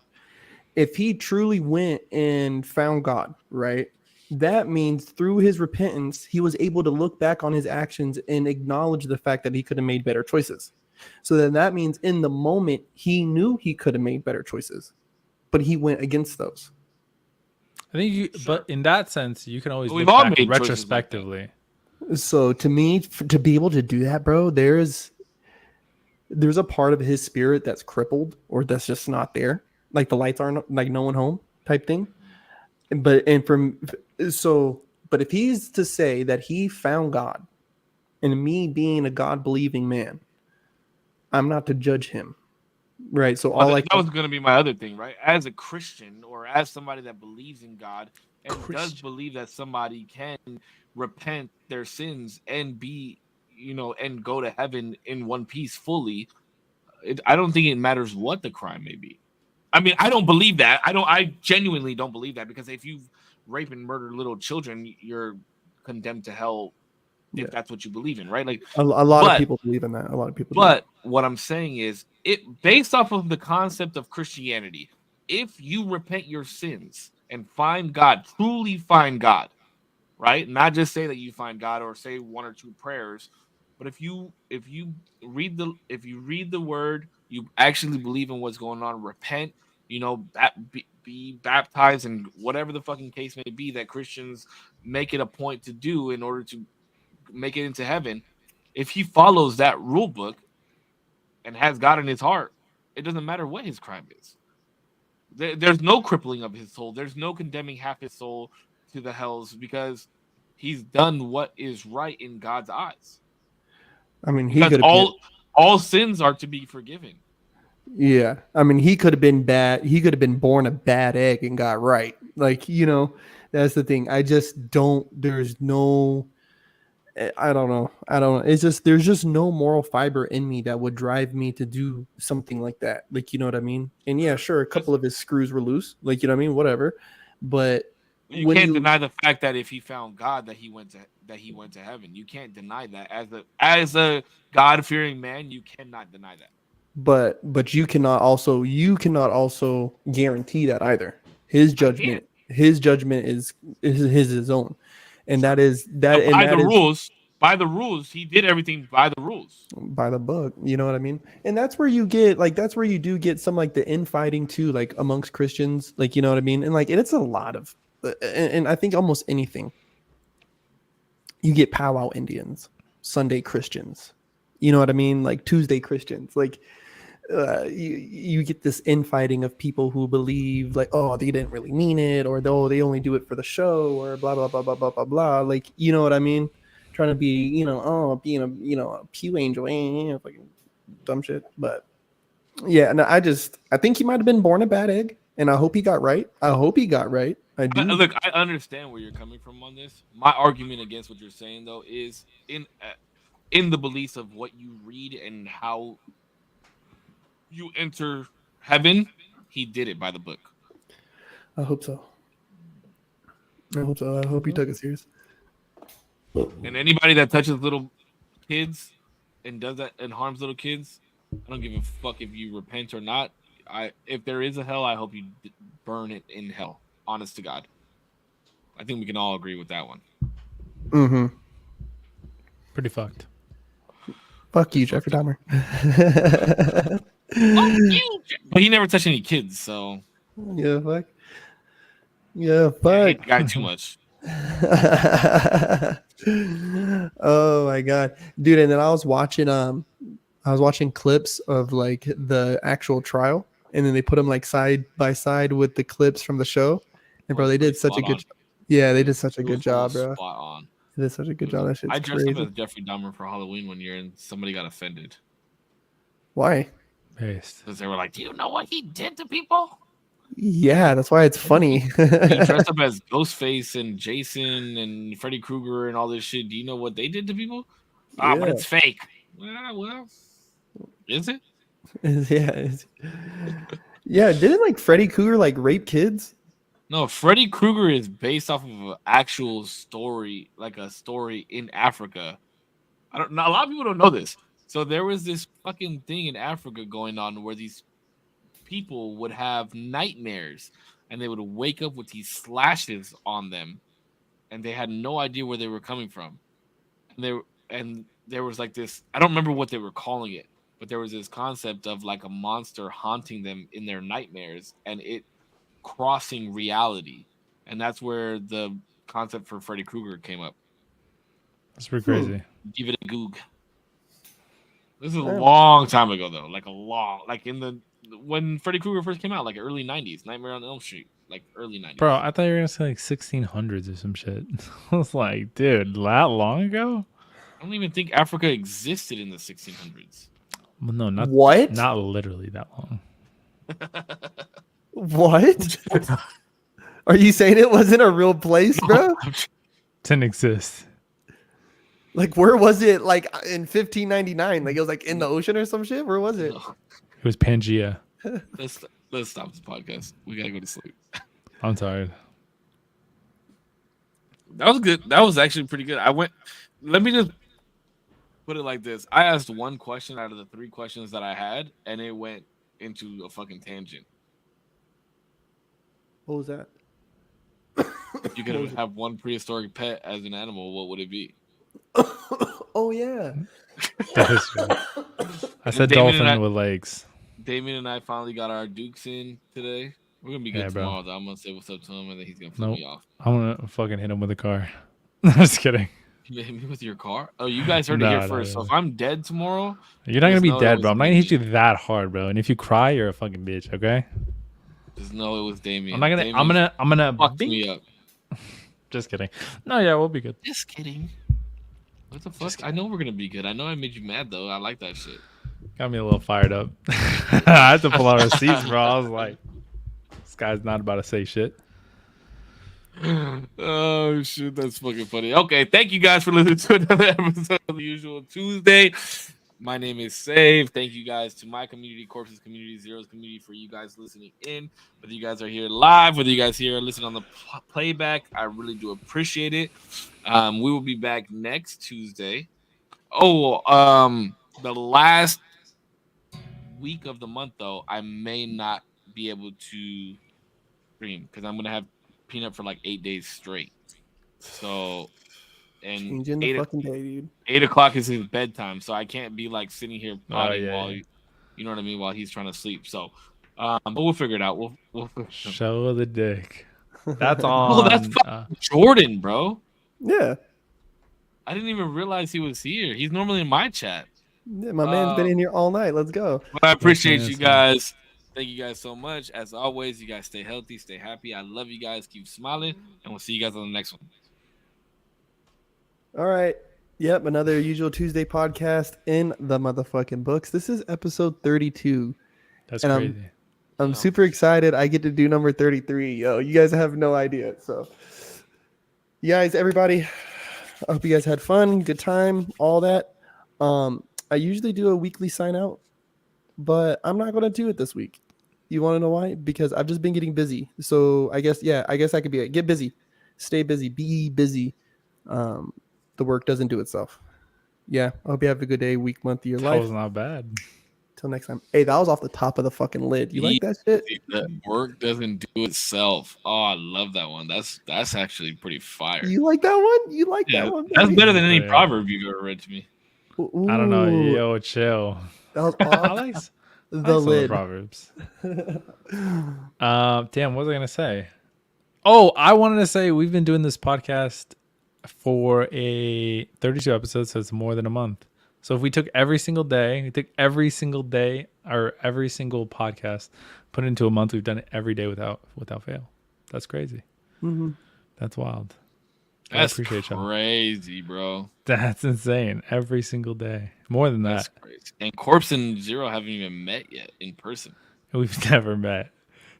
If he truly went and found God, right? That means through his repentance, he was able to look back on his actions and acknowledge the fact that he could have made better choices. So then that means in the moment, he knew he could have made better choices, but he went against those. I think you, Sure. but in that sense, you can always We've look all back made choices like that. retrospectively. So to me, to be able to do that, bro, there's a part of his spirit that's crippled or that's just not there. Like the lights aren't like no one home type thing. But if he's to say that he found God, and me being a God believing man, I'm not to judge him, right? So Well, all I that was going to be my other thing, right? As a Christian or as somebody that believes in God and does Christian. believe that somebody can repent their sins and be, and go to heaven in one piece fully, I don't think it matters what the crime may be. I mean, I don't believe that. I genuinely don't believe that because if you've raped and murdered little children, you're condemned to hell Yeah. if that's what you believe in, right? Like, a lot of but people believe in that. A lot of people do. But what I'm saying is, it based off of the concept of Christianity, if you repent your sins and find God, truly find God, right? Not just say that you find God or say one or two prayers, but if you read the word, you actually believe in what's going on, repent, be baptized and whatever the fucking case may be that Christians make it a point to do in order to make it into heaven. If he follows that rule book and has God in his heart, it doesn't matter what his crime is. There's no crippling of his soul. There's no condemning half his soul to the hells because he's done what is right in God's eyes. I mean, he Because could have been. all sins are to be forgiven. Yeah, I mean, he could have been bad. He could have been born a bad egg and got right. Like that's the thing. I just don't. There's no. I don't know. It's just there's just no moral fiber in me that would drive me to do something like that. Like you know what I mean? And yeah, sure, a couple of his screws were loose. Like you know what I mean? Whatever. But You when can't you deny the fact that if he found God that he went to heaven. You can't deny that as a God fearing man. You cannot deny that. but you cannot also guarantee that either. His judgment is his own, and Sure. that is that and By that the is rules, he did everything by the rules. by the book. You know what I mean? And that's where you get that's where you do get some like the infighting too, like amongst Christians, like you know what I mean? And like and it's a lot of and I think almost anything. You get powwow Indians, Sunday Christians. You know what I mean? Like Tuesday Christians. Like you get this infighting of people who believe like, oh, they didn't really mean it, or though they only do it for the show, or blah blah blah blah blah blah blah. Like, you know what I mean? Trying to be, being a pew angel, fucking dumb shit. But yeah, and I think he might have been born a bad egg, and I hope he got right. I do. Look, I understand where you're coming from on this. My argument against what you're saying, though, is in the beliefs of what you read and how you enter heaven. He did it by the book. I hope so. I hope he took it serious. And anybody that touches little kids and does that and harms little kids, I don't give a fuck if you repent or not. If there is a hell, I hope you burn it in hell. Honest to God. I think we can all agree with that one. Mm-hmm. Pretty fucked. Fuck you, Jeffrey Dahmer. But he never touched any kids, so yeah, fuck. Yeah, fuck. I hate the guy too much. Oh my god, dude! And then I was watching clips of like the actual trial, and then they put them like side by side with the clips from the show. And bro, they did such a good. Yeah, they did such a good job, bro. Spot on. They did such a good job. That shit's I dressed crazy. up as Jeffrey Dahmer for Halloween one year, and somebody got offended Why? Based. because they were like, "Do you know what he did to people?" Yeah, that's why it's funny. He dressed up as Ghostface and Jason and Freddy Krueger and all this shit. Do you know what they did to people? Ah, but Yeah. it's fake. Well, is it? Yeah. Didn't like Freddy Krueger like rape kids? No, Freddy Krueger is based off of an actual story, like a story in Africa. A lot of people don't know this. So there was this fucking thing in Africa going on where these people would have nightmares and they would wake up with these slashes on them and they had no idea where they were coming from. And there was like this, I don't remember what they were calling it, but there was this concept of like a monster haunting them in their nightmares and it crossing reality. And that's where the concept for Freddy Krueger came up. That's pretty crazy. Give it a goog. This is a long time ago though, like when Freddy Krueger first came out, like early 90s, Nightmare on Elm Street, like early 90s. Bro, I thought you were gonna say like 1600s or some shit. I was like, dude, that long ago? I don't even think Africa existed in the 1600s. Well, no, not What? Not literally that long. What? Are you saying it wasn't a real place, bro? Didn't exist. Like, where was it? Like in 1599? Like it was like in the ocean or some shit. Where was it? It was Pangea. Let's stop this podcast. We gotta go to sleep. I'm tired. That was good. That was actually pretty good. Let me just put it like this. I asked one question out of the 3 questions that I had, and it went into a fucking tangent. What was that? You could have one prehistoric pet as an animal. What would it be? Oh yeah. That is true. I said dolphin with legs. Damien and I finally got our dukes in today. We're gonna be good tomorrow, though. I'm gonna say what's up to him, and then he's gonna flip me off. I'm gonna fucking hit him with a car. I'm just kidding. You hit me with your car? Oh, you guys heard it here first. So if I'm dead tomorrow, you're not gonna be dead, bro. I'm not gonna hit you that hard, bro. And if you cry, you're a fucking bitch. Okay. Just know it was Damien. I'm not gonna. I'm gonna fuck me up. Just kidding. No, yeah, we'll be good. Just kidding. What the fuck? I know we're gonna be good. I know I made you mad though. I like that shit. Got me a little fired up. I had to pull out receipts, bro. I was like, this guy's not about to say shit. Oh shit, that's fucking funny. Okay, thank you guys for listening to another episode of the Usual Tuesday. My name is Save. Thank you guys to my community, Korpsx community, Zero's community, for you guys listening in. Whether you guys are here live, whether you guys here listen on the playback, I really do appreciate it. We will be back next Tuesday. The last week of the month, though, I may not be able to stream because I'm gonna have Peanut for like 8 days straight. So, and Changing the fucking day, dude. 8 o'clock is his bedtime, so I can't be like sitting here potting yeah, while yeah. you know what I mean, while he's trying to sleep. So, but we'll figure it out. We'll figure it out. Show the dick. That's Oh, on. that's fucking Jordan, bro. Yeah. I didn't even realize he was here. He's normally in my chat. Yeah, my man's been in here all night. Let's go. But I appreciate you Yes, guys. Thank you guys so much. As always, you guys stay healthy, stay happy. I love you guys. Keep smiling, and we'll see you guys on the next one. All right. Yep, another usual Tuesday podcast in the motherfucking books. This is episode 32. That's And crazy. I'm super excited. I get to do number 33. Yo, you guys have no idea. So, you guys, everybody, I hope you guys had fun, good time, all that. I usually do a weekly sign out, but I'm not going to do it this week. You want to know why? Because I've just been getting busy. So I guess I could be like, get busy, stay busy, be busy. The work doesn't do itself. Yeah. I hope you have a good day, week, month of your That life. was not bad. Till next time. Hey, that was off the top of the fucking lid. You like that shit? That work doesn't do itself. Oh, I love that one. That's actually pretty fire. You like that one? You like that one? That's baby? better than any Yeah. proverb you've ever read to me. Ooh, I don't know. Yo, chill. that was I off like the some of the lid. proverbs. Damn, what was I gonna say? Oh, I wanted to say we've been doing this podcast for a 32 episodes, so it's more than a month. So if we took every single day or every single podcast, put it into a month, we've done it every day without fail. That's crazy. Mm-hmm. That's wild. That's I appreciate y'all. crazy, bro. That's insane. Every single day. More than That's that. crazy. And Korpsx and Zero haven't even met yet in person. We've never met.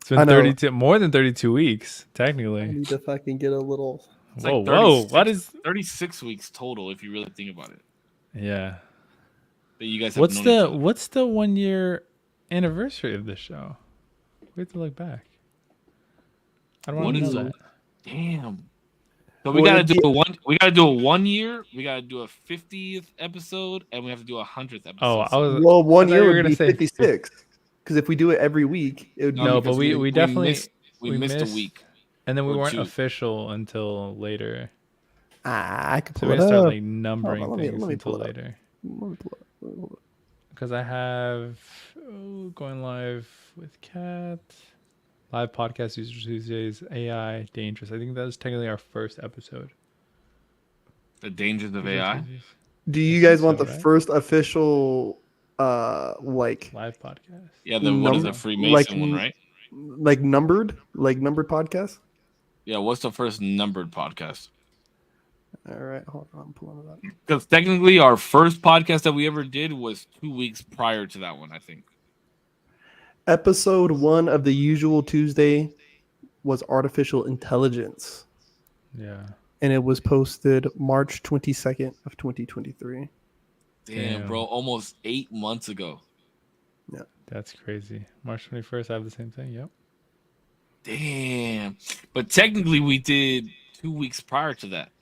It's I been know. 32, more than 32 weeks, I technically. need to fucking get a little. It's Whoa, like whoa. What is 36 weeks total if you really think about it. Yeah. That you guys have known each other. What's the 1 year anniversary of this show? We have to look back. I don't want to What know is that. Damn. So we Well, gotta do a one. We gotta do a 1 year. We gotta do a 50th episode, and we have to do a 100th episode. Oh, I was Well, I 1 thought year you were would gonna be say 56. Because if we do it every week, it would be. No, but because we definitely we missed a missed- week. and then we or weren't two. official until later. I could So pull we it didn't start up. like numbering Hold on, let me things pull until it up. later. Let me pull it up. Let me pull it up. Because I have going live with Kat, live podcast users Tuesdays, AI dangerous. I think that was technically our first episode. The dangers of AI. Do you guys want so, the right? first official, like Live podcast. Yeah, the what is Num- a Freemason like- one, right? numbered podcast? Yeah, what's the first numbered podcast? All right, hold on, I'm pulling it up. Because technically, our first podcast that we ever did was 2 weeks prior to that one, I think. Episode 1 of the usual Tuesday was artificial intelligence, Yeah. and it was posted March 22nd of 2023. Damn, Damn. bro, almost 8 months ago. That's crazy. March 21st, I have the same thing. Yep. Damn. But technically, we did 2 weeks prior to that.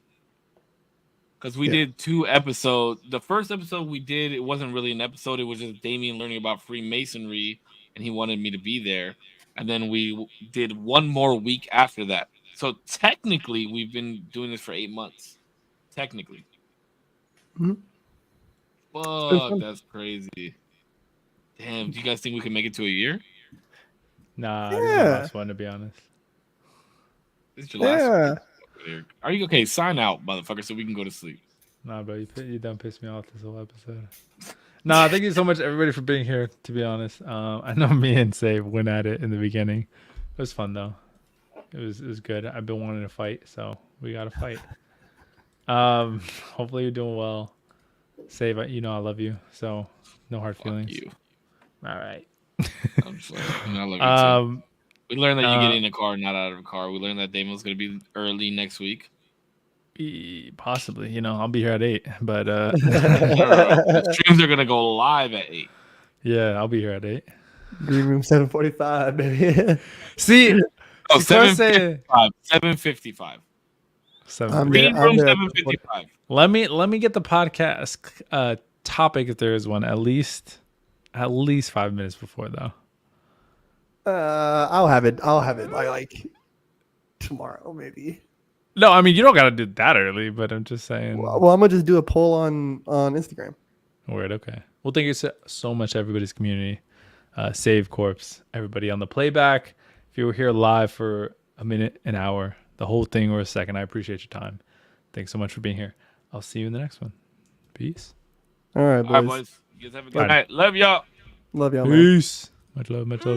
Because we did 2 episodes. The first episode we did, it wasn't really an episode. It was just Damien learning about Freemasonry, and he wanted me to be there. And then we did 1 more week after that. So technically, we've been doing this for 8 months. Technically. Mhm. Fuck, that's crazy. Damn, do you guys think we can make it to a year? Nah, this is Yeah. the last one, to be honest. This is your last Yeah. one. Are you okay? Sign out, motherfucker, so we can go to sleep. Nah, bro, you done pissed me off this whole episode. Nah, thank you so much, everybody, for being here, to be honest. I know me and Save went at it in the beginning. It was fun, though. It was good. I've been wanting to fight, so we got to fight. Hopefully you're doing well. Save, you know I love you, so no hard feelings. Fuck you. All right. I'm sorry. I love you too. Um, We learned that you get in a car, not out of a car. We learned that Damon's going to be early next week. possibly, I'll be here at 8, but No. The streams are going to go live at 8. yeah, I'll be here at 8. Green room 745, baby. See, Oh, see, Chris say 7:55. 7. I'm Green there- room I'm there. 7:55. Let me get the podcast topic if there is one at least at least 5 minutes before, though. I'll have it by like tomorrow, maybe. No, I mean, you don't got to do that early, but I'm just saying. Well, I'm gonna just do a poll on Instagram. Word, okay. Well, thank you so much, everybody's community. Save Corpse, everybody on the playback. If you were here live for a minute, an hour, the whole thing or a second, I appreciate your time. Thanks so much for being here. I'll see you in the next one. Peace. All right, boys. All right, boys. You guys have a good night. Love y'all. Love y'all, man. Peace. Much love, much love.